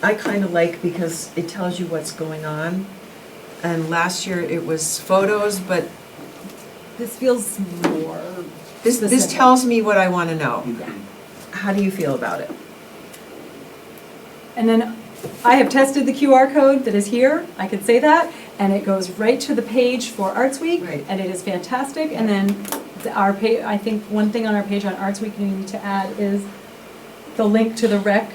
[SPEAKER 5] I kind of like because it tells you what's going on. And last year it was photos, but
[SPEAKER 3] This feels more.
[SPEAKER 5] this
[SPEAKER 3] specific.
[SPEAKER 5] tells me what I want to know.
[SPEAKER 3] Yeah.
[SPEAKER 5] How do you feel about it?
[SPEAKER 3] And then I have tested the QR code that is here, I could say that, and it goes right to the page for Arts Week.
[SPEAKER 5] Right.
[SPEAKER 3] And it is fantastic, and then our page, I think one thing on our page on Arts Week we need to add is the link to the rec.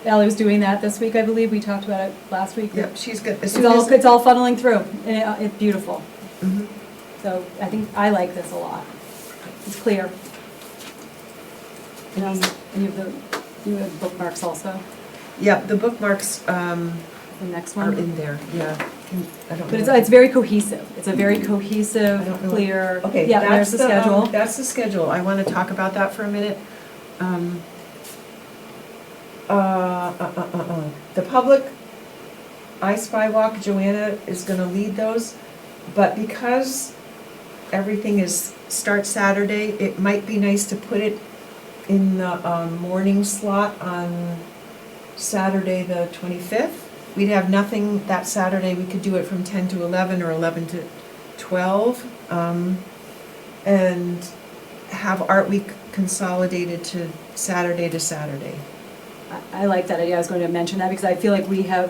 [SPEAKER 3] Ally was doing that this week, I believe, we talked about it last week.
[SPEAKER 5] Yep, she's good.
[SPEAKER 3] It's all funneling through, and it's beautiful.
[SPEAKER 5] Mhm.
[SPEAKER 3] So I think, I like this a lot. It's clear. And you have bookmarks also,
[SPEAKER 5] Yeah, the bookmarks
[SPEAKER 3] the next
[SPEAKER 5] are
[SPEAKER 3] one.
[SPEAKER 5] in there, yeah. I don't
[SPEAKER 3] But
[SPEAKER 5] know.
[SPEAKER 3] it's very cohesive. It's a very cohesive,
[SPEAKER 5] I don't know.
[SPEAKER 3] clear,
[SPEAKER 5] Okay,
[SPEAKER 3] yeah, there's
[SPEAKER 5] that's
[SPEAKER 3] the schedule.
[SPEAKER 5] That's the schedule. I want to talk about that for a minute. The public I Spy Walk, Joanna is going to lead those, but because everything starts Saturday, it might be nice to put it in the morning slot on Saturday the 25th. We'd have nothing that Saturday. We could do it from 10 to 11 or 11 to 12. And have Art Week consolidated to Saturday.
[SPEAKER 3] I like that idea. I was going to mention that because I feel like we've
[SPEAKER 5] Yeah.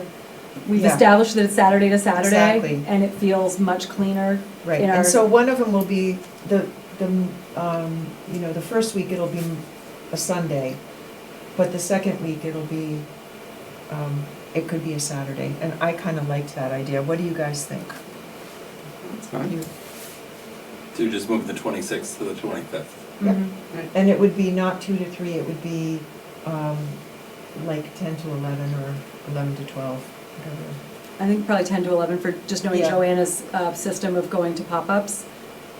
[SPEAKER 3] established that it's Saturday to Saturday.
[SPEAKER 5] Exactly.
[SPEAKER 3] And it feels much cleaner.
[SPEAKER 5] Right,
[SPEAKER 3] In our-
[SPEAKER 5] and so one of them will be the first week it'll be a Sunday, but the second week it'll be, it could be a Saturday, and I kind of liked that idea. What do you guys think?
[SPEAKER 7] That's fine.
[SPEAKER 8] To just move the 26th to the 25th.
[SPEAKER 5] Yep.
[SPEAKER 3] Mhm.
[SPEAKER 5] And it would be not 2 to 3, it would be like 10 to 11 or 11 to 12, whatever.
[SPEAKER 3] I think probably 10 to 11 for just knowing
[SPEAKER 5] Yeah.
[SPEAKER 3] Joanna's system of going to pop-ups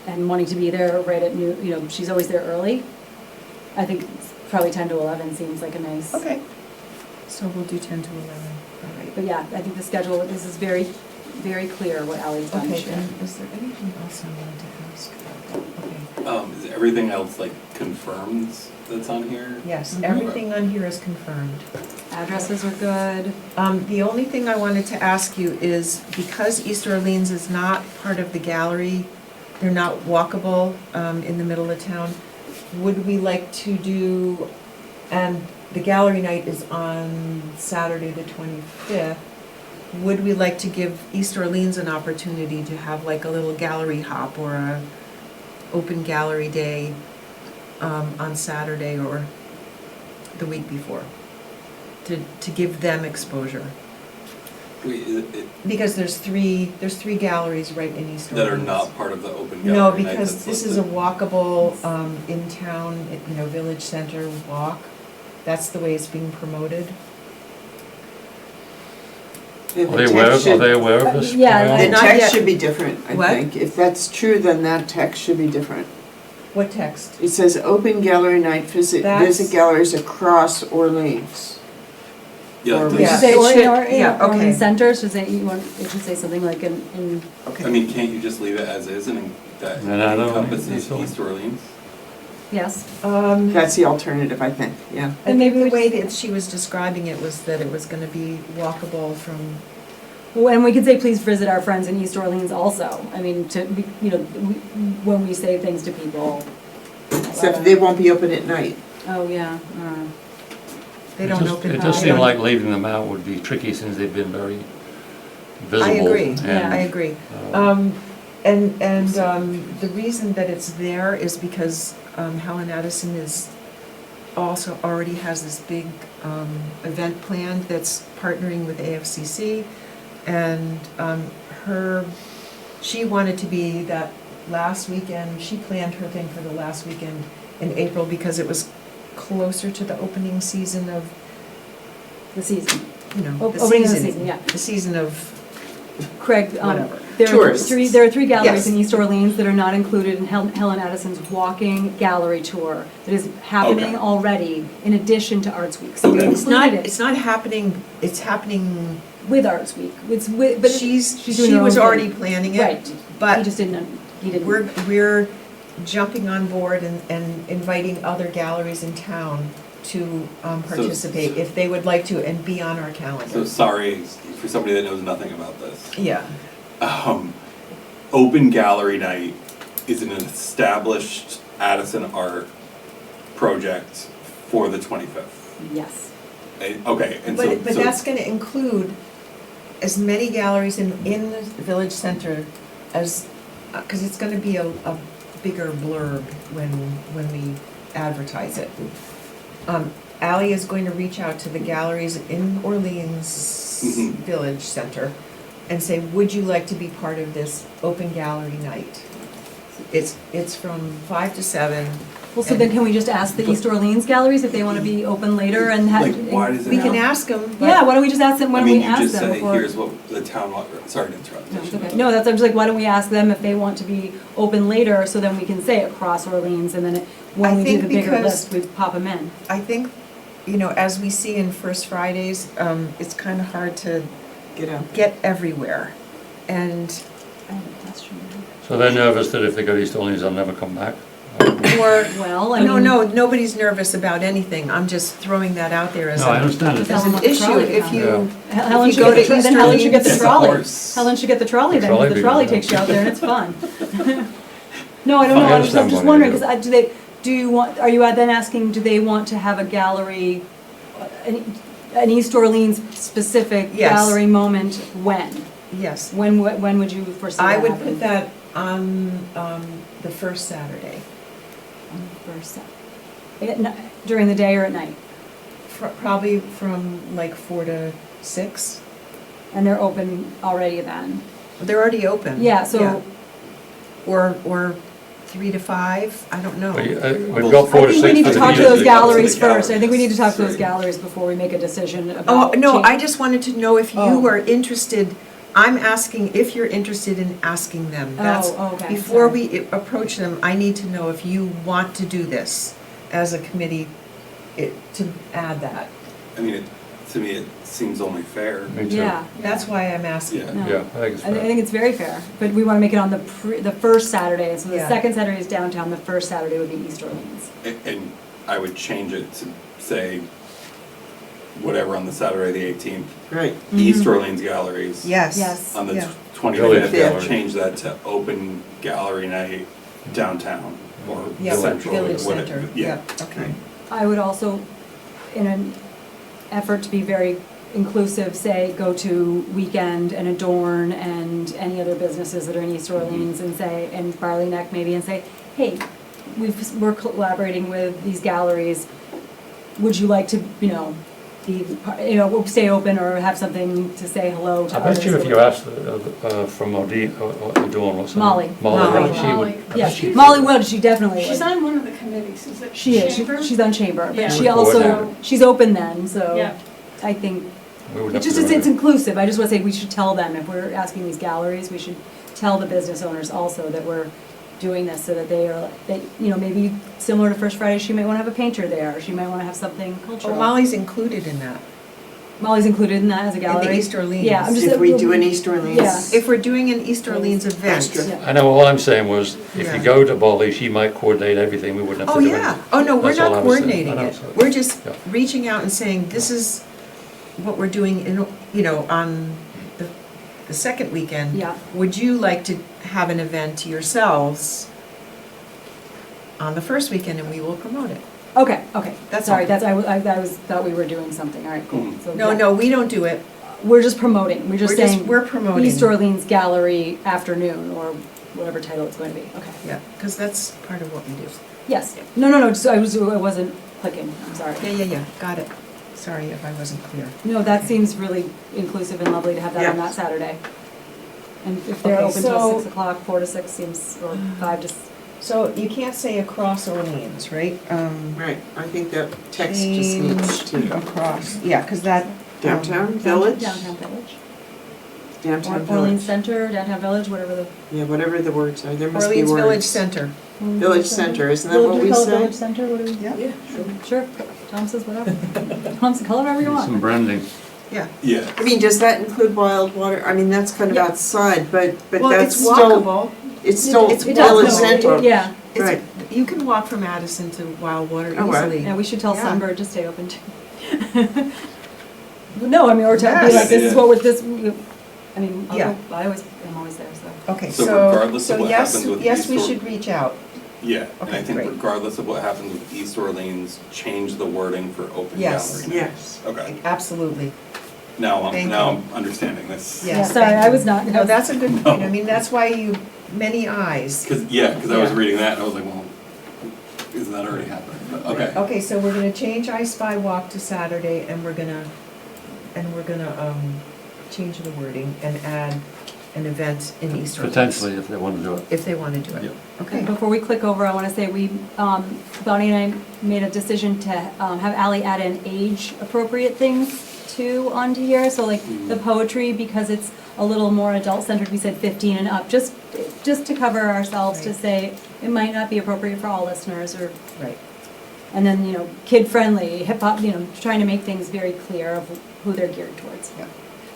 [SPEAKER 3] and wanting to be there right at noon, she's always there early. I think probably 10 to 11 seems like a nice.
[SPEAKER 5] Okay, so we'll do 10 to 11, all right.
[SPEAKER 3] But yeah, I think the schedule, this is very, very clear what Ally's done
[SPEAKER 5] Okay,
[SPEAKER 3] this year.
[SPEAKER 5] then, is there anything else I wanted to ask? Okay.
[SPEAKER 8] Is everything else like confirmed that's on here?
[SPEAKER 5] Yes,
[SPEAKER 3] Mhm.
[SPEAKER 5] everything on here is confirmed.
[SPEAKER 3] Addresses are good.
[SPEAKER 5] The only thing I wanted to ask you is, because East Orleans is not part of the gallery, they're not walkable in the middle of town, would we like to do, and the gallery night is on Saturday the 25th, would we like to give East Orleans an opportunity to have like a little gallery hop or a open gallery day on Saturday or the week before? To give them exposure. Because there's three galleries right in East
[SPEAKER 8] That
[SPEAKER 5] Orleans.
[SPEAKER 8] are not part of the open gallery
[SPEAKER 5] No,
[SPEAKER 8] night
[SPEAKER 5] because
[SPEAKER 8] that's
[SPEAKER 5] this is a
[SPEAKER 8] listed?
[SPEAKER 5] walkable, in-town, village center walk. That's the way it's being promoted.
[SPEAKER 7] Yeah,
[SPEAKER 4] Are they aware of this?
[SPEAKER 3] Yeah,
[SPEAKER 4] Joanne?
[SPEAKER 7] The
[SPEAKER 5] Not yet.
[SPEAKER 7] text should be different, I
[SPEAKER 5] What?
[SPEAKER 7] think. If that's true, then that text should be different.
[SPEAKER 5] What text?
[SPEAKER 7] It says open gallery night, visit
[SPEAKER 5] That's-
[SPEAKER 7] galleries across Orleans.
[SPEAKER 8] Yeah,
[SPEAKER 7] Or
[SPEAKER 8] the-
[SPEAKER 7] we
[SPEAKER 5] Yeah,
[SPEAKER 3] Should say,
[SPEAKER 5] it
[SPEAKER 3] or,
[SPEAKER 5] should-
[SPEAKER 3] or,
[SPEAKER 5] yeah,
[SPEAKER 3] or in
[SPEAKER 5] okay.
[SPEAKER 3] center, should say, it should say something like in,
[SPEAKER 5] Okay.
[SPEAKER 8] I mean, can't you just leave it as is and that
[SPEAKER 4] No, no, no,
[SPEAKER 8] encompasses
[SPEAKER 4] it's all-
[SPEAKER 8] East Orleans?
[SPEAKER 3] yes.
[SPEAKER 7] That's the alternative, I think, yeah.
[SPEAKER 5] And maybe the
[SPEAKER 3] we
[SPEAKER 5] way
[SPEAKER 3] just-
[SPEAKER 5] that she was describing it was that it was gonna be walkable from,
[SPEAKER 3] And we could say, please visit our friends in East Orleans also. I mean, when we say things to people.
[SPEAKER 7] Except they won't be open at night.
[SPEAKER 3] Oh, yeah.
[SPEAKER 5] they don't open.
[SPEAKER 4] It does
[SPEAKER 5] they
[SPEAKER 4] seem
[SPEAKER 5] don't-
[SPEAKER 4] like leaving them out would be tricky since they've been very visible.
[SPEAKER 5] I agree,
[SPEAKER 4] and,
[SPEAKER 5] I agree.
[SPEAKER 4] um,
[SPEAKER 5] And the reason that it's there is because Helen Addison is also already has this big event planned that's partnering with AFCC. And she wanted to be that last weekend, she planned her thing for the last weekend in April because it was closer to the opening season of,
[SPEAKER 3] The season.
[SPEAKER 5] you know, the
[SPEAKER 3] Opening of the
[SPEAKER 5] season.
[SPEAKER 3] season, yeah.
[SPEAKER 5] The season of
[SPEAKER 3] Craig,
[SPEAKER 5] whatever.
[SPEAKER 3] there are
[SPEAKER 7] Tourists.
[SPEAKER 3] there are three galleries
[SPEAKER 5] Yes.
[SPEAKER 3] in East Orleans that are not included in Helen Addison's walking gallery tour that is happening
[SPEAKER 8] Okay.
[SPEAKER 3] already in addition to Arts Week. So we
[SPEAKER 8] Okay.
[SPEAKER 3] included
[SPEAKER 5] It's
[SPEAKER 3] it
[SPEAKER 5] not happening, it's happening,
[SPEAKER 3] with Arts Week. It's with, but
[SPEAKER 5] she
[SPEAKER 3] doing her
[SPEAKER 5] was
[SPEAKER 3] own
[SPEAKER 5] already
[SPEAKER 3] thing.
[SPEAKER 5] planning it.
[SPEAKER 3] Right. He
[SPEAKER 5] But
[SPEAKER 3] just didn't, he didn't.
[SPEAKER 5] we're jumping on board and inviting other galleries in town to participate if they would like to and be on our
[SPEAKER 8] So
[SPEAKER 5] calendar.
[SPEAKER 8] sorry for somebody that knows nothing about this.
[SPEAKER 5] Yeah,
[SPEAKER 8] Open Gallery Night is an established Addison art project for the 25th.
[SPEAKER 3] Yes.
[SPEAKER 8] Okay, and so.
[SPEAKER 5] but
[SPEAKER 8] so-
[SPEAKER 5] that's gonna include as many galleries in the village center as, because it's gonna be a bigger blurb when we advertise it. Ally is going to reach out to the galleries in Orleans
[SPEAKER 8] Mhm.
[SPEAKER 5] Village Center and say, would you like to be part of this open gallery night? It's from 5 to 7.
[SPEAKER 3] Well, so then can we just ask the East Orleans galleries if they want to be open later and have?
[SPEAKER 8] Like, why does it
[SPEAKER 5] We can
[SPEAKER 8] have-
[SPEAKER 5] ask them, but.
[SPEAKER 3] Yeah, why don't we just ask them, why
[SPEAKER 8] I
[SPEAKER 3] don't we
[SPEAKER 8] mean, you
[SPEAKER 3] ask
[SPEAKER 8] just
[SPEAKER 3] them
[SPEAKER 8] say,
[SPEAKER 3] before?
[SPEAKER 8] here's what the town, sorry to interrupt.
[SPEAKER 3] No, it's okay. No, that's, I'm just like, why don't we ask them if they want to be open later, so then we can say across Orleans, and then when
[SPEAKER 5] I
[SPEAKER 3] we do
[SPEAKER 5] think
[SPEAKER 3] the bigger
[SPEAKER 5] because-
[SPEAKER 3] list, we pop them in.
[SPEAKER 5] I think, as we see in First Fridays, it's kind of hard to get everywhere. And,
[SPEAKER 3] I have a question.
[SPEAKER 4] So they're nervous that if they go to East Orleans, they'll never come back?
[SPEAKER 5] or,
[SPEAKER 3] Well, I mean.
[SPEAKER 5] no, nobody's nervous about anything. I'm just throwing that out there as
[SPEAKER 4] No, I
[SPEAKER 5] a,
[SPEAKER 4] understand it.
[SPEAKER 5] as
[SPEAKER 3] Helen
[SPEAKER 5] an
[SPEAKER 3] wants the
[SPEAKER 5] issue.
[SPEAKER 3] trolley to
[SPEAKER 5] If
[SPEAKER 3] come.
[SPEAKER 5] you,
[SPEAKER 3] Helen
[SPEAKER 5] if
[SPEAKER 3] should
[SPEAKER 5] you go
[SPEAKER 3] get the,
[SPEAKER 5] to
[SPEAKER 3] then Helen should get the
[SPEAKER 5] East
[SPEAKER 3] trolley.
[SPEAKER 8] Orleans-
[SPEAKER 3] Helen should get the trolley then,
[SPEAKER 4] Trolley
[SPEAKER 3] because the
[SPEAKER 4] be
[SPEAKER 3] trolley
[SPEAKER 4] good,
[SPEAKER 3] takes you
[SPEAKER 4] yeah.
[SPEAKER 3] out there and it's fun. No, I don't
[SPEAKER 4] I
[SPEAKER 3] know, I'm
[SPEAKER 4] understand
[SPEAKER 3] just
[SPEAKER 4] why
[SPEAKER 3] wondering,
[SPEAKER 4] they do.
[SPEAKER 3] because do you want, are you then asking, do they want to have a gallery, an East Orleans specific
[SPEAKER 5] Yes.
[SPEAKER 3] gallery moment when?
[SPEAKER 5] yes.
[SPEAKER 3] When would you foresee that
[SPEAKER 5] I would
[SPEAKER 3] happening?
[SPEAKER 5] put that on the first Saturday,
[SPEAKER 3] On the first Saturday. During the day or at night?
[SPEAKER 5] probably from like 4 to 6.
[SPEAKER 3] And they're open already then?
[SPEAKER 5] They're already open.
[SPEAKER 3] Yeah, so,
[SPEAKER 5] Or 3 to 5, I don't know.
[SPEAKER 4] We've got
[SPEAKER 3] I
[SPEAKER 4] 4 to 6
[SPEAKER 3] think we need
[SPEAKER 4] for
[SPEAKER 3] to
[SPEAKER 4] the
[SPEAKER 3] talk to
[SPEAKER 4] music.
[SPEAKER 3] those galleries
[SPEAKER 8] the
[SPEAKER 3] first. I think we need to talk to those
[SPEAKER 8] Sorry.
[SPEAKER 3] galleries before we make a decision
[SPEAKER 5] Oh,
[SPEAKER 3] about.
[SPEAKER 5] no,
[SPEAKER 3] change-
[SPEAKER 5] I just wanted to know if you
[SPEAKER 3] Oh.
[SPEAKER 5] were interested, I'm asking if you're interested in asking them. That's,
[SPEAKER 3] Oh, okay.
[SPEAKER 5] before
[SPEAKER 3] sorry.
[SPEAKER 5] we approach them, I need to know if you want to do this as a committee, to add that.
[SPEAKER 8] I mean, to me, it seems only fair.
[SPEAKER 4] Me too.
[SPEAKER 3] Yeah.
[SPEAKER 5] That's why I'm asking.
[SPEAKER 8] Yeah.
[SPEAKER 3] No.
[SPEAKER 4] Yeah, I think it's
[SPEAKER 3] I
[SPEAKER 4] fair.
[SPEAKER 3] think it's very fair, but we want to make it on the first Saturday, so the
[SPEAKER 5] Yeah.
[SPEAKER 3] second Saturday is downtown, the first Saturday would be East Orleans.
[SPEAKER 8] And I would change it to say, whatever on the Saturday, the 18th,
[SPEAKER 7] Right.
[SPEAKER 8] East Orleans Galleries.
[SPEAKER 5] Yes.
[SPEAKER 3] Yes.
[SPEAKER 8] On the
[SPEAKER 5] Yeah.
[SPEAKER 8] 25th,
[SPEAKER 4] Village Gallery.
[SPEAKER 8] change that to Open Gallery Night downtown or
[SPEAKER 5] Yeah,
[SPEAKER 8] central.
[SPEAKER 5] Village
[SPEAKER 8] whatever.
[SPEAKER 5] Center,
[SPEAKER 8] Yeah.
[SPEAKER 5] yeah, okay.
[SPEAKER 3] I would also, in an effort to be very inclusive, say, go to Weekend and Adorn and any other businesses that are in East Orleans and say, and Barley Neck maybe, and say, hey, we're collaborating with these galleries. Would you like to, be, we'll stay open or have something to say hello to
[SPEAKER 4] I
[SPEAKER 3] others?
[SPEAKER 4] bet you if you asked from Odine, Dawn, what's her name?
[SPEAKER 3] Molly.
[SPEAKER 4] Molly, she would.
[SPEAKER 1] Molly.
[SPEAKER 4] I bet
[SPEAKER 3] Yeah,
[SPEAKER 4] she-
[SPEAKER 3] Molly would, she definitely
[SPEAKER 1] She's
[SPEAKER 3] would.
[SPEAKER 1] on one of the committees, is it
[SPEAKER 3] She is,
[SPEAKER 1] Chamber?
[SPEAKER 3] she's on Chamber,
[SPEAKER 1] Yeah.
[SPEAKER 3] but she
[SPEAKER 4] Would
[SPEAKER 3] also,
[SPEAKER 4] coordinate.
[SPEAKER 3] she's open then, so
[SPEAKER 1] Yeah.
[SPEAKER 3] I think,
[SPEAKER 4] we would
[SPEAKER 3] it
[SPEAKER 4] have
[SPEAKER 3] just,
[SPEAKER 4] to do
[SPEAKER 3] it's
[SPEAKER 4] it.
[SPEAKER 3] inclusive, I just want to say, we should tell them, if we're asking these galleries, we should tell the business owners also that we're doing this, so that they are, maybe similar to First Friday, she might want to have a painter there, or she might want to have something
[SPEAKER 5] Well,
[SPEAKER 3] cultural.
[SPEAKER 5] Molly's included in that,
[SPEAKER 3] Molly's included in that as a
[SPEAKER 5] in
[SPEAKER 3] gallery?
[SPEAKER 5] the East Orleans.
[SPEAKER 3] Yeah, I'm just.
[SPEAKER 7] If we do an East Orleans.
[SPEAKER 3] Yeah.
[SPEAKER 5] If we're doing an East Orleans event.
[SPEAKER 7] Extra.
[SPEAKER 3] Yeah.
[SPEAKER 4] I know, all I'm saying was, if
[SPEAKER 5] Yeah.
[SPEAKER 4] you go to Molly, she might coordinate everything, we wouldn't have
[SPEAKER 5] Oh,
[SPEAKER 4] to do
[SPEAKER 5] yeah.
[SPEAKER 4] anything.
[SPEAKER 5] Oh, no, we're
[SPEAKER 4] That's all
[SPEAKER 5] not
[SPEAKER 4] I was saying.
[SPEAKER 5] coordinating
[SPEAKER 4] I know,
[SPEAKER 5] it.
[SPEAKER 4] so-
[SPEAKER 5] We're just
[SPEAKER 4] Yeah.
[SPEAKER 5] reaching out and saying, this is what we're doing on the second weekend.
[SPEAKER 3] Yeah.
[SPEAKER 5] Would you like to have an event yourselves on the first weekend, and we will promote it?
[SPEAKER 3] Okay,
[SPEAKER 5] That's
[SPEAKER 3] sorry,
[SPEAKER 5] all.
[SPEAKER 3] thought we were doing something, all right, cool.
[SPEAKER 8] Mm.
[SPEAKER 3] So,
[SPEAKER 5] No,
[SPEAKER 3] yeah.
[SPEAKER 5] no, we don't do it.
[SPEAKER 3] We're just promoting, we're just saying.
[SPEAKER 5] We're promoting.
[SPEAKER 3] East Orleans Gallery afternoon, or whatever title it's going to be, okay.
[SPEAKER 5] Yeah, because that's part of what we do.
[SPEAKER 3] Yes, no, just, I wasn't clicking, I'm sorry.
[SPEAKER 5] Yeah, got it. Sorry if I wasn't clear.
[SPEAKER 3] No, that seems really inclusive and lovely to have that on
[SPEAKER 7] Yeah.
[SPEAKER 3] that Saturday. And if they're
[SPEAKER 5] Okay,
[SPEAKER 3] open till
[SPEAKER 5] so-
[SPEAKER 3] 6 o'clock, 4 to 6 seems, or 5 to,
[SPEAKER 5] So you can't say across Orleans, right?
[SPEAKER 7] Right, I think that text just needs
[SPEAKER 5] Change
[SPEAKER 7] to,
[SPEAKER 5] across, yeah, because that.
[SPEAKER 7] downtown village,
[SPEAKER 3] downtown village.
[SPEAKER 7] downtown
[SPEAKER 3] Or Orleans
[SPEAKER 7] village.
[SPEAKER 3] Center, downtown village, whatever the.
[SPEAKER 7] Yeah, whatever the words are, there must be
[SPEAKER 5] Orleans
[SPEAKER 7] words.
[SPEAKER 5] Village Center.
[SPEAKER 7] Village Center, isn't that what we
[SPEAKER 3] call it
[SPEAKER 7] said?
[SPEAKER 3] Village Center, what do we?
[SPEAKER 5] Yeah.
[SPEAKER 6] Yeah, sure.
[SPEAKER 3] Sure, Tom says whatever. Tom says, call it whatever you
[SPEAKER 4] Some
[SPEAKER 3] want.
[SPEAKER 4] branding.
[SPEAKER 5] Yeah.
[SPEAKER 8] Yeah.
[SPEAKER 7] I mean, does that include Wild Water? I mean, that's kind of
[SPEAKER 3] Yeah.
[SPEAKER 7] outside, but
[SPEAKER 5] Well,
[SPEAKER 7] that's
[SPEAKER 5] it's
[SPEAKER 7] still,
[SPEAKER 5] walkable.
[SPEAKER 7] it's still
[SPEAKER 5] It's
[SPEAKER 3] It does,
[SPEAKER 7] Village
[SPEAKER 3] no,
[SPEAKER 7] Center.
[SPEAKER 3] Yeah,
[SPEAKER 5] It's-
[SPEAKER 7] Right.
[SPEAKER 5] You can walk from Addison to Wildwater
[SPEAKER 7] Oh, wow.
[SPEAKER 5] easily.
[SPEAKER 3] yeah, we should tell
[SPEAKER 5] Yeah.
[SPEAKER 3] Sunbird to stay open too. No, I mean, or to be
[SPEAKER 5] Yes.
[SPEAKER 3] like, this is
[SPEAKER 8] Yeah.
[SPEAKER 3] what with this, I mean,
[SPEAKER 5] Yeah.
[SPEAKER 3] I'm always there, so.
[SPEAKER 5] Okay,
[SPEAKER 8] So
[SPEAKER 5] so,
[SPEAKER 8] regardless of
[SPEAKER 5] so
[SPEAKER 8] what
[SPEAKER 5] yes,
[SPEAKER 8] happens with
[SPEAKER 5] yes, we
[SPEAKER 8] East Or-
[SPEAKER 5] should reach out.
[SPEAKER 8] Yeah, and I
[SPEAKER 5] Okay,
[SPEAKER 8] think
[SPEAKER 5] great.
[SPEAKER 8] regardless of what happens with East Orleans, change the wording for open
[SPEAKER 5] Yes.
[SPEAKER 8] gallery.
[SPEAKER 7] Yes.
[SPEAKER 8] Okay,
[SPEAKER 5] Absolutely.
[SPEAKER 8] now
[SPEAKER 5] Thank
[SPEAKER 8] I'm understanding this.
[SPEAKER 5] Yeah.
[SPEAKER 3] Yeah, sorry,
[SPEAKER 5] thank
[SPEAKER 3] I
[SPEAKER 5] you.
[SPEAKER 3] was not.
[SPEAKER 5] No, that's a good point. I mean, that's why you, many eyes.
[SPEAKER 8] Cause I was
[SPEAKER 5] Yeah.
[SPEAKER 8] reading that and I was like, well, isn't that already happening? But, okay.
[SPEAKER 5] Okay, so we're gonna change I Spy Walk to Saturday, and we're gonna, change the wording and add an event in East Orleans.
[SPEAKER 4] Potentially, if they want to do it.
[SPEAKER 5] If they wanna do it.
[SPEAKER 8] Yep.
[SPEAKER 5] Okay.
[SPEAKER 3] Before we click over, I want to say Bonnie and I made a decision to have Ally add in age-appropriate things too onto here. So like the poetry, because it's a little more adult-centered, we said 15 and up, just to cover ourselves, to
[SPEAKER 5] Right.
[SPEAKER 3] say it might not be appropriate for all listeners, or,
[SPEAKER 5] Right.
[SPEAKER 3] and then, kid-friendly, hip-hop, trying to make things very clear of who they're geared towards.
[SPEAKER 5] Yeah.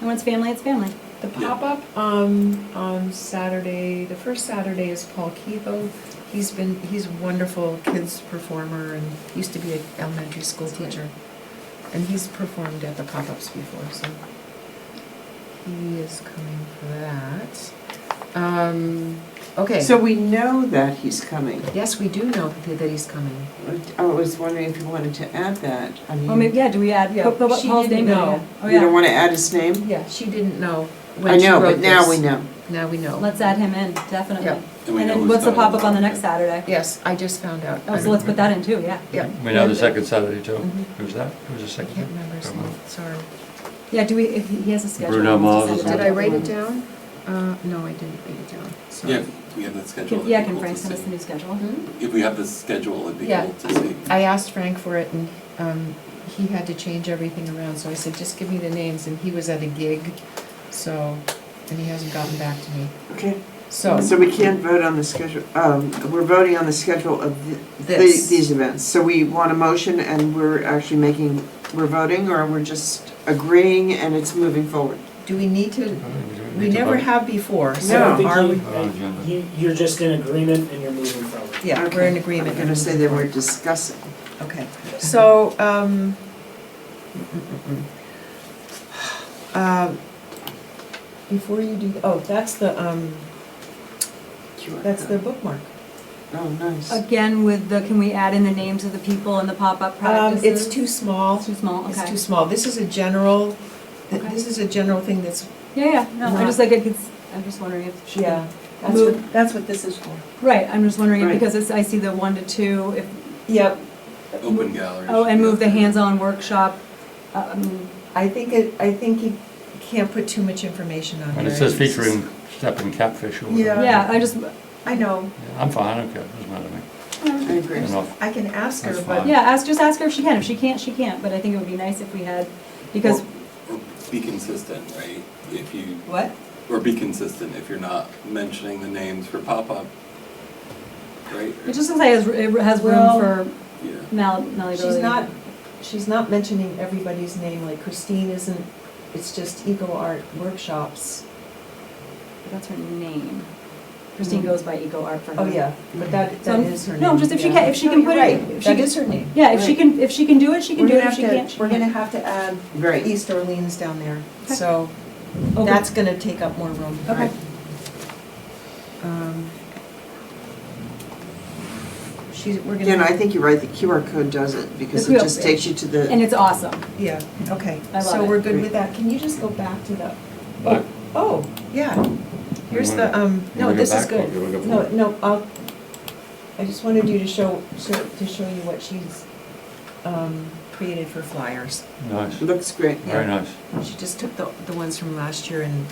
[SPEAKER 3] And when it's family, it's family.
[SPEAKER 5] The
[SPEAKER 8] Yeah.
[SPEAKER 5] pop-up on Saturday, the first Saturday is Paul Kehoe. He's a wonderful kids performer and used to be an elementary school teacher. And he's performed at the pop-ups before, so he is coming for that. Okay.
[SPEAKER 7] So we know that he's coming.
[SPEAKER 5] Yes, we do know that he's coming.
[SPEAKER 7] I was wondering if you wanted to add that. I mean,
[SPEAKER 3] Well, maybe, yeah, do we add,
[SPEAKER 5] Yeah,
[SPEAKER 3] put
[SPEAKER 5] she
[SPEAKER 3] Paul's
[SPEAKER 5] didn't
[SPEAKER 3] name in?
[SPEAKER 5] know.
[SPEAKER 3] Yeah. Oh,
[SPEAKER 7] you don't
[SPEAKER 3] yeah.
[SPEAKER 7] want to add his name?
[SPEAKER 5] Yeah, she didn't know
[SPEAKER 7] I
[SPEAKER 5] when she
[SPEAKER 7] know,
[SPEAKER 5] wrote
[SPEAKER 7] but now
[SPEAKER 5] this.
[SPEAKER 7] we know.
[SPEAKER 5] Now we know.
[SPEAKER 3] Let's add him in, definitely.
[SPEAKER 5] Yeah.
[SPEAKER 8] And we
[SPEAKER 3] And
[SPEAKER 8] know
[SPEAKER 3] then
[SPEAKER 8] who's
[SPEAKER 3] what's the
[SPEAKER 8] coming.
[SPEAKER 3] pop-up on the next Saturday?
[SPEAKER 5] Yes, I just found out.
[SPEAKER 3] Oh, so let's put that in too, yeah.
[SPEAKER 5] Yeah.
[SPEAKER 4] We know the second Saturday too.
[SPEAKER 5] Mhm.
[SPEAKER 4] Who's that? Who's the
[SPEAKER 5] I
[SPEAKER 4] second?
[SPEAKER 5] can't remember his
[SPEAKER 4] Don't know.
[SPEAKER 5] name, sorry.
[SPEAKER 3] Yeah, do we, if he has a schedule.
[SPEAKER 4] Bruno
[SPEAKER 3] we'll just
[SPEAKER 4] Mars
[SPEAKER 3] send
[SPEAKER 4] is
[SPEAKER 3] it
[SPEAKER 5] Did
[SPEAKER 3] out.
[SPEAKER 5] I write it down? No, I didn't write it down, sorry.
[SPEAKER 8] Yeah, we have that schedule.
[SPEAKER 3] Can- Yeah,
[SPEAKER 8] it'd be
[SPEAKER 3] can
[SPEAKER 8] cool
[SPEAKER 3] Frank
[SPEAKER 8] to
[SPEAKER 3] send us
[SPEAKER 8] see.
[SPEAKER 3] the new schedule?
[SPEAKER 5] Hmm?
[SPEAKER 8] If we have this schedule, it'd be
[SPEAKER 5] Yeah.
[SPEAKER 8] cool to see.
[SPEAKER 5] I asked Frank for it and he had to change everything around, so I said, just give me the names, and he was at a gig, so, and he hasn't gotten back to me.
[SPEAKER 7] Okay.
[SPEAKER 5] So,
[SPEAKER 7] So we can't vote on the schedule, we're voting on the schedule of
[SPEAKER 5] This.
[SPEAKER 7] these events. So we want a motion and we're actually we're voting, or we're just agreeing and it's moving forward?
[SPEAKER 5] do we need to, we
[SPEAKER 4] Need to
[SPEAKER 5] never
[SPEAKER 4] vote?
[SPEAKER 5] have before,
[SPEAKER 6] I
[SPEAKER 5] so
[SPEAKER 6] don't think
[SPEAKER 5] are we?
[SPEAKER 6] you're just in agreement and you're moving forward.
[SPEAKER 5] Yeah, we're
[SPEAKER 7] Okay.
[SPEAKER 5] in agreement.
[SPEAKER 7] I'm gonna say that we're discussing.
[SPEAKER 5] Okay, so, before you do, that's the bookmark.
[SPEAKER 7] Oh, nice.
[SPEAKER 3] Again, with the, can we add in the names of the people and the pop-up practices?
[SPEAKER 5] It's too small.
[SPEAKER 3] It's too small,
[SPEAKER 5] It's
[SPEAKER 3] okay.
[SPEAKER 5] too small. This is a general,
[SPEAKER 3] Okay.
[SPEAKER 5] this is a general thing that's,
[SPEAKER 3] Yeah, no,
[SPEAKER 5] Not-
[SPEAKER 3] I'm just like, I'm just wondering if she
[SPEAKER 5] yeah,
[SPEAKER 3] can
[SPEAKER 5] that's
[SPEAKER 3] move.
[SPEAKER 5] what, that's what this is for.
[SPEAKER 3] Right, I'm just wondering if,
[SPEAKER 7] Right.
[SPEAKER 3] because I see the 1 to 2, if,
[SPEAKER 5] Yep,
[SPEAKER 8] Open gallery.
[SPEAKER 3] oh, and move the hands-on workshop.
[SPEAKER 5] I think you can't put too much information on there.
[SPEAKER 4] And it says featuring stepping catfish or whatever.
[SPEAKER 3] Yeah,
[SPEAKER 5] I know,
[SPEAKER 4] Yeah, I'm fine, I don't care, doesn't matter to me.
[SPEAKER 7] I agree.
[SPEAKER 4] Enough.
[SPEAKER 5] I can ask her,
[SPEAKER 4] That's
[SPEAKER 5] but,
[SPEAKER 4] fine.
[SPEAKER 3] yeah, just ask her if she can. If she can't, she can't, but I think it would be nice if we had, because,
[SPEAKER 8] Or be consistent, right? If you,
[SPEAKER 5] what?
[SPEAKER 8] or be consistent if you're not mentioning the names for pop-up, right?
[SPEAKER 3] it just looks like it has room
[SPEAKER 5] Well,
[SPEAKER 3] for
[SPEAKER 8] Yeah.
[SPEAKER 3] malleability.
[SPEAKER 5] She's not mentioning everybody's name, like Christine isn't, it's just Eco Art Workshops.
[SPEAKER 3] That's her name. Christine goes by Eco Art for her.
[SPEAKER 5] Oh, yeah, but that
[SPEAKER 3] So,
[SPEAKER 5] is her name.
[SPEAKER 3] no, just if she
[SPEAKER 5] yeah.
[SPEAKER 3] can- if she
[SPEAKER 5] No,
[SPEAKER 3] can
[SPEAKER 5] you're
[SPEAKER 3] put it-
[SPEAKER 5] right.
[SPEAKER 3] if she
[SPEAKER 5] That
[SPEAKER 3] can-
[SPEAKER 5] is her name.
[SPEAKER 3] Yeah, if she
[SPEAKER 7] Right.
[SPEAKER 3] can do it, she can
[SPEAKER 5] We're
[SPEAKER 3] do it.
[SPEAKER 5] gonna
[SPEAKER 3] If she
[SPEAKER 5] have to-
[SPEAKER 3] can't, she
[SPEAKER 5] We're gonna
[SPEAKER 3] can't.
[SPEAKER 5] have to add
[SPEAKER 7] Right.
[SPEAKER 5] East Orleans down there,
[SPEAKER 3] Okay.
[SPEAKER 5] so
[SPEAKER 3] Okay.
[SPEAKER 5] that's gonna take up more room.
[SPEAKER 3] Okay.
[SPEAKER 5] We're
[SPEAKER 7] Again,
[SPEAKER 5] gonna,
[SPEAKER 7] I think you're right, the QR code does it, because
[SPEAKER 3] The
[SPEAKER 7] it
[SPEAKER 3] QR
[SPEAKER 7] just takes you to the.
[SPEAKER 3] And it's awesome.
[SPEAKER 5] yeah, okay,
[SPEAKER 3] I love
[SPEAKER 5] so
[SPEAKER 3] it.
[SPEAKER 5] we're good with that. Can you just go back to the,
[SPEAKER 4] Back?
[SPEAKER 5] oh, yeah, here's
[SPEAKER 4] You
[SPEAKER 5] the,
[SPEAKER 4] wanna-
[SPEAKER 5] no,
[SPEAKER 4] wanna go
[SPEAKER 5] this is
[SPEAKER 4] back or
[SPEAKER 5] good.
[SPEAKER 4] you wanna go
[SPEAKER 5] No,
[SPEAKER 4] forward?
[SPEAKER 5] I just wanted you to show you what she's, created for flyers.
[SPEAKER 4] Nice,
[SPEAKER 7] Looks great.
[SPEAKER 4] very nice.
[SPEAKER 5] She just took the ones from last year and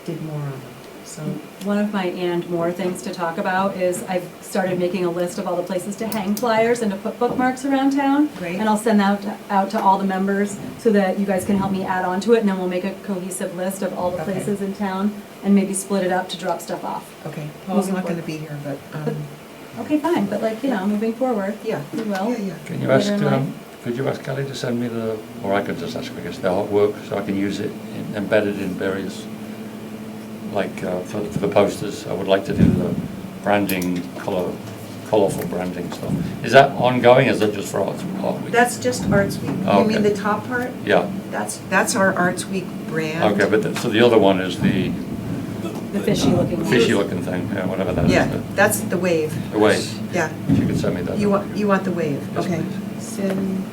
[SPEAKER 5] did more on them, so.
[SPEAKER 3] One of my and more things to talk about is I've started making a list of all the places to hang flyers and to put bookmarks around town.
[SPEAKER 5] Great.
[SPEAKER 3] And I'll send that out to all the members so that you guys can help me add on to it, and then we'll make a cohesive list of all the
[SPEAKER 5] Okay.
[SPEAKER 3] places in town and maybe split it up to drop stuff off.
[SPEAKER 5] Okay, Paul's
[SPEAKER 3] Moving
[SPEAKER 5] not gonna
[SPEAKER 3] forward.
[SPEAKER 5] be here, but,
[SPEAKER 3] Okay, fine, but like, you know, moving forward,
[SPEAKER 5] yeah,
[SPEAKER 3] we will.
[SPEAKER 5] yeah, yeah.
[SPEAKER 4] Can you
[SPEAKER 3] Later
[SPEAKER 4] ask,
[SPEAKER 3] in life.
[SPEAKER 4] could you ask Kelly to send me the, or I could just ask, I guess, the artwork, so I can use it embedded in various, like, for the posters. I would like to do the branding, colourful branding stuff. Is that ongoing, or is that just for Art Week?
[SPEAKER 5] That's just Arts Week.
[SPEAKER 4] Oh,
[SPEAKER 5] You mean
[SPEAKER 4] okay.
[SPEAKER 5] the top part?
[SPEAKER 4] Yeah,
[SPEAKER 5] That's our Arts Week brand.
[SPEAKER 4] okay, but, so the other one is the
[SPEAKER 3] The fishy looking ones.
[SPEAKER 4] fishy looking thing, yeah, whatever that is.
[SPEAKER 5] Yeah, that's the wave.
[SPEAKER 4] The way,
[SPEAKER 5] Yeah,
[SPEAKER 4] if you could send me that.
[SPEAKER 5] you want the wave,
[SPEAKER 4] Yes,
[SPEAKER 5] okay.
[SPEAKER 4] please.
[SPEAKER 5] Send,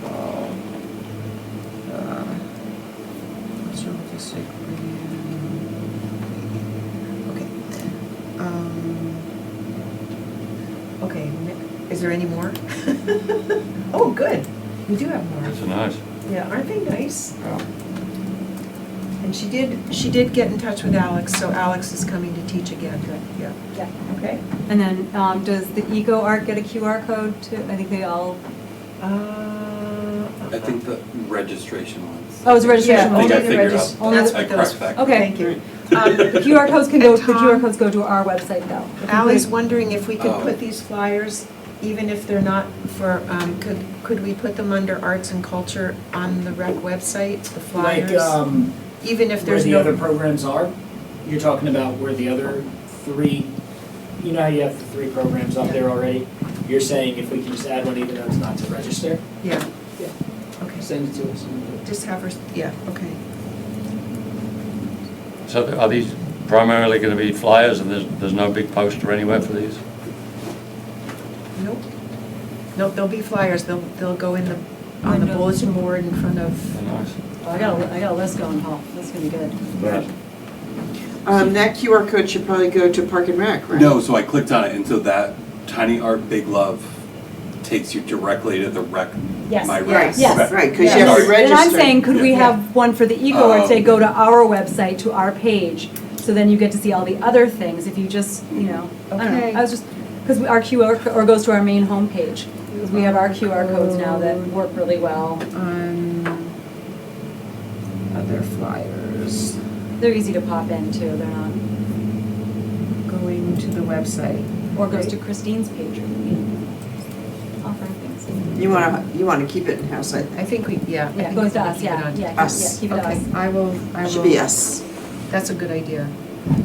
[SPEAKER 5] cultural district brand. Okay. Okay, is there any more? Oh, good, we do have more.
[SPEAKER 4] It's nice.
[SPEAKER 5] Yeah, aren't they nice?
[SPEAKER 4] Yeah.
[SPEAKER 5] And she did get in touch with Alex, so Alex is coming to teach again, yeah.
[SPEAKER 3] Yeah.
[SPEAKER 5] Okay.
[SPEAKER 3] And then, does the Eco Art get a QR code too? I think they all,
[SPEAKER 8] I think the registration ones.
[SPEAKER 3] oh, it's a registration.
[SPEAKER 8] I think I
[SPEAKER 5] only the
[SPEAKER 8] figured
[SPEAKER 5] regis-
[SPEAKER 8] out.
[SPEAKER 3] only
[SPEAKER 5] that's
[SPEAKER 3] the-
[SPEAKER 8] I
[SPEAKER 5] what those-
[SPEAKER 8] correct that.
[SPEAKER 3] Okay.
[SPEAKER 5] Thank you.
[SPEAKER 3] The QR codes can go,
[SPEAKER 5] And
[SPEAKER 3] the QR
[SPEAKER 5] Tom-
[SPEAKER 3] codes go to our website though. If you
[SPEAKER 5] Ally's
[SPEAKER 3] put-
[SPEAKER 5] wondering if we could
[SPEAKER 8] Oh.
[SPEAKER 5] put these flyers, even if they're not for, could we put them under arts and culture on the rec website, the
[SPEAKER 6] Like,
[SPEAKER 5] flyers? Even if
[SPEAKER 6] where
[SPEAKER 5] there's
[SPEAKER 6] the other
[SPEAKER 5] no,
[SPEAKER 6] programs are, you're talking about where the other three, you know how you have the three programs up there already? You're saying if we can just add one even though it's not to register?
[SPEAKER 5] yeah.
[SPEAKER 6] Yeah.
[SPEAKER 5] Okay,
[SPEAKER 6] Send it to us.
[SPEAKER 5] just have her, yeah, okay.
[SPEAKER 4] So are these primarily going to be flyers, and there's no big poster anywhere for these?
[SPEAKER 5] Nope. Nope, there'll be flyers, they'll go in on the
[SPEAKER 3] Windows.
[SPEAKER 5] bulletin board in front of,
[SPEAKER 4] They're nice.
[SPEAKER 3] Oh, I got a list going, Paul. That's gonna be good.
[SPEAKER 4] Right.
[SPEAKER 7] That QR code should probably go to Park and Rec, right?
[SPEAKER 8] No, so I clicked on it, and so that Tiny Art Big Love takes you directly to the rec,
[SPEAKER 3] Yes.
[SPEAKER 8] my rec.
[SPEAKER 7] Yes,
[SPEAKER 3] Yes.
[SPEAKER 8] Okay.
[SPEAKER 7] right, because you
[SPEAKER 3] Yes.
[SPEAKER 7] have to register.
[SPEAKER 3] And I'm saying, could we
[SPEAKER 8] Yeah.
[SPEAKER 3] have one for the Eco Art, say,
[SPEAKER 8] Oh.
[SPEAKER 3] go to our website, to our page, so then you get to see all the other things, if you just, you know, I don't
[SPEAKER 5] Okay.
[SPEAKER 3] know, I was just, because our QR, or goes to our main homepage, because we have our QR codes now that work really well.
[SPEAKER 5] other flyers,
[SPEAKER 3] They're easy to pop in too, they're not,
[SPEAKER 5] going to the website.
[SPEAKER 3] or goes to Christine's page, or, you know, offering things.
[SPEAKER 7] You wanna keep it in-house, I think.
[SPEAKER 5] I think we, yeah. I
[SPEAKER 3] Yeah, it
[SPEAKER 5] think
[SPEAKER 3] goes
[SPEAKER 5] we
[SPEAKER 3] to
[SPEAKER 5] can
[SPEAKER 3] us,
[SPEAKER 5] keep it
[SPEAKER 3] yeah,
[SPEAKER 5] on.
[SPEAKER 3] yeah,
[SPEAKER 7] Us.
[SPEAKER 3] keep it to us.
[SPEAKER 5] Okay, I will,
[SPEAKER 7] It should be us.
[SPEAKER 5] That's a good idea. Okay.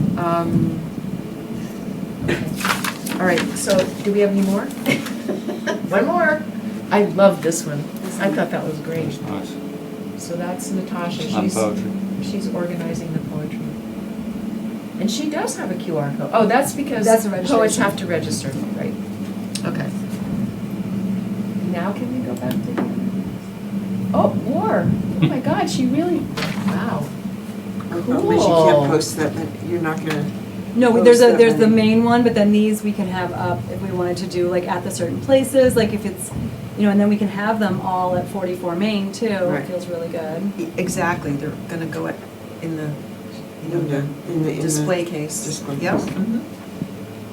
[SPEAKER 5] All right, so do we have any more? One more. I love this one. I thought that was great.
[SPEAKER 4] It's nice.
[SPEAKER 5] So that's Natasha.
[SPEAKER 4] And poetry.
[SPEAKER 5] She's organizing the poetry. And she does have a QR code. Oh, that's because
[SPEAKER 3] That's a
[SPEAKER 5] poets
[SPEAKER 3] registration.
[SPEAKER 5] have to register, right? Okay. Now can we go back to? Oh, war. Oh my God, she really, wow.
[SPEAKER 7] I thought maybe you
[SPEAKER 5] Cool.
[SPEAKER 7] can't post that, but you're not gonna,
[SPEAKER 3] No,
[SPEAKER 7] Post
[SPEAKER 3] there's
[SPEAKER 7] that
[SPEAKER 3] there's the
[SPEAKER 7] many.
[SPEAKER 3] main one, but then these we can have up if we wanted to do like at the certain places, like if it's, you know, and then we can have them all at 44 Main too.
[SPEAKER 7] Right.
[SPEAKER 3] It feels really good.
[SPEAKER 5] Exactly, they're gonna go in the, you know,
[SPEAKER 7] in the
[SPEAKER 5] display case.
[SPEAKER 7] display
[SPEAKER 5] Yep.
[SPEAKER 7] case.
[SPEAKER 5] Mhm.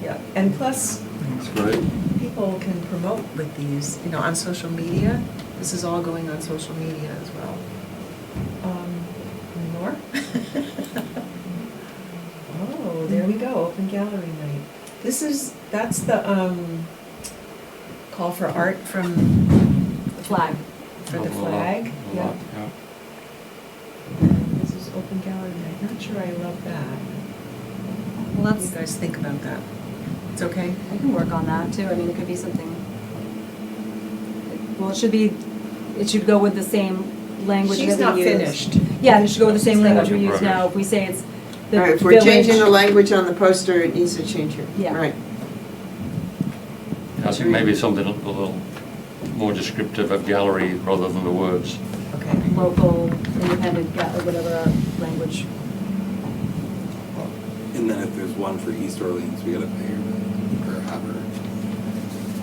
[SPEAKER 5] Yeah, and plus,
[SPEAKER 4] That's great.
[SPEAKER 5] people can promote with these, you know, on social media. This is all going on social media as well. Any more? Oh, there we go, open gallery night. That's the, call for art from,
[SPEAKER 3] The flag.
[SPEAKER 5] for the
[SPEAKER 4] A lot,
[SPEAKER 5] flag.
[SPEAKER 4] a lot,
[SPEAKER 5] Yeah. This is open gallery night, not sure I love that.
[SPEAKER 3] Well,
[SPEAKER 5] What do you
[SPEAKER 3] that's,
[SPEAKER 5] guys think about that? It's okay?
[SPEAKER 3] I can work on that too. I mean, it could be something. Well, it should go with the same language that we use.
[SPEAKER 5] She's not finished.
[SPEAKER 3] Yeah, it should go with the same
[SPEAKER 5] She's not
[SPEAKER 3] language we use
[SPEAKER 4] Right.
[SPEAKER 3] now. If we say it's the
[SPEAKER 7] All right, if we're
[SPEAKER 3] village.
[SPEAKER 7] changing the language on the poster, it needs to change here.
[SPEAKER 3] Yeah.
[SPEAKER 7] Right.
[SPEAKER 4] I think maybe something a little more descriptive of gallery rather than the words.
[SPEAKER 5] Okay.
[SPEAKER 3] Local, independent, or whatever language.
[SPEAKER 8] And then if there's one for East Orleans, we gotta pay her, or have her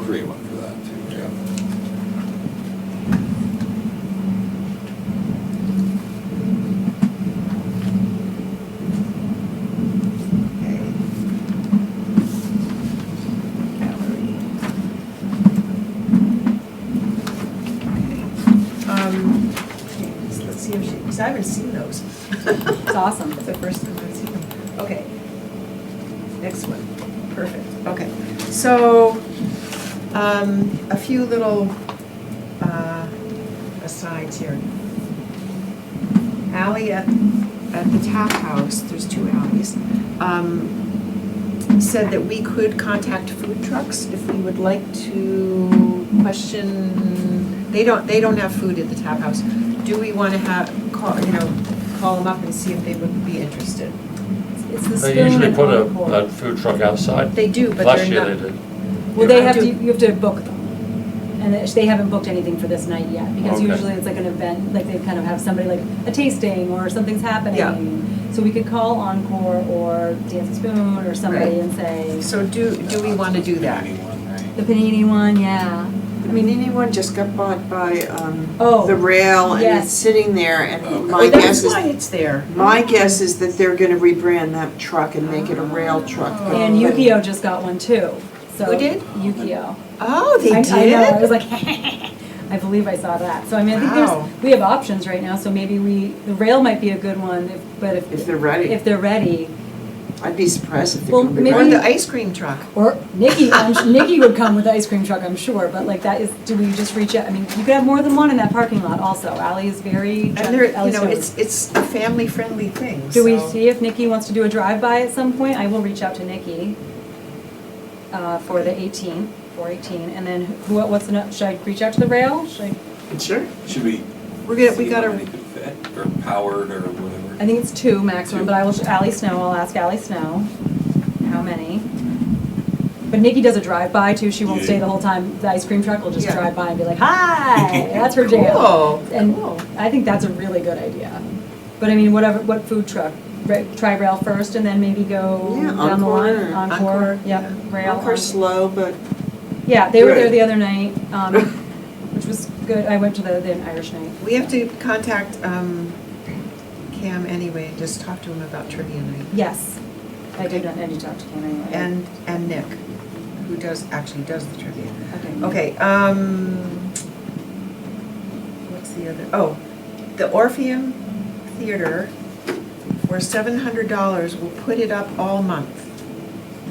[SPEAKER 8] create one for that too, yeah.
[SPEAKER 5] haven't seen those.
[SPEAKER 3] It's awesome.
[SPEAKER 5] That's the first time I've seen them. Okay. Next one. Perfect. Okay. So, a few little asides here. Ally at the Tap House, there's two Allies, said that we could contact food trucks if we would like to question, they don't have food at the Tap House. Do we want to call them up and see if they would be interested?
[SPEAKER 3] It's the
[SPEAKER 4] They
[SPEAKER 3] spoon
[SPEAKER 4] usually
[SPEAKER 3] and
[SPEAKER 4] put
[SPEAKER 3] encore.
[SPEAKER 4] a food truck outside.
[SPEAKER 5] They do, but
[SPEAKER 4] Last
[SPEAKER 5] they're
[SPEAKER 4] year
[SPEAKER 5] not.
[SPEAKER 4] they did.
[SPEAKER 3] Well, they have
[SPEAKER 5] Do-
[SPEAKER 3] to, you have to book them. And they haven't booked anything for this night yet, because
[SPEAKER 4] Okay.
[SPEAKER 3] usually it's like an event, like they kind of have somebody like a tasting or something's happening.
[SPEAKER 5] Yeah.
[SPEAKER 3] So we could call Encore or Dancing Spoon or somebody
[SPEAKER 5] Right.
[SPEAKER 3] and say,
[SPEAKER 5] So do we want to do that?
[SPEAKER 8] Anyone, right?
[SPEAKER 3] the panini one, yeah.
[SPEAKER 7] I mean, anyone just got bought by,
[SPEAKER 3] Oh,
[SPEAKER 7] the rail and
[SPEAKER 3] yes.
[SPEAKER 7] it's sitting there and
[SPEAKER 8] Okay.
[SPEAKER 7] my
[SPEAKER 5] That's
[SPEAKER 7] guess is,
[SPEAKER 5] why it's there.
[SPEAKER 7] my guess is that they're gonna rebrand that truck and make it a rail truck.
[SPEAKER 3] And Yukio just got one too, so.
[SPEAKER 5] Who did?
[SPEAKER 3] Yukio.
[SPEAKER 5] Oh, they did?
[SPEAKER 3] I know, I was like, I believe I saw that. So I mean, I think
[SPEAKER 5] Wow.
[SPEAKER 3] we have options right now, so maybe the rail might be a good one, but
[SPEAKER 7] If they're ready.
[SPEAKER 3] if they're ready.
[SPEAKER 7] I'd be surprised if they
[SPEAKER 3] Well,
[SPEAKER 7] could be
[SPEAKER 3] maybe-
[SPEAKER 5] Or
[SPEAKER 7] ready.
[SPEAKER 5] the ice cream truck.
[SPEAKER 3] Or Nikki, Nikki would come with the ice cream truck, I'm sure, but like that is, do we just reach out? I mean, you could have more than one in that parking lot also. Ally is very,
[SPEAKER 5] And they're,
[SPEAKER 3] Ally's generous.
[SPEAKER 5] it's a family-friendly thing,
[SPEAKER 3] Do we
[SPEAKER 5] so-
[SPEAKER 3] see if Nikki wants to do a drive-by at some point? I will reach out to Nikki for the 18th, 4/18, and then what's the, should I reach out to the rail? Should I?
[SPEAKER 7] Sure.
[SPEAKER 8] Should we
[SPEAKER 5] We
[SPEAKER 8] see
[SPEAKER 5] gotta,
[SPEAKER 8] how many could fit, or powered, or whatever?
[SPEAKER 3] I think it's 2 maximum,
[SPEAKER 8] Two.
[SPEAKER 3] but I will, Ally Snow, I'll ask Ally Snow how many. But Nikki does a drive-by too, she won't
[SPEAKER 8] Yeah.
[SPEAKER 3] stay the whole time, the ice cream truck will just
[SPEAKER 5] Yeah.
[SPEAKER 3] drive by and be like, hi, that's her jam.
[SPEAKER 5] Cool,
[SPEAKER 3] And
[SPEAKER 5] cool.
[SPEAKER 3] I think that's a really good idea. But I mean, what food truck? Try rail first and then maybe go
[SPEAKER 7] Yeah,
[SPEAKER 3] down the line?
[SPEAKER 7] Encore.
[SPEAKER 3] Encore, yep,
[SPEAKER 5] yeah.
[SPEAKER 3] rail.
[SPEAKER 7] Encore slow, but
[SPEAKER 3] Yeah, they were there
[SPEAKER 7] Right.
[SPEAKER 3] the other night, which was good. I went to the Irish night.
[SPEAKER 5] we have to contact Cam anyway, and just talk to him about trivia night.
[SPEAKER 3] Yes, I did not, I did talk to Kim anyway.
[SPEAKER 5] And Nick, who actually does the trivia.
[SPEAKER 3] Okay.
[SPEAKER 5] Okay, what's the other, oh, the Orpheum Theater for $700 will put it up all month,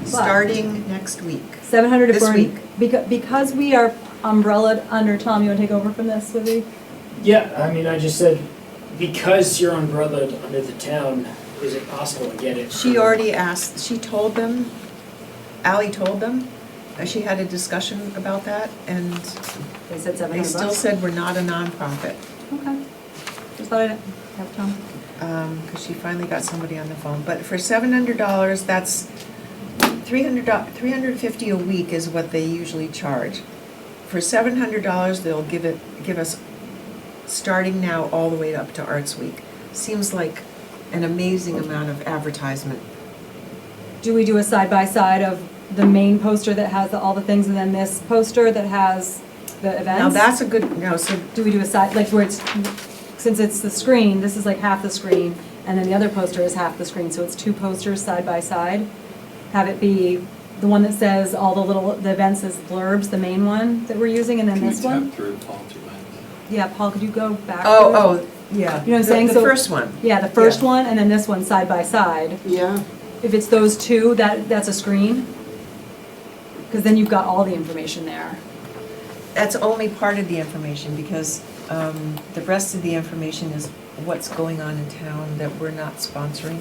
[SPEAKER 5] starting next week.
[SPEAKER 3] 700 if
[SPEAKER 5] This
[SPEAKER 3] we're,
[SPEAKER 5] week.
[SPEAKER 3] because we are umbrellaed under, Tom, you wanna take over from this, Libby?
[SPEAKER 6] Yeah, I mean, I just said, because you're umbrellaed under the town, is it possible to get it?
[SPEAKER 5] She already asked, she told them, Ally told them, she had a discussion about that, and
[SPEAKER 3] They said 700
[SPEAKER 5] they
[SPEAKER 3] bucks.
[SPEAKER 5] still said we're not a nonprofit.
[SPEAKER 3] Okay. Just thought I'd have Tom.
[SPEAKER 5] Because she finally got somebody on the phone. But for $700, that's $350 a week is what they usually charge. For $700, they'll give us, starting now, all the way up to Arts Week. Seems like an amazing amount of advertisement.
[SPEAKER 3] Do we do a side-by-side of the main poster that has all the things and then this poster that has the events?
[SPEAKER 5] Now, that's a good, no, so
[SPEAKER 3] Do we do a side, like where it's, since it's the screen, this is like half the screen, and then the other poster is half the screen, so it's 2 posters side by side? Have it be the one that says all the events as blurbs, the main one that we're using, and then
[SPEAKER 8] Can we
[SPEAKER 3] this one?
[SPEAKER 8] tap through Paul too much?
[SPEAKER 3] Yeah, Paul, could you go back?
[SPEAKER 5] Oh,
[SPEAKER 3] to it?
[SPEAKER 5] yeah.
[SPEAKER 3] You know what I'm saying?
[SPEAKER 5] The
[SPEAKER 3] So-
[SPEAKER 5] first one.
[SPEAKER 3] Yeah, the first
[SPEAKER 5] Yeah.
[SPEAKER 3] one, and then this one side by side.
[SPEAKER 7] yeah.
[SPEAKER 3] If it's those 2, that's a screen? Because then you've got all the information there.
[SPEAKER 5] That's only part of the information, because the rest of the information is what's going on in town that we're not sponsoring.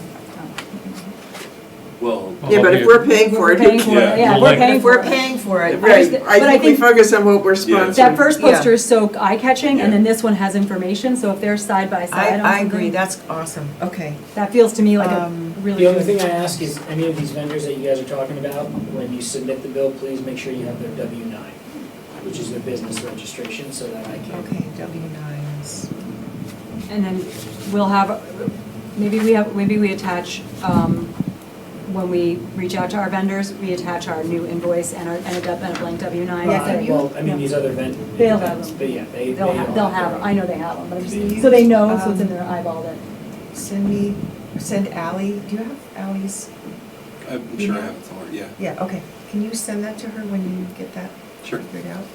[SPEAKER 8] Well,
[SPEAKER 7] Yeah, but if we're paying for
[SPEAKER 3] We're paying
[SPEAKER 7] it,
[SPEAKER 3] for
[SPEAKER 8] Yeah.
[SPEAKER 3] it, yeah,
[SPEAKER 4] Well,
[SPEAKER 3] we're
[SPEAKER 4] like-
[SPEAKER 3] paying
[SPEAKER 5] If
[SPEAKER 3] for
[SPEAKER 5] we're
[SPEAKER 3] it.
[SPEAKER 5] paying for it,
[SPEAKER 7] right,
[SPEAKER 3] but
[SPEAKER 7] I
[SPEAKER 3] I
[SPEAKER 7] think we
[SPEAKER 3] think-
[SPEAKER 7] focus on what we're
[SPEAKER 8] Yeah.
[SPEAKER 7] sponsoring.
[SPEAKER 3] That first
[SPEAKER 5] Yeah.
[SPEAKER 3] poster is so eye-catching, and then this one has information, so if they're side by side on
[SPEAKER 5] I
[SPEAKER 3] something,
[SPEAKER 5] agree, that's awesome, okay.
[SPEAKER 3] that feels to me like a
[SPEAKER 5] Um,
[SPEAKER 3] really
[SPEAKER 6] The only
[SPEAKER 3] good.
[SPEAKER 6] thing I ask is, any of these vendors that you guys are talking about, when you submit the bill, please make sure you have their W-9, which is their business registration, so that I can.
[SPEAKER 5] Okay, W-9s.
[SPEAKER 3] And then we'll have, maybe we attach, when we reach out to our vendors, we attach our new invoice and a blank W-9.
[SPEAKER 5] Yeah,
[SPEAKER 3] that-
[SPEAKER 6] Well, I mean, these other
[SPEAKER 3] They'll have
[SPEAKER 6] events,
[SPEAKER 3] them.
[SPEAKER 6] but yeah, they
[SPEAKER 3] They'll
[SPEAKER 6] all
[SPEAKER 3] have
[SPEAKER 6] their
[SPEAKER 3] them, I know they have them, but I'm
[SPEAKER 5] Do you-
[SPEAKER 3] just, so they know, so it's in their eyeball that.
[SPEAKER 5] Send Ally, do you have Ally's?
[SPEAKER 8] I'm sure I have it somewhere, yeah,
[SPEAKER 5] Yeah, okay. Can you send that to her when you get that
[SPEAKER 8] sure.
[SPEAKER 5] figured out?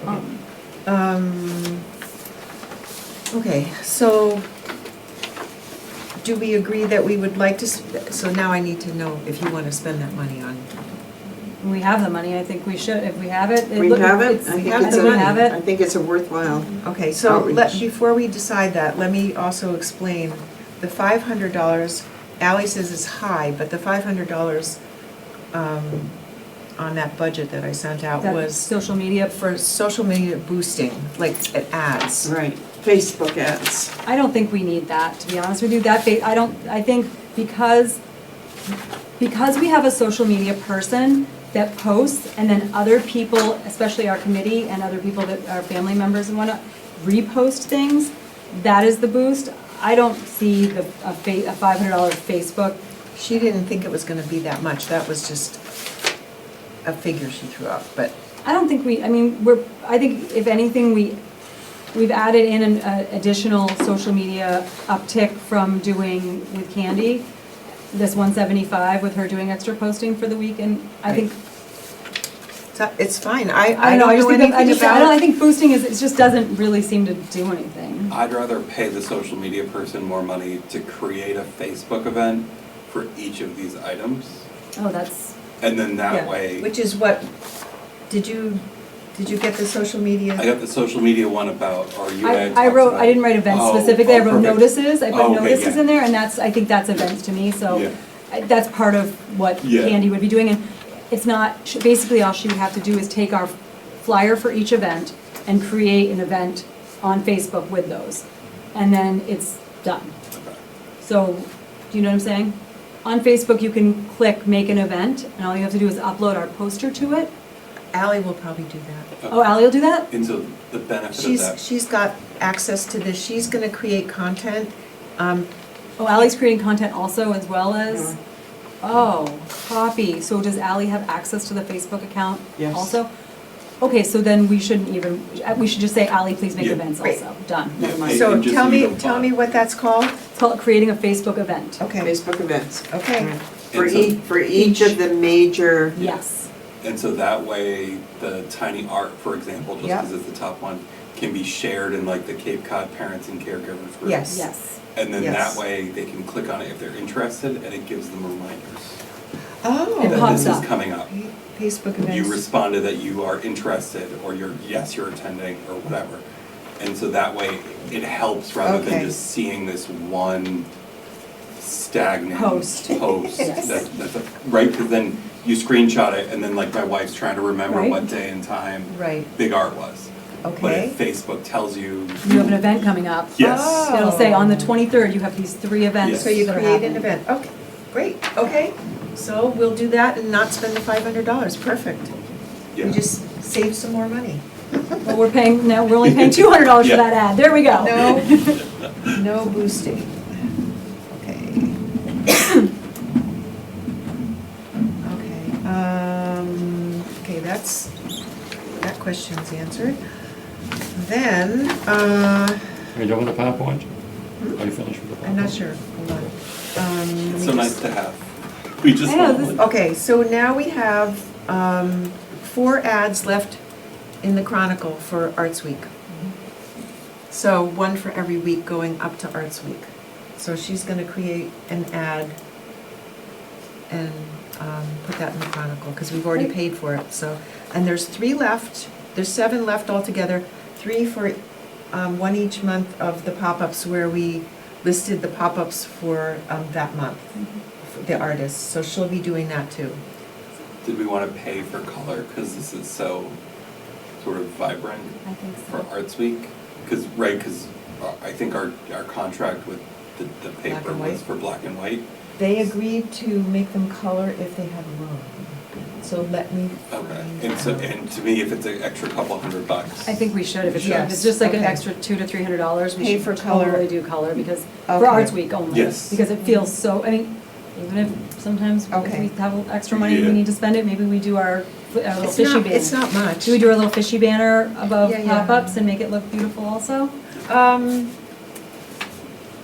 [SPEAKER 3] Um,
[SPEAKER 5] Um, Okay, so do we agree that we would like to, so now I need to know if you want to spend that money on.
[SPEAKER 3] We have the money, I think we should, if we have it.
[SPEAKER 7] We have it?
[SPEAKER 3] it's-
[SPEAKER 7] I think
[SPEAKER 5] have
[SPEAKER 7] it's
[SPEAKER 5] the
[SPEAKER 3] we
[SPEAKER 5] money.
[SPEAKER 3] have it.
[SPEAKER 7] I think it's a worthwhile.
[SPEAKER 5] Okay, so
[SPEAKER 7] Outreach.
[SPEAKER 5] before we decide that, let me also explain, the $500, Ally says is high, but the $500 on that budget that I sent out
[SPEAKER 3] That
[SPEAKER 5] was
[SPEAKER 3] social media,
[SPEAKER 5] for social media boosting, like ads.
[SPEAKER 7] Right, Facebook ads.
[SPEAKER 3] I don't think we need that, to be honest with you. I think because we have a social media person that posts, and then other people, especially our committee and other people that are family members and whatnot, repost things, that is the boost. I don't see a $500 Facebook.
[SPEAKER 5] She didn't think it was gonna be that much, that was just a figure she threw out, but,
[SPEAKER 3] I don't think I think if anything, we've added in an additional social media uptick from doing with Candy, this 175 with her doing extra posting for the week, and I think,
[SPEAKER 5] it's fine,
[SPEAKER 3] I
[SPEAKER 5] I
[SPEAKER 3] don't know, I just
[SPEAKER 5] know
[SPEAKER 3] think,
[SPEAKER 5] anything
[SPEAKER 3] I
[SPEAKER 5] about.
[SPEAKER 3] think boosting it just doesn't really seem to do anything.
[SPEAKER 8] I'd rather pay the social media person more money to create a Facebook event for each of these items.
[SPEAKER 3] Oh, that's,
[SPEAKER 8] And then
[SPEAKER 5] Yeah,
[SPEAKER 8] that way,
[SPEAKER 5] Which is what, did you get the social media?
[SPEAKER 8] I got the social media one about, or you had
[SPEAKER 3] I
[SPEAKER 8] talked
[SPEAKER 3] wrote,
[SPEAKER 8] about-
[SPEAKER 3] I didn't write events
[SPEAKER 8] Oh,
[SPEAKER 3] specifically, I
[SPEAKER 8] oh,
[SPEAKER 3] wrote
[SPEAKER 8] perfect.
[SPEAKER 3] notices, I
[SPEAKER 8] Oh,
[SPEAKER 3] put
[SPEAKER 8] okay,
[SPEAKER 3] notices
[SPEAKER 8] yeah.
[SPEAKER 3] in there, and I think that's events to me, so
[SPEAKER 8] Yeah.
[SPEAKER 3] that's part of what
[SPEAKER 8] Yeah.
[SPEAKER 3] Candy would be doing, and it's not, basically all she would have to do is take our flyer for each event and create an event on Facebook with those, and then it's done.
[SPEAKER 8] Okay.
[SPEAKER 3] So, do you know what I'm saying? On Facebook, you can click make an event, and all you have to do is upload our poster to it.
[SPEAKER 5] Ally will probably do that.
[SPEAKER 3] Oh, Ally will do that?
[SPEAKER 8] And so the benefit of that.
[SPEAKER 5] She's got access to this, she's gonna create content,
[SPEAKER 3] Oh, Ally's creating content also as well as? Oh, copy. So does Ally have access to the Facebook account
[SPEAKER 7] Yes.
[SPEAKER 3] also? Okay, so then we shouldn't even, we should just say, Ally, please make
[SPEAKER 8] Yeah.
[SPEAKER 3] events
[SPEAKER 5] Great.
[SPEAKER 3] also. Done,
[SPEAKER 8] Yeah,
[SPEAKER 3] never mind.
[SPEAKER 8] Hey,
[SPEAKER 5] so
[SPEAKER 8] and just
[SPEAKER 5] tell
[SPEAKER 8] so you
[SPEAKER 5] me,
[SPEAKER 8] don't
[SPEAKER 5] tell
[SPEAKER 8] buy-
[SPEAKER 5] me what that's called?
[SPEAKER 3] It's called creating a Facebook event.
[SPEAKER 5] Okay,
[SPEAKER 7] Facebook events.
[SPEAKER 5] okay,
[SPEAKER 7] For
[SPEAKER 8] And so-
[SPEAKER 7] each of the major,
[SPEAKER 3] Yes.
[SPEAKER 8] And so that way, the tiny art, for example, just
[SPEAKER 5] Yep.
[SPEAKER 8] because it's the top one, can be shared in like the Cape Cod Parents and Caregivers group.
[SPEAKER 5] Yes.
[SPEAKER 3] Yes.
[SPEAKER 8] And then
[SPEAKER 5] Yes.
[SPEAKER 8] that way, they can click on it if they're interested, and it gives them reminders
[SPEAKER 5] oh.
[SPEAKER 3] It
[SPEAKER 8] that
[SPEAKER 3] pops
[SPEAKER 8] this is
[SPEAKER 3] up.
[SPEAKER 8] coming up.
[SPEAKER 5] Facebook
[SPEAKER 8] You
[SPEAKER 5] events,
[SPEAKER 8] responded that you are interested, or you're attending, or whatever. And so that way, it helps rather
[SPEAKER 5] Okay.
[SPEAKER 8] than just seeing this one stagnant
[SPEAKER 3] Post. Yes.
[SPEAKER 8] That's right, because then you screenshot it, and then like my wife's trying to remember
[SPEAKER 3] Right.
[SPEAKER 8] what day and time
[SPEAKER 5] right,
[SPEAKER 8] Big Art was. But
[SPEAKER 5] okay.
[SPEAKER 8] if Facebook tells you.
[SPEAKER 3] You have an event coming up.
[SPEAKER 8] Yes.
[SPEAKER 5] Oh.
[SPEAKER 3] It'll say on the 23rd, you have these 3 events.
[SPEAKER 8] Yes.
[SPEAKER 5] So you
[SPEAKER 3] that are
[SPEAKER 5] create an
[SPEAKER 3] happening.
[SPEAKER 5] event, okay, great, okay. So we'll do that and not spend the $500, perfect.
[SPEAKER 8] Yeah.
[SPEAKER 5] We just saved some more money.
[SPEAKER 3] Well, we're only paying $200
[SPEAKER 8] Yeah.
[SPEAKER 3] for that ad. There we go.
[SPEAKER 5] No, no boosting. Okay. Okay, that question's answered. Then,
[SPEAKER 4] Are you done with the PowerPoint? Are you finished with the PowerPoint?
[SPEAKER 5] I'm not sure, hold on.
[SPEAKER 8] It's so nice to have. We just.
[SPEAKER 3] I know,
[SPEAKER 8] want
[SPEAKER 3] this-
[SPEAKER 8] one.
[SPEAKER 5] Okay, so now we have 4 ads left in the Chronicle for Arts Week. So 1 for every week going up to Arts Week. So she's gonna create an ad and put that in the Chronicle, because we've already paid for it, so. And there's 3 left, there's 7 left altogether, 3 for 1 each month of the pop-ups where we listed the pop-ups for that month, for the artists, so she'll be doing that too.
[SPEAKER 8] Did we want to pay for color, because this is so sort of vibrant
[SPEAKER 3] I think
[SPEAKER 8] for
[SPEAKER 3] so.
[SPEAKER 8] Arts Week? Because I think our contract with the
[SPEAKER 5] Black
[SPEAKER 8] paper
[SPEAKER 5] and
[SPEAKER 8] was
[SPEAKER 5] white?
[SPEAKER 8] for black and white.
[SPEAKER 5] They agreed to make them color if they had room, so let me
[SPEAKER 8] Okay,
[SPEAKER 5] find
[SPEAKER 8] and so,
[SPEAKER 5] out.
[SPEAKER 8] and to me, if it's an extra couple $100.
[SPEAKER 3] I think we should, if it's
[SPEAKER 5] Yes,
[SPEAKER 3] just like an
[SPEAKER 5] okay.
[SPEAKER 3] extra $200 to $300, we
[SPEAKER 5] Pay
[SPEAKER 3] should
[SPEAKER 5] for color.
[SPEAKER 3] totally do color, because,
[SPEAKER 5] Okay.
[SPEAKER 3] for Arts Week only.
[SPEAKER 8] Yes.
[SPEAKER 3] Because it feels so, I mean, even if sometimes if
[SPEAKER 5] Okay.
[SPEAKER 3] we have extra money, we
[SPEAKER 8] Yeah.
[SPEAKER 3] need to spend it, maybe we do our little
[SPEAKER 5] It's
[SPEAKER 3] fishy
[SPEAKER 5] not,
[SPEAKER 3] banner.
[SPEAKER 5] it's not much.
[SPEAKER 3] Do we do our little fishy banner above
[SPEAKER 5] Yeah, yeah.
[SPEAKER 3] pop-ups and make it look beautiful also?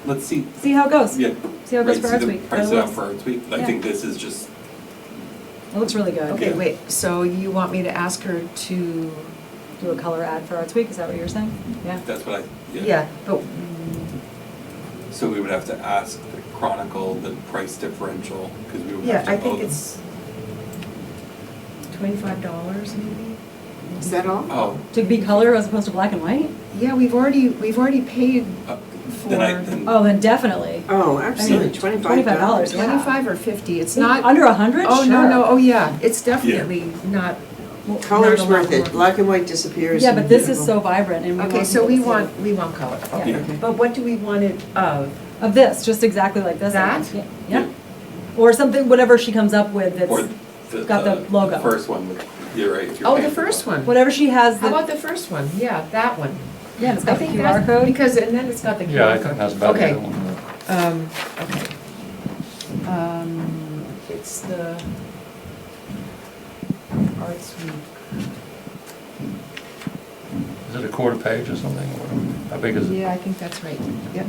[SPEAKER 8] Let's see,
[SPEAKER 3] See how it goes.
[SPEAKER 8] yeah.
[SPEAKER 3] See how it goes
[SPEAKER 8] Right,
[SPEAKER 3] for
[SPEAKER 8] see
[SPEAKER 3] Arts
[SPEAKER 8] the
[SPEAKER 3] Week.
[SPEAKER 8] Price
[SPEAKER 3] How
[SPEAKER 8] it
[SPEAKER 3] it
[SPEAKER 8] out
[SPEAKER 3] looks.
[SPEAKER 8] for Arts Week. I
[SPEAKER 3] Yeah.
[SPEAKER 8] think this is just,
[SPEAKER 3] It looks really good.
[SPEAKER 5] Okay,
[SPEAKER 8] Yeah.
[SPEAKER 5] wait, so you want me to ask her to,
[SPEAKER 3] Do a color ad for Arts Week, is that what you're saying? Yeah.
[SPEAKER 8] that's what
[SPEAKER 5] Yeah, but,
[SPEAKER 8] So we would have to ask the Chronicle the price differential, because we would
[SPEAKER 5] yeah,
[SPEAKER 8] have to
[SPEAKER 5] I
[SPEAKER 8] owe
[SPEAKER 5] think
[SPEAKER 8] them.
[SPEAKER 5] it's $25 maybe?
[SPEAKER 7] Is that all?
[SPEAKER 8] Oh,
[SPEAKER 3] To be color as opposed to black and white?
[SPEAKER 5] Yeah, we've already paid
[SPEAKER 8] then I,
[SPEAKER 5] for
[SPEAKER 8] then,
[SPEAKER 3] Oh, then definitely.
[SPEAKER 7] Oh, absolutely, $25.
[SPEAKER 3] $25, yeah.
[SPEAKER 5] 25 or 50, it's not,
[SPEAKER 3] Under 100?
[SPEAKER 5] oh, no,
[SPEAKER 3] Sure.
[SPEAKER 5] no, oh, yeah, it's definitely not.
[SPEAKER 7] Color's
[SPEAKER 5] not a lot
[SPEAKER 7] worth it,
[SPEAKER 5] more.
[SPEAKER 7] black and white disappears.
[SPEAKER 3] Yeah,
[SPEAKER 7] and
[SPEAKER 3] but this is
[SPEAKER 7] beautiful.
[SPEAKER 3] so vibrant and we want
[SPEAKER 5] Okay, so
[SPEAKER 3] people
[SPEAKER 5] we
[SPEAKER 3] to see
[SPEAKER 5] want color,
[SPEAKER 3] Yeah.
[SPEAKER 5] okay.
[SPEAKER 7] Okay.
[SPEAKER 5] But what do we want it of?
[SPEAKER 3] Of this, just exactly like this.
[SPEAKER 5] That?
[SPEAKER 3] Yeah. Yeah. Or something, whatever she comes up with
[SPEAKER 8] or
[SPEAKER 3] that's, got the logo.
[SPEAKER 8] first one, with- you're right. if you're
[SPEAKER 5] Oh,
[SPEAKER 8] paying
[SPEAKER 5] the
[SPEAKER 8] for
[SPEAKER 5] first one.
[SPEAKER 3] whatever she has.
[SPEAKER 5] How
[SPEAKER 3] The,
[SPEAKER 5] about the first one? Yeah, that one.
[SPEAKER 3] yeah, and it's
[SPEAKER 5] I
[SPEAKER 3] got the
[SPEAKER 5] think
[SPEAKER 3] QR
[SPEAKER 5] that's,
[SPEAKER 3] code.
[SPEAKER 5] because, and then it's got the QR code.
[SPEAKER 4] Yeah, I think that's about
[SPEAKER 5] Okay.
[SPEAKER 4] it.
[SPEAKER 5] Okay. It's the Arts Week.
[SPEAKER 4] Is it a quarter page or something? Or how big is it?
[SPEAKER 5] Yeah, I think that's right. Yep.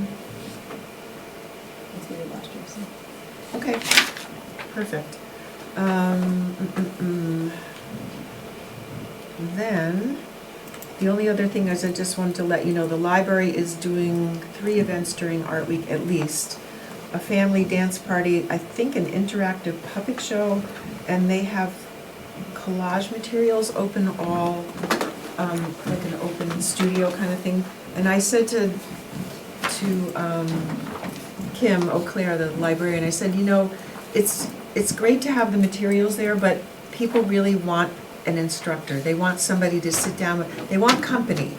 [SPEAKER 3] That's what we did last year, so.
[SPEAKER 5] Okay, perfect. Then, the only other thing is I just wanted to let you know, the library is doing 3 events during Art Week at least. A family dance party, I think an interactive puppet show, and they have collage materials open all, like an open studio kind of thing. And I said to Kim O'Clair, the librarian, I said, you know, it's great to have the materials there, but people really want an instructor. They want somebody to sit down with, they want company.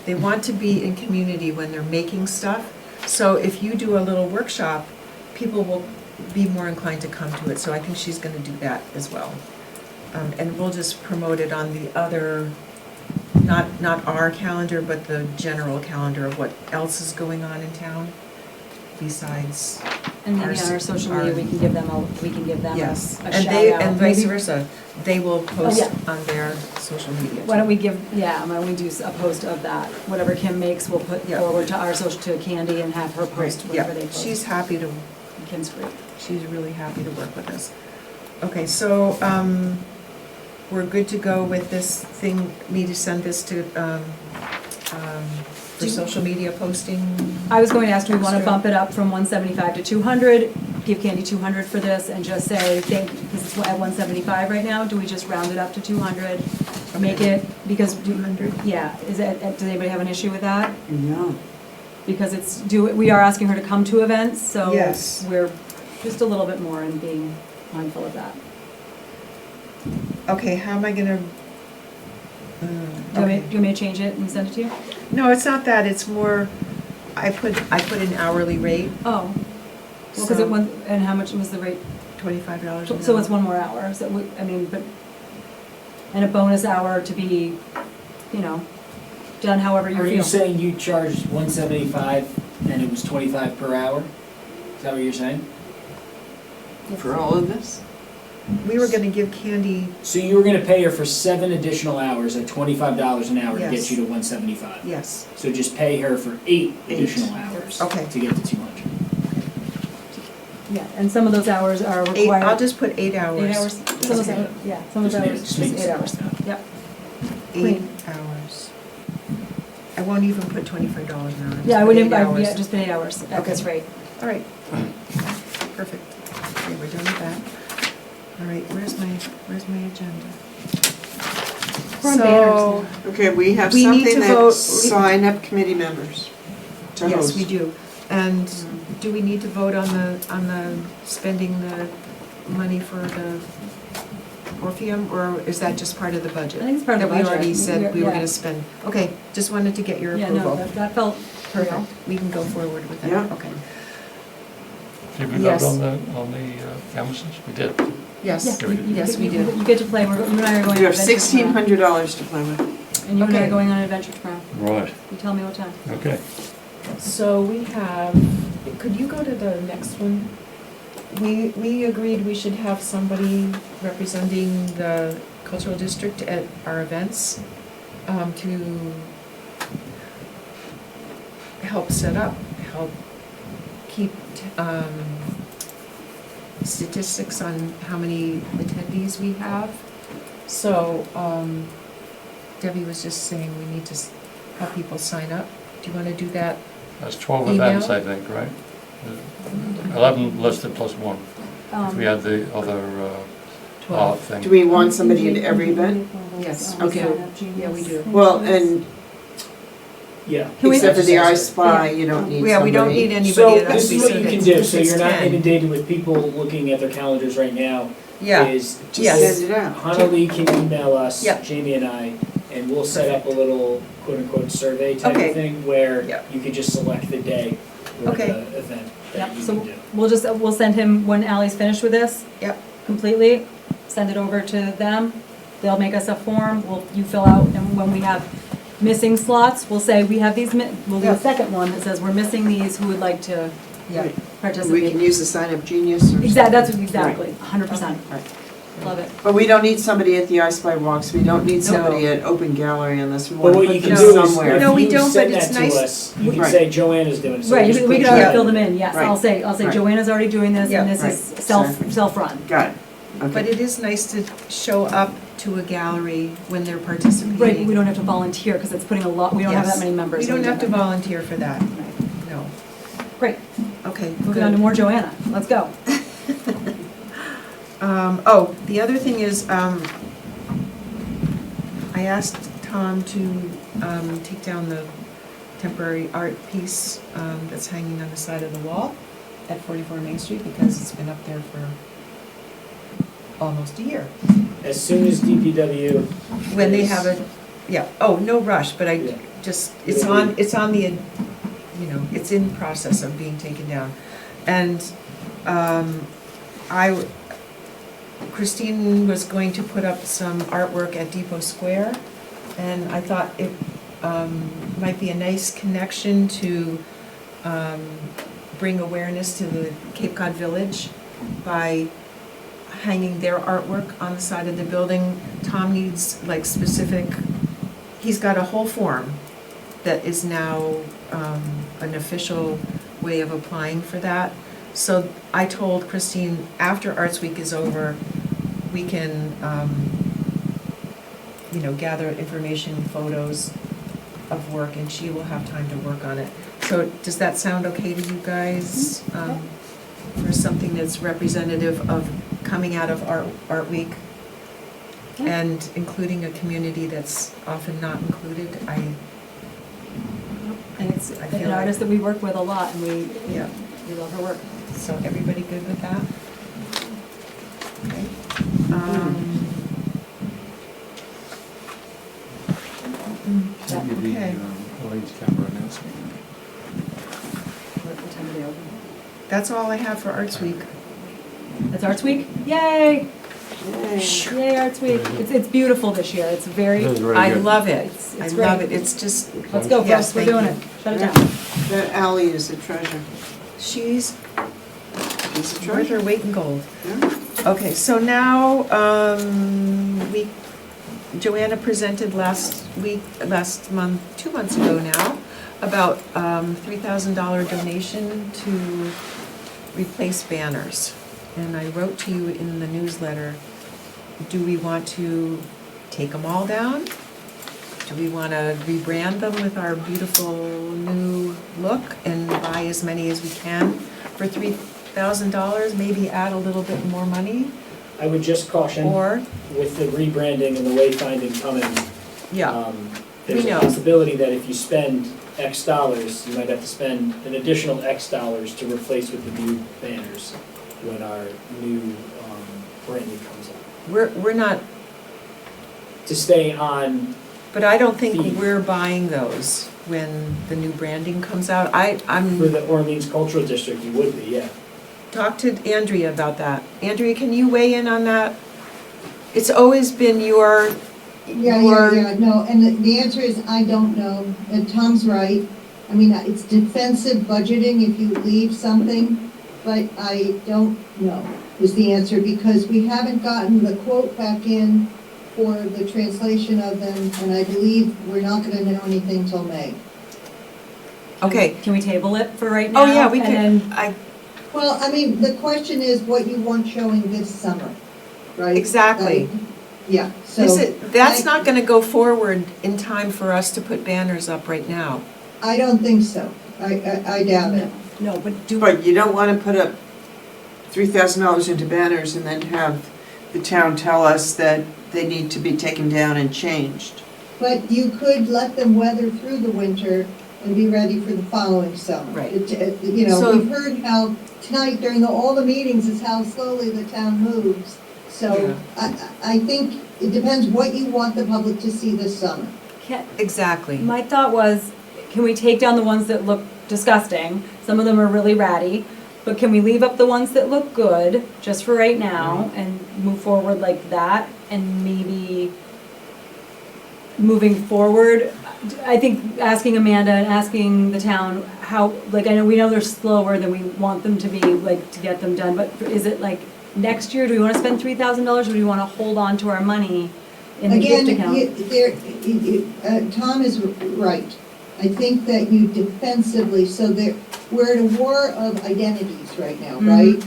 [SPEAKER 5] They want to be in community when they're making stuff. So if you do a little workshop, people will be more inclined to come to it. So I think she's gonna do that as well. And we'll just promote it on the other, not our calendar, but the general calendar of what else is going on in town besides.
[SPEAKER 3] And maybe on our social media, we can give them a
[SPEAKER 5] Yes,
[SPEAKER 3] a
[SPEAKER 5] and
[SPEAKER 3] shout
[SPEAKER 5] they,
[SPEAKER 3] out.
[SPEAKER 5] and vice
[SPEAKER 3] Maybe-
[SPEAKER 5] versa, they will post
[SPEAKER 3] yeah.
[SPEAKER 5] on their social media.
[SPEAKER 3] Why don't we give, yeah, why don't we do a post of that? Whatever Kim makes, we'll put
[SPEAKER 5] Yeah.
[SPEAKER 3] forward to our social, to Candy and have her post
[SPEAKER 5] Yeah,
[SPEAKER 3] whatever they post.
[SPEAKER 5] she's happy to,
[SPEAKER 3] Kim's great.
[SPEAKER 5] she's really happy to work with us. Okay, so, we're good to go with this thing, me to send this to, for social media posting?
[SPEAKER 3] I was going to ask, do we want to
[SPEAKER 5] Extra.
[SPEAKER 3] bump it up from 175 to 200? Give Candy 200 for this and just say, thank you, because it's at 175 right now, do we just round it up to 200? Or make it, because,
[SPEAKER 5] 200?
[SPEAKER 3] yeah, is it, does anybody have an issue with that?
[SPEAKER 7] No.
[SPEAKER 3] Because it's, we are asking her to come to events, so
[SPEAKER 5] Yes.
[SPEAKER 3] we're just a little bit more and being mindful of that.
[SPEAKER 5] Okay, how am I gonna?
[SPEAKER 3] Do you want me to change it and send it to you?
[SPEAKER 5] No, it's not that, it's more, I put an hourly rate,
[SPEAKER 3] Oh, well, because
[SPEAKER 5] So-
[SPEAKER 3] it went, and how much was the rate?
[SPEAKER 5] $25 an hour.
[SPEAKER 3] So it's one more hour, so we, I mean, but, and a bonus hour to be, you know, done however you
[SPEAKER 6] Are
[SPEAKER 3] feel.
[SPEAKER 6] you saying you charged 175 and it was 25 per hour? Is that what you're saying?
[SPEAKER 7] For all of this?
[SPEAKER 5] We were gonna give Candy,
[SPEAKER 6] So you were gonna pay her for 7 additional hours at $25 an hour to
[SPEAKER 5] Yes.
[SPEAKER 6] get you to 175?
[SPEAKER 5] yes,
[SPEAKER 6] So just pay her for 8
[SPEAKER 5] 8.
[SPEAKER 6] additional hours
[SPEAKER 5] Okay.
[SPEAKER 6] to get to 200?
[SPEAKER 3] Yeah, and some of those hours are
[SPEAKER 5] 8,
[SPEAKER 3] required.
[SPEAKER 5] I'll just put 8 hours.
[SPEAKER 3] 8 hours, some of those,
[SPEAKER 5] Okay.
[SPEAKER 3] yeah, some of
[SPEAKER 6] Just make-
[SPEAKER 3] those,
[SPEAKER 6] just
[SPEAKER 3] just
[SPEAKER 6] make
[SPEAKER 3] 8 hours,
[SPEAKER 6] sense.
[SPEAKER 3] yep.
[SPEAKER 5] 8
[SPEAKER 3] Clean.
[SPEAKER 5] hours. I won't even put $25 an hour.
[SPEAKER 3] Yeah, I
[SPEAKER 5] just put
[SPEAKER 3] wouldn't,
[SPEAKER 5] 8 hours.
[SPEAKER 3] yeah, just been 8 hours at
[SPEAKER 5] Okay.
[SPEAKER 3] this rate.
[SPEAKER 5] All right, perfect. Okay, we're done with that. All right, where's my agenda?
[SPEAKER 3] We're on banners
[SPEAKER 5] So,
[SPEAKER 7] Okay, we have
[SPEAKER 5] We need
[SPEAKER 7] something
[SPEAKER 5] to
[SPEAKER 7] that
[SPEAKER 5] vote-
[SPEAKER 7] sign up committee members to
[SPEAKER 5] yes,
[SPEAKER 7] host.
[SPEAKER 5] we do. And do we need to vote on the spending the money for the Orpheum, or is that just part of the budget?
[SPEAKER 3] I think it's part of the
[SPEAKER 5] That we
[SPEAKER 3] budget.
[SPEAKER 5] already said we were
[SPEAKER 3] Yeah.
[SPEAKER 5] gonna spend. Okay, just wanted to get your
[SPEAKER 3] Yeah, no,
[SPEAKER 5] approval.
[SPEAKER 3] that felt real.
[SPEAKER 5] Perfect, we can go forward with that,
[SPEAKER 7] Yeah.
[SPEAKER 5] okay.
[SPEAKER 4] Did we
[SPEAKER 5] Yes.
[SPEAKER 4] vote on the canvases? We did.
[SPEAKER 5] Yes,
[SPEAKER 3] Yeah,
[SPEAKER 5] yes, we do.
[SPEAKER 3] You get to play, you and I are going on
[SPEAKER 7] You have
[SPEAKER 3] adventure tomorrow.
[SPEAKER 7] $1,600 to play with.
[SPEAKER 3] And you and I
[SPEAKER 5] Okay.
[SPEAKER 3] are going on an adventure tomorrow.
[SPEAKER 4] Right,
[SPEAKER 3] You tell me what time.
[SPEAKER 4] okay.
[SPEAKER 5] So we have, could you go to the next one? We agreed we should have somebody representing the cultural district at our events, to help set up, help keep, statistics on how many attendees we have. So, Debbie was just saying we need to have people sign up Do you wanna do that?
[SPEAKER 4] That's 12
[SPEAKER 5] Email?
[SPEAKER 4] events, I think, right? 11 listed plus one. If we had the other art thing.
[SPEAKER 7] Do we want somebody at every event?
[SPEAKER 5] Yes.
[SPEAKER 7] Okay.
[SPEAKER 5] Yeah, we do.
[SPEAKER 7] Well, and
[SPEAKER 6] Yeah.
[SPEAKER 3] Can we-
[SPEAKER 7] except for the I
[SPEAKER 6] Exercise.
[SPEAKER 7] Spy, you don't need somebody.
[SPEAKER 5] Yeah, we don't need
[SPEAKER 6] So
[SPEAKER 5] anybody at
[SPEAKER 6] this is
[SPEAKER 5] SB,
[SPEAKER 6] what
[SPEAKER 5] so
[SPEAKER 6] you can
[SPEAKER 5] it's-
[SPEAKER 6] do, so
[SPEAKER 5] it's
[SPEAKER 6] you're not
[SPEAKER 5] 10.
[SPEAKER 6] inundated with people looking at their calendars right now.
[SPEAKER 5] Yeah,
[SPEAKER 6] Is
[SPEAKER 5] Yes.
[SPEAKER 7] Send it out.
[SPEAKER 6] Hannalee can email us,
[SPEAKER 5] Yep.
[SPEAKER 6] Jamie and I, and we'll set up a little quote-unquote survey type
[SPEAKER 5] Okay.
[SPEAKER 6] of thing where
[SPEAKER 5] Yep.
[SPEAKER 6] you could just select the day or
[SPEAKER 5] Okay.
[SPEAKER 6] the event that
[SPEAKER 3] Yep,
[SPEAKER 6] you
[SPEAKER 3] so
[SPEAKER 6] can do.
[SPEAKER 3] we'll send him, when Ally's finished with this.
[SPEAKER 5] Yep.
[SPEAKER 3] Completely, send it over to them. They'll make us a form, you fill out, and when we have missing slots, we'll say, we have these, we'll do a
[SPEAKER 5] Yeah.
[SPEAKER 3] second one that says, we're missing these, who would like to
[SPEAKER 5] yeah.
[SPEAKER 7] We
[SPEAKER 3] participate?
[SPEAKER 7] can use the Sign Up Genius or something.
[SPEAKER 3] Exactly, 100%.
[SPEAKER 7] Right.
[SPEAKER 3] Love it.
[SPEAKER 7] But we don't need somebody at the I Spy Walks, we don't need somebody at Open Gallery unless we
[SPEAKER 6] But
[SPEAKER 7] want to
[SPEAKER 6] what
[SPEAKER 7] put
[SPEAKER 6] you
[SPEAKER 7] them
[SPEAKER 6] can do is,
[SPEAKER 7] somewhere.
[SPEAKER 5] No, we
[SPEAKER 6] if you
[SPEAKER 5] don't,
[SPEAKER 6] send
[SPEAKER 5] but it's
[SPEAKER 6] that to
[SPEAKER 5] nice-
[SPEAKER 6] us, you can
[SPEAKER 7] Right.
[SPEAKER 6] say Joanna's doing it, so
[SPEAKER 3] Right,
[SPEAKER 6] just
[SPEAKER 3] we
[SPEAKER 6] click
[SPEAKER 3] can already
[SPEAKER 6] that.
[SPEAKER 3] fill them in, yes,
[SPEAKER 7] Right.
[SPEAKER 3] I'll say,
[SPEAKER 7] Right.
[SPEAKER 3] Joanna's already doing this, and
[SPEAKER 5] Yeah.
[SPEAKER 3] this is
[SPEAKER 7] Right. Exactly.
[SPEAKER 3] self-run.
[SPEAKER 7] Got it,
[SPEAKER 5] But
[SPEAKER 7] okay.
[SPEAKER 5] it is nice to show up to a gallery when they're participating.
[SPEAKER 3] Right, but we don't have to volunteer, because it's putting a lot, we don't have that
[SPEAKER 5] Yes.
[SPEAKER 3] many members.
[SPEAKER 5] We don't have to
[SPEAKER 3] volunteer.
[SPEAKER 5] volunteer for that, no.
[SPEAKER 3] Great,
[SPEAKER 5] Okay,
[SPEAKER 3] moving on to
[SPEAKER 5] good.
[SPEAKER 3] more Joanna, let's go.
[SPEAKER 5] The other thing is, I asked Tom to take down the temporary art piece that's hanging on the side of the wall at 44 Main Street because it's been up there for almost a year.
[SPEAKER 6] As soon as DPW.
[SPEAKER 5] When they
[SPEAKER 6] is-
[SPEAKER 5] have a, yeah, oh, no rush, but
[SPEAKER 6] Yeah.
[SPEAKER 5] it's on the, it's in process of being taken down. And Christine was going to put up some artwork at Depot Square, and I thought it might be a nice connection to bring awareness to the Cape Cod Village by hanging their artwork on the side of the building. Tom needs like specific, he's got a whole form that is now an official way of applying for that. So I told Christine, after Arts Week is over, we can, gather information, photos of work, and she will have time to work on it. So does that sound okay to you guys? For something that's representative of coming out of Art Week
[SPEAKER 3] Yeah.
[SPEAKER 5] and including a community that's often not included?
[SPEAKER 3] And it's
[SPEAKER 5] I
[SPEAKER 3] an
[SPEAKER 5] feel like-
[SPEAKER 3] artist that we work with a lot, and we love her work.
[SPEAKER 5] So everybody good with that? Okay.
[SPEAKER 4] Give the
[SPEAKER 5] Okay.
[SPEAKER 4] Elaine's camera announcement.
[SPEAKER 3] What time are they open?
[SPEAKER 5] That's all I have for Arts Week.
[SPEAKER 3] It's Arts Week? Yay!
[SPEAKER 7] Yay.
[SPEAKER 3] Yay, Arts Week. It's beautiful this year. It's very,
[SPEAKER 4] It is very
[SPEAKER 5] I
[SPEAKER 4] good.
[SPEAKER 5] love it.
[SPEAKER 3] It's
[SPEAKER 5] I
[SPEAKER 3] great.
[SPEAKER 5] love it. It's just,
[SPEAKER 3] let's go,
[SPEAKER 5] Yes,
[SPEAKER 3] folks, we're
[SPEAKER 5] thank
[SPEAKER 3] doing
[SPEAKER 5] you.
[SPEAKER 3] it. Shut it
[SPEAKER 7] Yeah.
[SPEAKER 3] down.
[SPEAKER 7] That alley is a treasure,
[SPEAKER 5] she's
[SPEAKER 7] piece of
[SPEAKER 5] worth
[SPEAKER 7] treasure.
[SPEAKER 5] her weight in gold.
[SPEAKER 7] Yeah.
[SPEAKER 5] Okay, so now, Joanna presented last month, 2 months ago now, about $3,000 donation to replace banners. And I wrote to you in the newsletter, do we want to take them all down? Do we want to rebrand them with our beautiful new look and buy as many as we can for $3,000, maybe add a little bit more money?
[SPEAKER 6] I would just caution,
[SPEAKER 5] Or,
[SPEAKER 6] with the rebranding and the wayfinding coming,
[SPEAKER 5] yeah,
[SPEAKER 6] there's
[SPEAKER 5] We
[SPEAKER 6] a
[SPEAKER 5] know.
[SPEAKER 6] possibility that if you spend X dollars, you might have to spend an additional X dollars to replace with the new banners when our new branding comes up.
[SPEAKER 5] we're not,
[SPEAKER 6] To stay on,
[SPEAKER 5] but I don't think
[SPEAKER 6] Theme.
[SPEAKER 5] we're buying those when the new branding comes out.
[SPEAKER 6] for
[SPEAKER 5] I'm,
[SPEAKER 6] the Orleans Cultural District, you would be, yeah.
[SPEAKER 5] talk to Andrea about that. Andrea, can you weigh in on that? It's always been your,
[SPEAKER 9] Yeah, no, and the answer is, I don't know, and Tom's right. I mean, it's defensive budgeting if you leave something, but I don't know, is the answer, because we haven't gotten the quote back in for the translation of them, and I believe we're not gonna know anything till May.
[SPEAKER 5] okay.
[SPEAKER 3] Can we table it for right now?
[SPEAKER 5] Oh, yeah, we
[SPEAKER 3] And
[SPEAKER 5] can,
[SPEAKER 3] then,
[SPEAKER 9] Well, I mean, the question is what you want showing this summer, right?
[SPEAKER 5] Exactly.
[SPEAKER 9] Like, yeah, so.
[SPEAKER 5] that's not gonna go forward in time for us to put banners up right now.
[SPEAKER 9] I don't think so. I doubt it.
[SPEAKER 3] No, but do,
[SPEAKER 7] But you don't wanna put up $3,000 into banners and then have the town tell us that they need to be taken down and changed.
[SPEAKER 9] But you could let them weather through the winter and be ready for the following summer.
[SPEAKER 5] Right.
[SPEAKER 9] You know,
[SPEAKER 5] So-
[SPEAKER 9] we've heard how tonight during all the meetings is how slowly the town moves. So I think it depends what you want the public to see this summer.
[SPEAKER 5] Exactly.
[SPEAKER 3] my thought was, can we take down the ones that look disgusting? Some of them are really ratty, but can we leave up the ones that look good, just for right now, and move forward like that? And maybe moving forward, I think asking Amanda and asking the town how, like, I know, we know they're slower than we want them to be, like, to get them done, but is it like next year, do we wanna spend $3,000, or do we wanna hold on to our money in the gift account?
[SPEAKER 9] Again, Tom is right. I think that you defensively, so we're at a war of identities right now, right?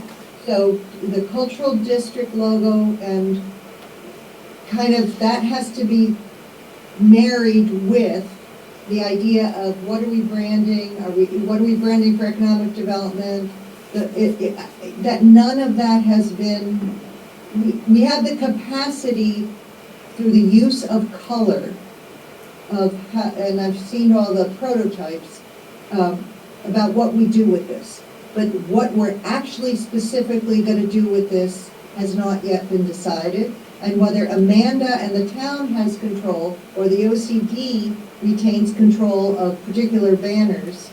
[SPEAKER 9] So the cultural district logo and kind of, that has to be married with the idea of what are we branding, what are we branding for economic development? That none of that has been, we have the capacity through the use of color and I've seen all the prototypes about what we do with this. But what we're actually specifically going to do with this has not yet been decided. And whether Amanda and the town has control or the OCD retains control of particular banners.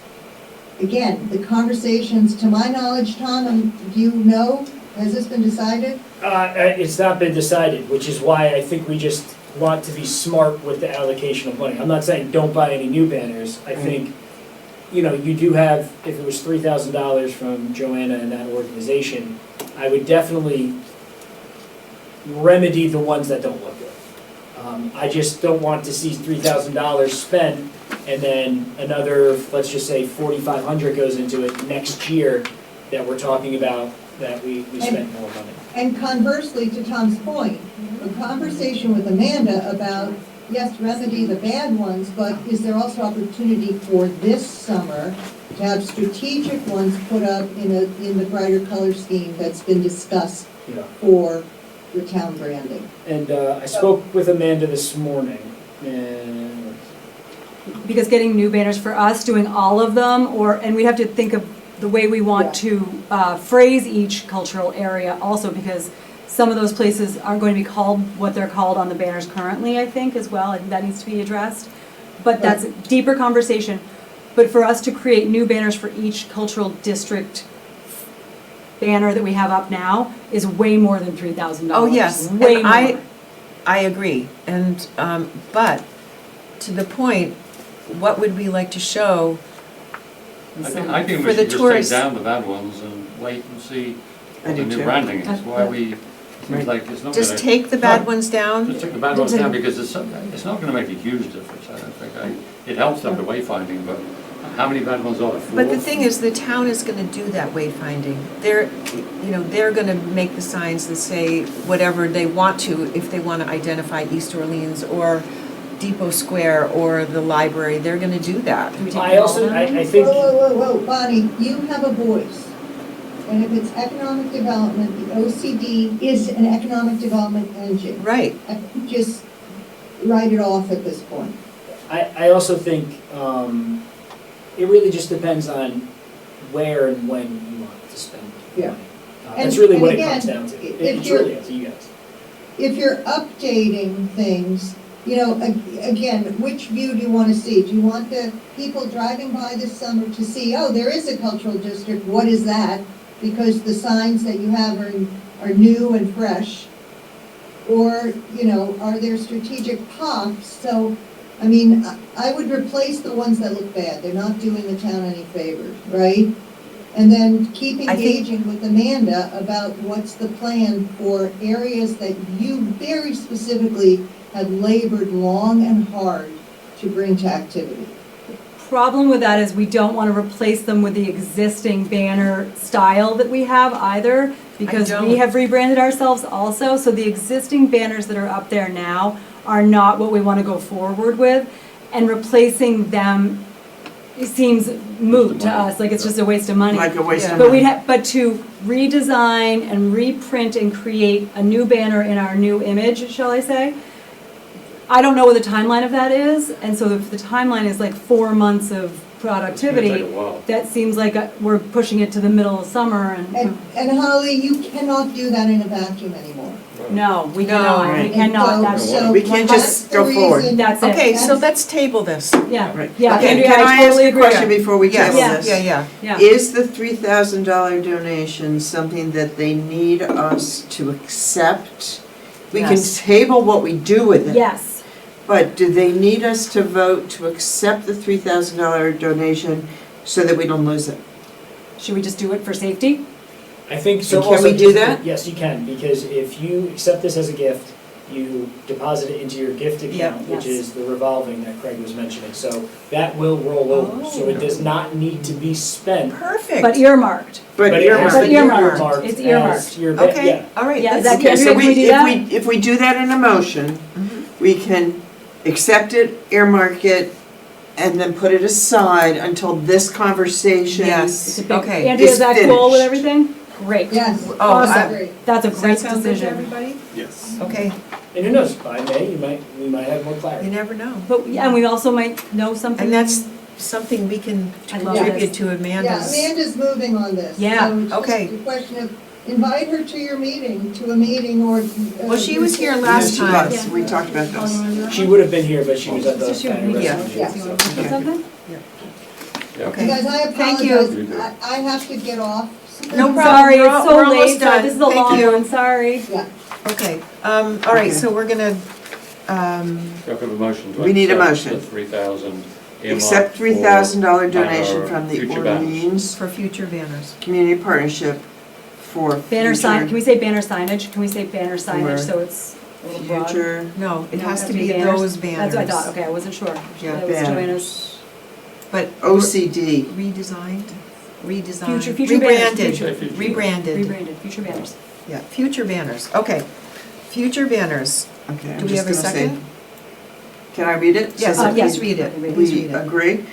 [SPEAKER 9] Again, the conversations, to my knowledge, Tom, and do you know, has this been decided?
[SPEAKER 6] It's not been decided, which is why I think we just want to be smart with the allocation of money. I'm not saying don't buy any new banners. I think, you know, you do have, if it was $3,000 from Joanna and that organization, I would definitely remedy the ones that don't look good. I just don't want to see $3,000 spent and then another, let's just say $4,500 goes into it next year that we're talking about that we spent more money.
[SPEAKER 9] And conversely, to Tom's point, a conversation with Amanda about, yes, remedy the bad ones, but is there also opportunity for this summer to have strategic ones put up in the brighter color scheme that's been discussed
[SPEAKER 6] Yeah.
[SPEAKER 9] for the town branding?
[SPEAKER 6] And I spoke with Amanda this morning, and
[SPEAKER 3] Because getting new banners for us, doing all of them, and we'd have to think of the way we want to phrase each cultural area also, because some of those places aren't going to be called what they're called on the banners currently, I think, as well, and that needs to be addressed. But that's a deeper conversation. But for us to create new banners for each cultural district banner that we have up now is way more than $3,000.
[SPEAKER 5] Oh, yes,
[SPEAKER 3] Way
[SPEAKER 5] and
[SPEAKER 3] more.
[SPEAKER 5] I agree, and, but, to the point, what would we like to show?
[SPEAKER 4] I think
[SPEAKER 5] For
[SPEAKER 4] we
[SPEAKER 5] the
[SPEAKER 4] should just take
[SPEAKER 5] tourists.
[SPEAKER 4] down the bad ones and wait and see
[SPEAKER 7] I
[SPEAKER 4] what the
[SPEAKER 7] do
[SPEAKER 4] new
[SPEAKER 7] too.
[SPEAKER 4] branding is. Why we, it seems like it's not gonna.
[SPEAKER 5] Just take the bad ones down?
[SPEAKER 4] Just take the bad ones down, because it's not gonna make a huge difference, I don't think. It helps to have the wayfinding, but how many bad ones are there? 4?
[SPEAKER 5] But the thing is, the town is gonna do that wayfinding. They're gonna make the signs that say whatever they want to, if they wanna identify East Orleans or Depot Square or the library, they're gonna do that.
[SPEAKER 6] I also, I think.
[SPEAKER 9] Whoa, Bonnie, you have a voice. And if it's economic development, the OCD is an economic development engine.
[SPEAKER 5] Right.
[SPEAKER 9] I think just write it off at this point.
[SPEAKER 6] I also think it really just depends on where and when you want to spend the
[SPEAKER 9] Yeah.
[SPEAKER 6] money. That's really
[SPEAKER 9] And
[SPEAKER 6] what it
[SPEAKER 9] again,
[SPEAKER 6] comes down to.
[SPEAKER 9] if
[SPEAKER 6] It's
[SPEAKER 9] you're-
[SPEAKER 6] really up to you guys.
[SPEAKER 9] If you're updating things, you know, again, which view do you want to see? Do you want the people driving by this summer to see, oh, there is a cultural district, what is that? Because the signs that you have are new and fresh. Or, you know, are there strategic pops? So, I mean, I would replace the ones that look bad. They're not doing the town any favors, right? And then keep
[SPEAKER 5] I think-
[SPEAKER 9] engaging with Amanda about what's the plan for areas that you very specifically have labored long and hard to bring to activity.
[SPEAKER 3] Problem with that is we don't want to replace them with the existing banner style that we have either, because
[SPEAKER 5] don't.
[SPEAKER 3] we have rebranded ourselves also, so the existing banners that are up there now are not what we want to go forward with, and replacing them it seems moot to us, like it's just a waste of money.
[SPEAKER 7] Like a waste of
[SPEAKER 3] But we'd
[SPEAKER 7] money.
[SPEAKER 3] have, but to redesign and reprint and create a new banner in our new image, shall I say? I don't know what the timeline of that is, and so if the timeline is like 4 months of productivity,
[SPEAKER 4] It's gonna take a while.
[SPEAKER 3] that seems like we're pushing it to the middle of summer
[SPEAKER 9] And Holly, you cannot do that in a vacuum anymore.
[SPEAKER 3] no, we
[SPEAKER 5] No.
[SPEAKER 3] cannot, we
[SPEAKER 7] Right.
[SPEAKER 3] cannot, that's,
[SPEAKER 9] So
[SPEAKER 7] We can't
[SPEAKER 9] that's
[SPEAKER 7] just
[SPEAKER 9] the
[SPEAKER 7] go forward.
[SPEAKER 9] reason-
[SPEAKER 3] that's it.
[SPEAKER 5] Okay, so let's table this.
[SPEAKER 3] Yeah,
[SPEAKER 7] Right.
[SPEAKER 3] yeah,
[SPEAKER 7] Okay,
[SPEAKER 3] Andrea,
[SPEAKER 7] can I
[SPEAKER 3] I
[SPEAKER 7] ask
[SPEAKER 3] totally
[SPEAKER 7] a
[SPEAKER 3] agree.
[SPEAKER 7] question before we table
[SPEAKER 5] Yes,
[SPEAKER 7] this?
[SPEAKER 5] yeah.
[SPEAKER 3] Yeah,
[SPEAKER 7] Is the $3,000 donation something that they need us to accept? We can
[SPEAKER 5] Yes.
[SPEAKER 7] table what we do with it.
[SPEAKER 3] yes,
[SPEAKER 7] But do they need us to vote to accept the $3,000 donation so that we don't lose it?
[SPEAKER 3] should we just do it for safety?
[SPEAKER 6] I think so.
[SPEAKER 7] And can
[SPEAKER 6] also
[SPEAKER 7] we do
[SPEAKER 6] just-
[SPEAKER 7] that?
[SPEAKER 6] Yes, you can, because if you accept this as a gift, you deposit it into your gift account, which
[SPEAKER 3] Yes.
[SPEAKER 6] is the revolving that Craig was mentioning. So that will roll over, so it does not need to be spent.
[SPEAKER 5] Perfect.
[SPEAKER 3] But earmarked.
[SPEAKER 7] But
[SPEAKER 6] But it has
[SPEAKER 3] But
[SPEAKER 6] to be
[SPEAKER 3] earmarked.
[SPEAKER 6] earmarked
[SPEAKER 3] It's
[SPEAKER 6] as
[SPEAKER 3] earmarked.
[SPEAKER 6] your,
[SPEAKER 5] Okay,
[SPEAKER 6] yeah.
[SPEAKER 5] all right.
[SPEAKER 3] Yeah, is
[SPEAKER 5] let's-
[SPEAKER 3] that
[SPEAKER 7] Okay, so
[SPEAKER 3] Can we do that?
[SPEAKER 7] if we do that in a motion, we can accept it, earmark it, and then put it aside until this conversation.
[SPEAKER 5] Yes.
[SPEAKER 3] It's a big-
[SPEAKER 5] Okay.
[SPEAKER 3] Andrea, is
[SPEAKER 7] It's
[SPEAKER 3] that cool with
[SPEAKER 7] finished.
[SPEAKER 3] everything? Great.
[SPEAKER 9] Yes.
[SPEAKER 5] Oh,
[SPEAKER 3] Awesome.
[SPEAKER 9] Great.
[SPEAKER 3] That's a
[SPEAKER 5] Does
[SPEAKER 3] great
[SPEAKER 5] that sound good to
[SPEAKER 3] decision.
[SPEAKER 5] everybody?
[SPEAKER 8] Yes.
[SPEAKER 5] Okay,
[SPEAKER 6] And who knows, by May, we might have more
[SPEAKER 5] you
[SPEAKER 6] clarity.
[SPEAKER 5] never know.
[SPEAKER 3] But, yeah, and we also might know something.
[SPEAKER 5] And that's something we can
[SPEAKER 3] I love
[SPEAKER 5] contribute
[SPEAKER 3] this.
[SPEAKER 5] to
[SPEAKER 9] Yeah,
[SPEAKER 5] Amanda's.
[SPEAKER 9] Amanda's moving on this.
[SPEAKER 3] Yeah,
[SPEAKER 9] So it's
[SPEAKER 5] okay.
[SPEAKER 9] just a question of, invite her to your meeting, to a meeting or.
[SPEAKER 5] Well, she was here
[SPEAKER 7] Yeah,
[SPEAKER 5] last
[SPEAKER 7] she
[SPEAKER 5] time.
[SPEAKER 7] was. We talked about
[SPEAKER 3] Oh, you
[SPEAKER 7] this.
[SPEAKER 3] wanna do that
[SPEAKER 6] She
[SPEAKER 3] one?
[SPEAKER 6] would have been here, but she was at the
[SPEAKER 3] So she would
[SPEAKER 6] planning
[SPEAKER 3] be-
[SPEAKER 5] Yeah.
[SPEAKER 6] resolution,
[SPEAKER 9] Yeah.
[SPEAKER 3] Do you
[SPEAKER 6] so-
[SPEAKER 3] want to do something?
[SPEAKER 4] Yeah.
[SPEAKER 5] Okay.
[SPEAKER 9] Guys, I
[SPEAKER 5] Thank you.
[SPEAKER 9] apologize, I have to get off.
[SPEAKER 5] No problem.
[SPEAKER 3] Sorry,
[SPEAKER 5] We're
[SPEAKER 3] it's
[SPEAKER 5] al-
[SPEAKER 3] so
[SPEAKER 5] we're almost
[SPEAKER 3] late, so
[SPEAKER 5] done.
[SPEAKER 3] this is a
[SPEAKER 5] Thank
[SPEAKER 3] long
[SPEAKER 5] you.
[SPEAKER 3] one, sorry.
[SPEAKER 9] Yeah.
[SPEAKER 5] Okay, all right,
[SPEAKER 7] Okay.
[SPEAKER 5] so we're gonna,
[SPEAKER 4] We have a motion to
[SPEAKER 7] We need a
[SPEAKER 4] accept
[SPEAKER 7] motion.
[SPEAKER 4] the 3,000
[SPEAKER 7] Accept
[SPEAKER 4] earmarked
[SPEAKER 7] $3,000
[SPEAKER 4] for
[SPEAKER 7] donation
[SPEAKER 4] our
[SPEAKER 7] from the
[SPEAKER 4] future banners.
[SPEAKER 7] Orleans
[SPEAKER 5] for future banners.
[SPEAKER 7] Community Partnership for
[SPEAKER 3] Banner sign, can
[SPEAKER 7] future,
[SPEAKER 3] we say banner signage? Can we say banner
[SPEAKER 7] Where?
[SPEAKER 3] signage so it's a little broad?
[SPEAKER 7] future
[SPEAKER 5] No, it
[SPEAKER 3] No,
[SPEAKER 5] has to be those banners.
[SPEAKER 3] That's what I thought, okay, I wasn't sure.
[SPEAKER 5] Yeah.
[SPEAKER 3] That was Joanna's.
[SPEAKER 7] banners.
[SPEAKER 5] But
[SPEAKER 7] OCD.
[SPEAKER 5] redesigned,
[SPEAKER 3] Future banners,
[SPEAKER 5] rebranded,
[SPEAKER 3] future.
[SPEAKER 5] rebranded.
[SPEAKER 3] Rebranded, future banners.
[SPEAKER 5] Yeah, future banners, okay. Future banners.
[SPEAKER 7] Okay, I'm
[SPEAKER 5] Do we
[SPEAKER 7] just
[SPEAKER 5] have a
[SPEAKER 7] gonna say.
[SPEAKER 5] second?
[SPEAKER 7] Can I read it?
[SPEAKER 5] Yes,
[SPEAKER 7] So that
[SPEAKER 3] yes,
[SPEAKER 7] we-
[SPEAKER 5] read it,
[SPEAKER 3] we-
[SPEAKER 5] please
[SPEAKER 7] We
[SPEAKER 5] read it.
[SPEAKER 7] agree.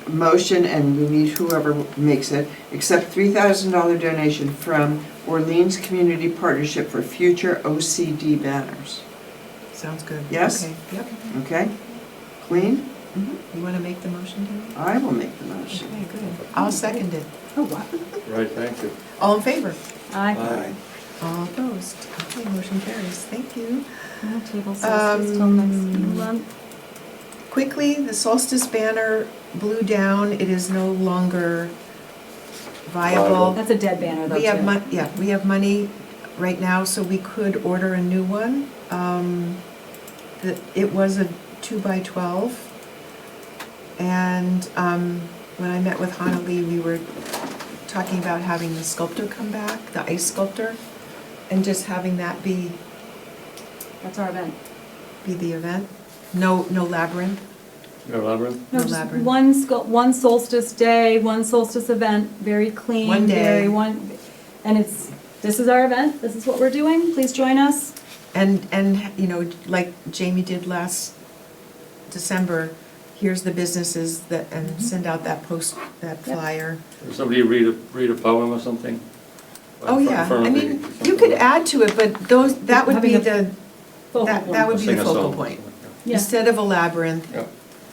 [SPEAKER 7] Motion, and we need whoever makes it, accept $3,000 donation from Orleans Community Partnership for future OCD banners.
[SPEAKER 5] Sounds good.
[SPEAKER 7] Yes?
[SPEAKER 5] Okay, yep.
[SPEAKER 7] Okay? Clean?
[SPEAKER 5] You wanna make the motion, Debbie?
[SPEAKER 7] I will make the motion.
[SPEAKER 5] Okay, good. I'll second it.
[SPEAKER 3] Oh, wow.
[SPEAKER 4] Right, thank you.
[SPEAKER 5] All in favor?
[SPEAKER 3] Aye.
[SPEAKER 4] Aye.
[SPEAKER 5] All opposed? Okay, motion carries, thank you.
[SPEAKER 3] We'll table solstice till next month.
[SPEAKER 5] Quickly, the solstice banner blew down, it is no longer viable.
[SPEAKER 3] That's a dead banner though,
[SPEAKER 5] We have
[SPEAKER 3] too.
[SPEAKER 5] we have money right now, so we could order a new one. It was a 2x12. And when I met with Hanali, we were talking about having the sculptor come back, the ice sculptor, and just having that be
[SPEAKER 3] That's our event.
[SPEAKER 5] the event. No labyrinth.
[SPEAKER 4] No labyrinth?
[SPEAKER 3] No,
[SPEAKER 5] No
[SPEAKER 3] just
[SPEAKER 5] labyrinth.
[SPEAKER 3] one solstice day, one solstice event, very clean,
[SPEAKER 5] One day.
[SPEAKER 3] very and this is our event, this is what we're doing, please join us.
[SPEAKER 5] And you know, like Jamie did last December, here's the businesses that, and send out that flyer.
[SPEAKER 4] Will somebody read a poem or something?
[SPEAKER 5] Oh,
[SPEAKER 4] In
[SPEAKER 5] yeah,
[SPEAKER 4] front
[SPEAKER 5] I
[SPEAKER 4] of the-
[SPEAKER 5] mean, you
[SPEAKER 4] something
[SPEAKER 5] could
[SPEAKER 4] like-
[SPEAKER 5] add to it, but that would be
[SPEAKER 3] Having
[SPEAKER 5] the,
[SPEAKER 3] Focal
[SPEAKER 5] that
[SPEAKER 3] point.
[SPEAKER 5] would be
[SPEAKER 4] Sing
[SPEAKER 5] the
[SPEAKER 4] a
[SPEAKER 5] focal
[SPEAKER 4] song.
[SPEAKER 5] point.
[SPEAKER 3] Yeah.
[SPEAKER 5] Instead of a labyrinth,
[SPEAKER 4] Yeah.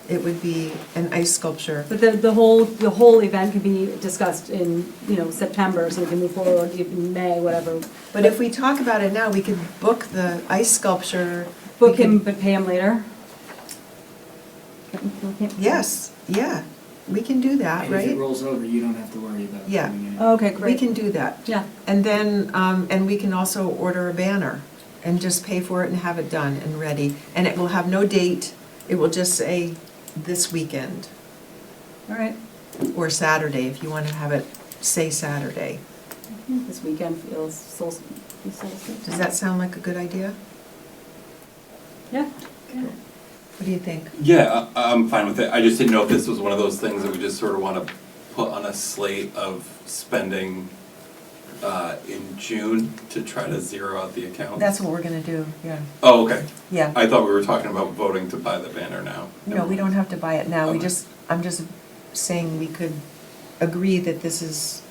[SPEAKER 5] it would be an ice sculpture.
[SPEAKER 3] But the whole event could be discussed in, September, so we can move forward, even May, whatever.
[SPEAKER 5] But if we talk about it now, we could book the ice sculpture.
[SPEAKER 3] Book
[SPEAKER 5] we
[SPEAKER 3] him,
[SPEAKER 5] could-
[SPEAKER 3] but pay him later.
[SPEAKER 5] Yes, yeah, we can do that,
[SPEAKER 6] And if it
[SPEAKER 5] right?
[SPEAKER 6] rolls over, you don't have to worry about
[SPEAKER 5] Yeah.
[SPEAKER 6] coming in.
[SPEAKER 3] Okay,
[SPEAKER 5] We
[SPEAKER 3] great.
[SPEAKER 5] can do that.
[SPEAKER 3] Yeah,
[SPEAKER 5] And then, and we can also order a banner and just pay for it and have it done and ready. And it will have no date, it will just say this weekend
[SPEAKER 3] all right.
[SPEAKER 5] or Saturday, if you want to have it say Saturday.
[SPEAKER 3] This weekend feels solstice.
[SPEAKER 5] Does that sound like a good idea?
[SPEAKER 3] Yeah.
[SPEAKER 5] What do you think?
[SPEAKER 8] Yeah, I'm fine with it. I just didn't know if this was one of those things that we just sort of want to put on a slate of spending in June to try to zero out the account.
[SPEAKER 5] That's what we're gonna do, yeah.
[SPEAKER 8] Oh, okay.
[SPEAKER 5] Yeah.
[SPEAKER 8] I thought we were talking about voting to buy the banner now.
[SPEAKER 5] No, we don't have to buy it now, we
[SPEAKER 8] Okay.
[SPEAKER 5] just, I'm just saying we could agree that this is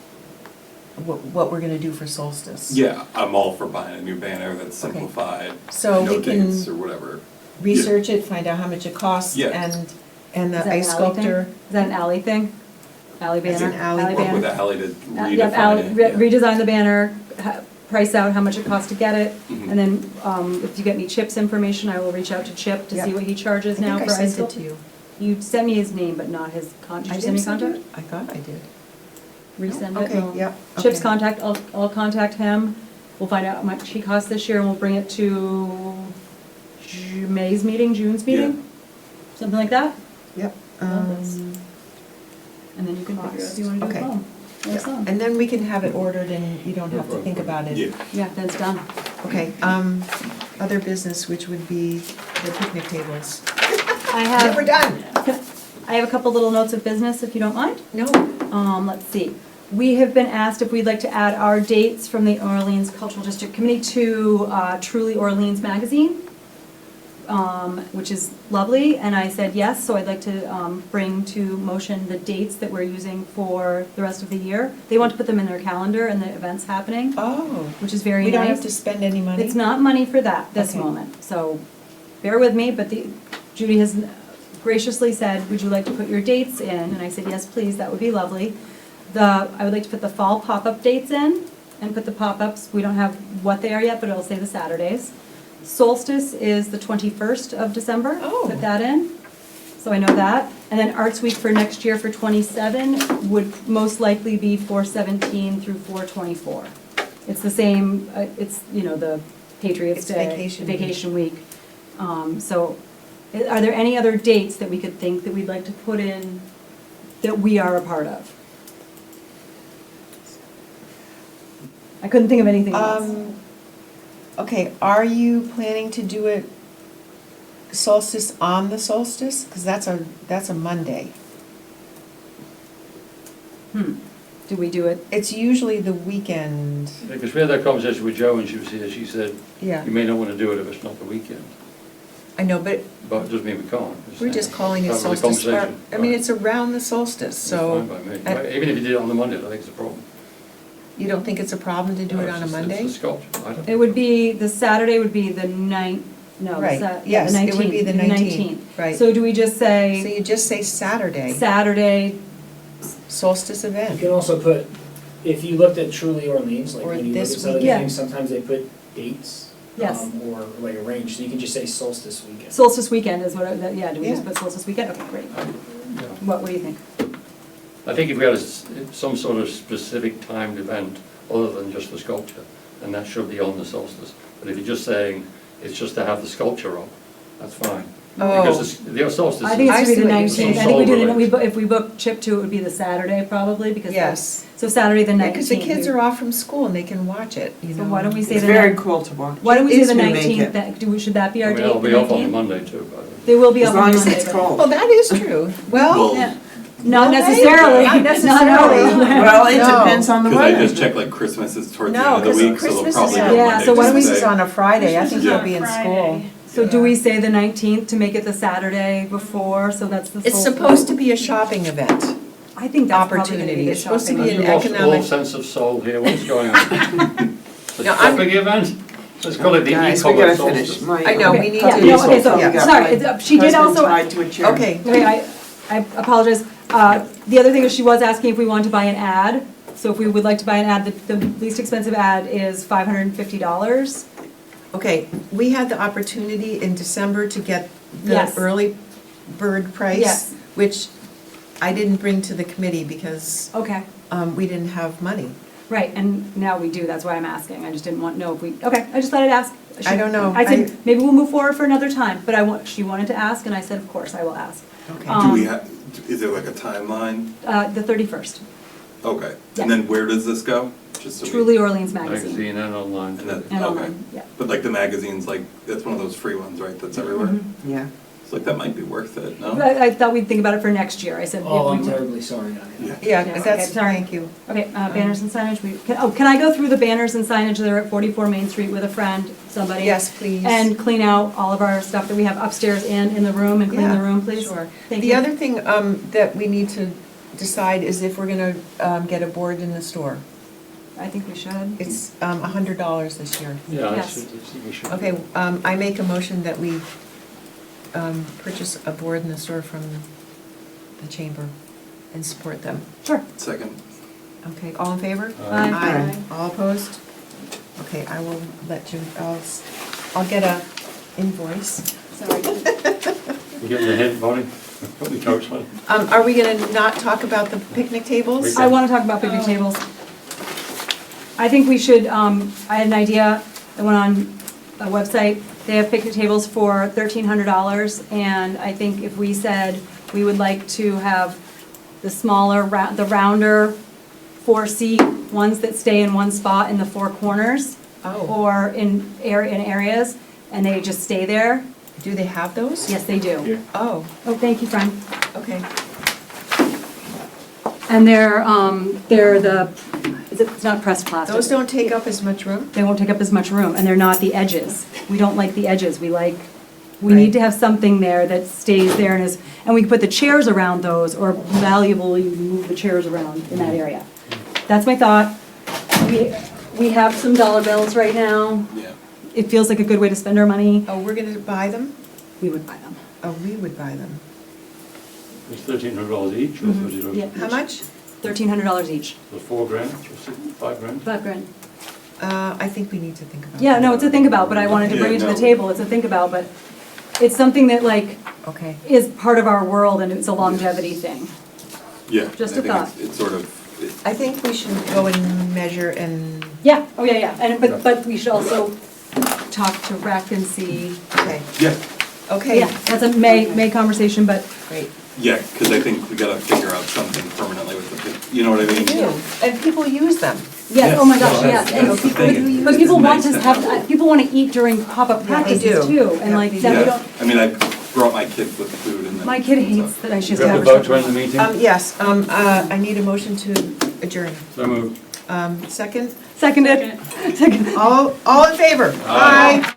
[SPEAKER 5] what we're gonna do for Solstice.
[SPEAKER 8] Yeah, I'm all for buying a new banner that's
[SPEAKER 5] Okay.
[SPEAKER 8] simplified,
[SPEAKER 5] So
[SPEAKER 8] no
[SPEAKER 5] we can
[SPEAKER 8] dates or whatever.
[SPEAKER 5] research it, find out how much it costs,
[SPEAKER 8] Yeah.
[SPEAKER 5] and
[SPEAKER 3] Is
[SPEAKER 5] the
[SPEAKER 3] that
[SPEAKER 5] ice
[SPEAKER 3] an alley thing?
[SPEAKER 5] sculptor.
[SPEAKER 3] Is that an alley thing? Alley
[SPEAKER 5] It's
[SPEAKER 3] banner?
[SPEAKER 5] an alley
[SPEAKER 8] Work with
[SPEAKER 3] banner?
[SPEAKER 8] Ally to
[SPEAKER 3] Yep,
[SPEAKER 8] redefine it.
[SPEAKER 3] redesign the banner, price out how much it costs to get it,
[SPEAKER 8] Mhm.
[SPEAKER 3] and then, if you get me Chip's information, I will reach out to Chip to see
[SPEAKER 5] Yep.
[SPEAKER 3] what he charges
[SPEAKER 5] I
[SPEAKER 3] now
[SPEAKER 5] think
[SPEAKER 3] for
[SPEAKER 5] I
[SPEAKER 3] ice
[SPEAKER 5] sent it
[SPEAKER 3] sculpture.
[SPEAKER 5] to you.
[SPEAKER 3] You sent me his name, but not his did
[SPEAKER 5] I
[SPEAKER 3] you send me
[SPEAKER 5] didn't send
[SPEAKER 3] contact?
[SPEAKER 5] it? I thought I did.
[SPEAKER 3] Resend it?
[SPEAKER 5] Okay,
[SPEAKER 3] No.
[SPEAKER 5] yep.
[SPEAKER 3] Chip's
[SPEAKER 5] okay.
[SPEAKER 3] contact, I'll contact him, we'll find out how much he costs this year, and we'll bring it to May's meeting, June's meeting? Something like that,
[SPEAKER 5] Yep.
[SPEAKER 3] Love this. and then you can figure out if you wanna do a
[SPEAKER 5] Okay.
[SPEAKER 3] poem or a
[SPEAKER 5] Yeah.
[SPEAKER 3] song.
[SPEAKER 5] And then we can have it ordered and you don't have to think about it.
[SPEAKER 8] Yeah,
[SPEAKER 3] Yeah, then it's done.
[SPEAKER 5] Okay, other business, which would be the picnic tables.
[SPEAKER 3] I have.
[SPEAKER 5] We're done.
[SPEAKER 3] I have a couple little notes of business, if you don't mind.
[SPEAKER 5] No.
[SPEAKER 3] Let's see. We have been asked if we'd like to add our dates from the Orleans Cultural District Committee to Truly Orleans magazine, which is lovely, and I said yes, so I'd like to bring to motion the dates that we're using for the rest of the year. They want to put them in their calendar and the events happening,
[SPEAKER 5] Oh.
[SPEAKER 3] which is very nice.
[SPEAKER 5] We don't have to spend any money?
[SPEAKER 3] It's not money for that, this
[SPEAKER 5] Okay.
[SPEAKER 3] moment, so bear with me, but Judy has graciously said, would you like to put your dates in? And I said, yes, please, that would be lovely. I would like to put the fall pop-up dates in, and put the pop-ups, we don't have what they are yet, but it'll say the Saturdays. Solstice is the 21st of December.
[SPEAKER 5] Oh.
[SPEAKER 3] Put that in, so I know that. And then Arts Week for next year for '27 would most likely be 4/17 through 4/24. It's the same, it's, the Patriots
[SPEAKER 5] It's
[SPEAKER 3] Day.
[SPEAKER 5] vacation week.
[SPEAKER 3] Vacation week. So, are there any other dates that we could think that we'd like to put in that we are a part of? I couldn't think of anything else.
[SPEAKER 5] Okay, are you planning to do it solstice on the solstice? Because that's a Monday.
[SPEAKER 3] Do we do it?
[SPEAKER 5] It's usually the weekend.
[SPEAKER 4] Because we had that conversation with Jo when she was here, she said,
[SPEAKER 5] Yeah,
[SPEAKER 4] you may not want to do it if it's not the weekend,
[SPEAKER 5] I know, but
[SPEAKER 4] but it doesn't mean we can't.
[SPEAKER 5] we're just calling it
[SPEAKER 4] Having a
[SPEAKER 5] solstice.
[SPEAKER 4] conversation.
[SPEAKER 5] I mean,
[SPEAKER 4] Right.
[SPEAKER 5] it's around the solstice,
[SPEAKER 4] It's
[SPEAKER 5] so
[SPEAKER 4] fine by me. Even if you did it on the Monday, I don't think it's a problem.
[SPEAKER 5] you don't think it's a problem to do it
[SPEAKER 4] No,
[SPEAKER 5] on a
[SPEAKER 4] it's
[SPEAKER 5] Monday?
[SPEAKER 4] It's a sculpture, I don't.
[SPEAKER 3] It would be, the Saturday would be the
[SPEAKER 5] Right,
[SPEAKER 3] the
[SPEAKER 5] yes, it would be the
[SPEAKER 3] 19th.
[SPEAKER 5] 19th, right.
[SPEAKER 3] So do we just
[SPEAKER 5] So
[SPEAKER 3] say
[SPEAKER 5] you just say Saturday,
[SPEAKER 3] Saturday,
[SPEAKER 5] solstice
[SPEAKER 6] You
[SPEAKER 5] event.
[SPEAKER 6] can also put, if you looked at Truly Orleans, like
[SPEAKER 5] Or
[SPEAKER 6] when you look at
[SPEAKER 5] this
[SPEAKER 6] some of the
[SPEAKER 3] weekend.
[SPEAKER 6] things, sometimes they put dates.
[SPEAKER 3] Yes.
[SPEAKER 6] Or like a range, so you can just say solstice weekend.
[SPEAKER 3] solstice weekend is what, do we just
[SPEAKER 5] Yeah.
[SPEAKER 3] put solstice weekend? Okay, great.
[SPEAKER 4] Yeah.
[SPEAKER 3] What do you think?
[SPEAKER 4] I think if we had some sort of specific timed event other than just the sculpture, then that should be on the solstice. But if you're just saying it's just to have the sculpture up, that's fine.
[SPEAKER 5] Oh.
[SPEAKER 4] Because the solstice
[SPEAKER 3] I think it
[SPEAKER 5] I
[SPEAKER 3] should be
[SPEAKER 5] see
[SPEAKER 3] the
[SPEAKER 5] what you're
[SPEAKER 3] 19th.
[SPEAKER 5] saying.
[SPEAKER 3] I think we do,
[SPEAKER 4] Soul-related.
[SPEAKER 3] if we book Chip to, it would be the Saturday probably, because that's,
[SPEAKER 5] Yes,
[SPEAKER 3] so Saturday the 19th.
[SPEAKER 5] because the kids are off from school and they can watch it, you know.
[SPEAKER 3] So why don't we say
[SPEAKER 7] It's
[SPEAKER 3] the
[SPEAKER 7] very
[SPEAKER 3] 19th?
[SPEAKER 7] cool to watch.
[SPEAKER 3] Why don't we say
[SPEAKER 7] Is
[SPEAKER 3] the
[SPEAKER 7] we make
[SPEAKER 3] 19th,
[SPEAKER 7] it.
[SPEAKER 3] should that be
[SPEAKER 4] I
[SPEAKER 3] our
[SPEAKER 4] mean,
[SPEAKER 3] date,
[SPEAKER 4] it'll
[SPEAKER 3] the
[SPEAKER 4] be up on the
[SPEAKER 3] 19th?
[SPEAKER 4] Monday too, by the way.
[SPEAKER 3] They will be
[SPEAKER 7] As
[SPEAKER 3] up on
[SPEAKER 7] long as
[SPEAKER 3] Monday,
[SPEAKER 7] it's
[SPEAKER 3] but-
[SPEAKER 7] cold.
[SPEAKER 5] Well, that is true. Well,
[SPEAKER 8] Well,
[SPEAKER 3] Not
[SPEAKER 5] Well,
[SPEAKER 3] necessarily,
[SPEAKER 5] not
[SPEAKER 3] not
[SPEAKER 5] necessarily.
[SPEAKER 3] always.
[SPEAKER 7] Well, it
[SPEAKER 5] No.
[SPEAKER 7] depends on the
[SPEAKER 8] because I
[SPEAKER 7] weather.
[SPEAKER 8] just checked like Christmas is towards the
[SPEAKER 5] no,
[SPEAKER 8] end of the
[SPEAKER 5] because
[SPEAKER 8] week, so they'll
[SPEAKER 5] Christmas
[SPEAKER 8] probably
[SPEAKER 5] is,
[SPEAKER 8] go
[SPEAKER 3] Yeah,
[SPEAKER 8] Monday,
[SPEAKER 3] so why don't we-
[SPEAKER 5] Christmas is on a Friday, I think
[SPEAKER 8] Christmas
[SPEAKER 5] he'll
[SPEAKER 8] is
[SPEAKER 5] be in
[SPEAKER 10] on
[SPEAKER 5] school.
[SPEAKER 10] Friday.
[SPEAKER 3] So do we say the 19th to make it the Saturday before, so that's the.
[SPEAKER 5] It's
[SPEAKER 3] full-
[SPEAKER 5] supposed to be a shopping event.
[SPEAKER 3] I think that's probably gonna
[SPEAKER 5] opportunity.
[SPEAKER 3] be the
[SPEAKER 5] It's supposed to
[SPEAKER 3] shopping.
[SPEAKER 5] be
[SPEAKER 4] Have
[SPEAKER 5] an
[SPEAKER 4] you lost
[SPEAKER 5] economic-
[SPEAKER 4] all sense of soul here? What's going on? The
[SPEAKER 5] No, I'm-
[SPEAKER 4] shopping event? Let's call it the
[SPEAKER 7] Guys, we
[SPEAKER 4] e-commerce
[SPEAKER 7] gotta finish.
[SPEAKER 4] solstice.
[SPEAKER 7] My-
[SPEAKER 5] I know, we
[SPEAKER 3] Okay,
[SPEAKER 5] need
[SPEAKER 3] yeah,
[SPEAKER 5] to-
[SPEAKER 3] no, okay, so,
[SPEAKER 5] Yeah.
[SPEAKER 3] sorry, she did
[SPEAKER 7] Husband
[SPEAKER 3] also,
[SPEAKER 7] tied to a chair.
[SPEAKER 5] Okay,
[SPEAKER 3] okay, I apologize. The other thing is she was asking if we wanted to buy an ad. So if we would like to buy an ad, the least expensive ad is $550.
[SPEAKER 5] okay, we had the opportunity in December to get the
[SPEAKER 3] Yes.
[SPEAKER 5] early bird price,
[SPEAKER 3] Yes.
[SPEAKER 5] which I didn't bring to the committee because
[SPEAKER 3] Okay,
[SPEAKER 5] we didn't have money.
[SPEAKER 3] right, and now we do, that's why I'm asking. I just didn't know if we, okay, I just thought I'd ask.
[SPEAKER 5] I don't know.
[SPEAKER 3] I said, maybe we'll move forward for another time, but she wanted to ask, and I said, of course, I will ask.
[SPEAKER 5] Okay.
[SPEAKER 8] Do we have, is there like a timeline?
[SPEAKER 3] The 31st,
[SPEAKER 8] Okay,
[SPEAKER 3] Yeah.
[SPEAKER 8] and then where does this go? Just so we-
[SPEAKER 3] Truly Orleans Magazine.
[SPEAKER 4] Magazine and online.
[SPEAKER 8] And then,
[SPEAKER 3] And
[SPEAKER 8] okay.
[SPEAKER 3] online, yeah.
[SPEAKER 8] But like the magazine's like, that's one of those free ones, right, that's everywhere?
[SPEAKER 3] Mhm.
[SPEAKER 7] Yeah.
[SPEAKER 8] It's like, that might be worth it, no?
[SPEAKER 3] I thought we'd think about it for next year, I said. if
[SPEAKER 6] Oh,
[SPEAKER 3] we
[SPEAKER 6] I'm
[SPEAKER 3] would-
[SPEAKER 6] terribly sorry, Nadia.
[SPEAKER 3] Yes,
[SPEAKER 5] Yeah,
[SPEAKER 3] okay,
[SPEAKER 5] that's,
[SPEAKER 3] sorry.
[SPEAKER 5] thank you.
[SPEAKER 3] Okay, banners and signage, can I go through the banners and signage that are at 44 Main Street with a friend, somebody?
[SPEAKER 5] Yes, please.
[SPEAKER 3] And clean out all of our stuff that we have upstairs and in the room, and clean the
[SPEAKER 5] Yeah,
[SPEAKER 3] room, please?
[SPEAKER 5] Sure.
[SPEAKER 3] Thank
[SPEAKER 5] The
[SPEAKER 3] you.
[SPEAKER 5] other thing that we need to decide is if we're gonna get a board in the store.
[SPEAKER 3] I think we should.
[SPEAKER 5] It's $100 this year.
[SPEAKER 4] Yeah,
[SPEAKER 3] Yes.
[SPEAKER 4] we should.
[SPEAKER 5] Okay, I make a motion that we purchase a board in the store from the chamber and support them.
[SPEAKER 3] Sure.
[SPEAKER 8] Second.
[SPEAKER 5] Okay, all in favor?
[SPEAKER 3] Aye.
[SPEAKER 5] All opposed? Okay, I will let you, I'll get a invoice.
[SPEAKER 3] Sorry.
[SPEAKER 4] You getting the hint, Bonnie? Probably coach one.
[SPEAKER 5] Are we gonna not talk about the picnic tables?
[SPEAKER 3] I want to talk about picnic tables. I think we should, I had an idea, I went on a website, they have picnic tables for $1,300, and I think if we said we would like to have the smaller, the rounder, 4-seat ones that stay in one spot in the four corners,
[SPEAKER 5] Oh,
[SPEAKER 3] or in areas, and they just stay there.
[SPEAKER 5] do they have those?
[SPEAKER 3] Yes, they do.
[SPEAKER 5] Oh,
[SPEAKER 3] Oh, thank you, friend.
[SPEAKER 5] okay.
[SPEAKER 3] And they're the, it's not pressed plastic.
[SPEAKER 5] Those don't take up as much room?
[SPEAKER 3] They won't take up as much room, and they're not the edges. We don't like the edges, we need to have something there that stays there and is, and we can put the chairs around those, or valuably move the chairs around in that area. That's my thought. We have some dollar bills right now.
[SPEAKER 8] Yeah.
[SPEAKER 3] It feels like a good way to spend our money.
[SPEAKER 5] Oh, we're gonna buy them?
[SPEAKER 3] We would buy them.
[SPEAKER 5] Oh, we would buy them.
[SPEAKER 4] It's $1,300 each, or $30
[SPEAKER 3] Yeah.
[SPEAKER 4] each?
[SPEAKER 5] How much?
[SPEAKER 3] $1,300 each.
[SPEAKER 4] So $4 grand, or $5 grand?
[SPEAKER 3] $5,000.
[SPEAKER 5] I think we need to think about that.
[SPEAKER 3] Yeah, no, it's a think about, but I wanted to bring it to the
[SPEAKER 8] Yeah, no.
[SPEAKER 3] table. It's a think about, but it's something that
[SPEAKER 5] Okay.
[SPEAKER 3] is part of our world, and it's a longevity thing.
[SPEAKER 8] Yeah.
[SPEAKER 3] Just
[SPEAKER 8] I
[SPEAKER 3] a
[SPEAKER 8] think
[SPEAKER 3] thought.
[SPEAKER 8] It's sort of,
[SPEAKER 5] I think we should go and measure and,
[SPEAKER 3] Yeah, oh, yeah, and, but we should also talk to REC and see.
[SPEAKER 5] okay,
[SPEAKER 8] yeah,
[SPEAKER 5] okay,
[SPEAKER 3] Yeah, that's a May conversation, but
[SPEAKER 5] great.
[SPEAKER 8] yeah, because I think we gotta figure out something permanently with the, you know what I mean?
[SPEAKER 5] We do, and people use them.
[SPEAKER 3] yes, oh my gosh,
[SPEAKER 8] No,
[SPEAKER 3] yes.
[SPEAKER 8] that's the thing.
[SPEAKER 3] But people
[SPEAKER 8] It's
[SPEAKER 3] want to
[SPEAKER 8] nice
[SPEAKER 3] have, people want to eat during pop-up
[SPEAKER 5] Yeah, they
[SPEAKER 3] practices
[SPEAKER 5] do.
[SPEAKER 3] too, and
[SPEAKER 5] Yeah,
[SPEAKER 3] like,
[SPEAKER 5] they
[SPEAKER 3] then we
[SPEAKER 8] Yeah,
[SPEAKER 3] don't,
[SPEAKER 8] I mean, I brought my kids with the food and then.
[SPEAKER 3] my kid hates that I should
[SPEAKER 4] Do we have
[SPEAKER 3] have.
[SPEAKER 4] to vote to end the meeting?
[SPEAKER 5] Yes, I need a motion to adjourn.
[SPEAKER 4] So moved.
[SPEAKER 5] Second?
[SPEAKER 3] Seconded. Second.
[SPEAKER 5] All in favor?
[SPEAKER 4] Aye.
[SPEAKER 5] Aye.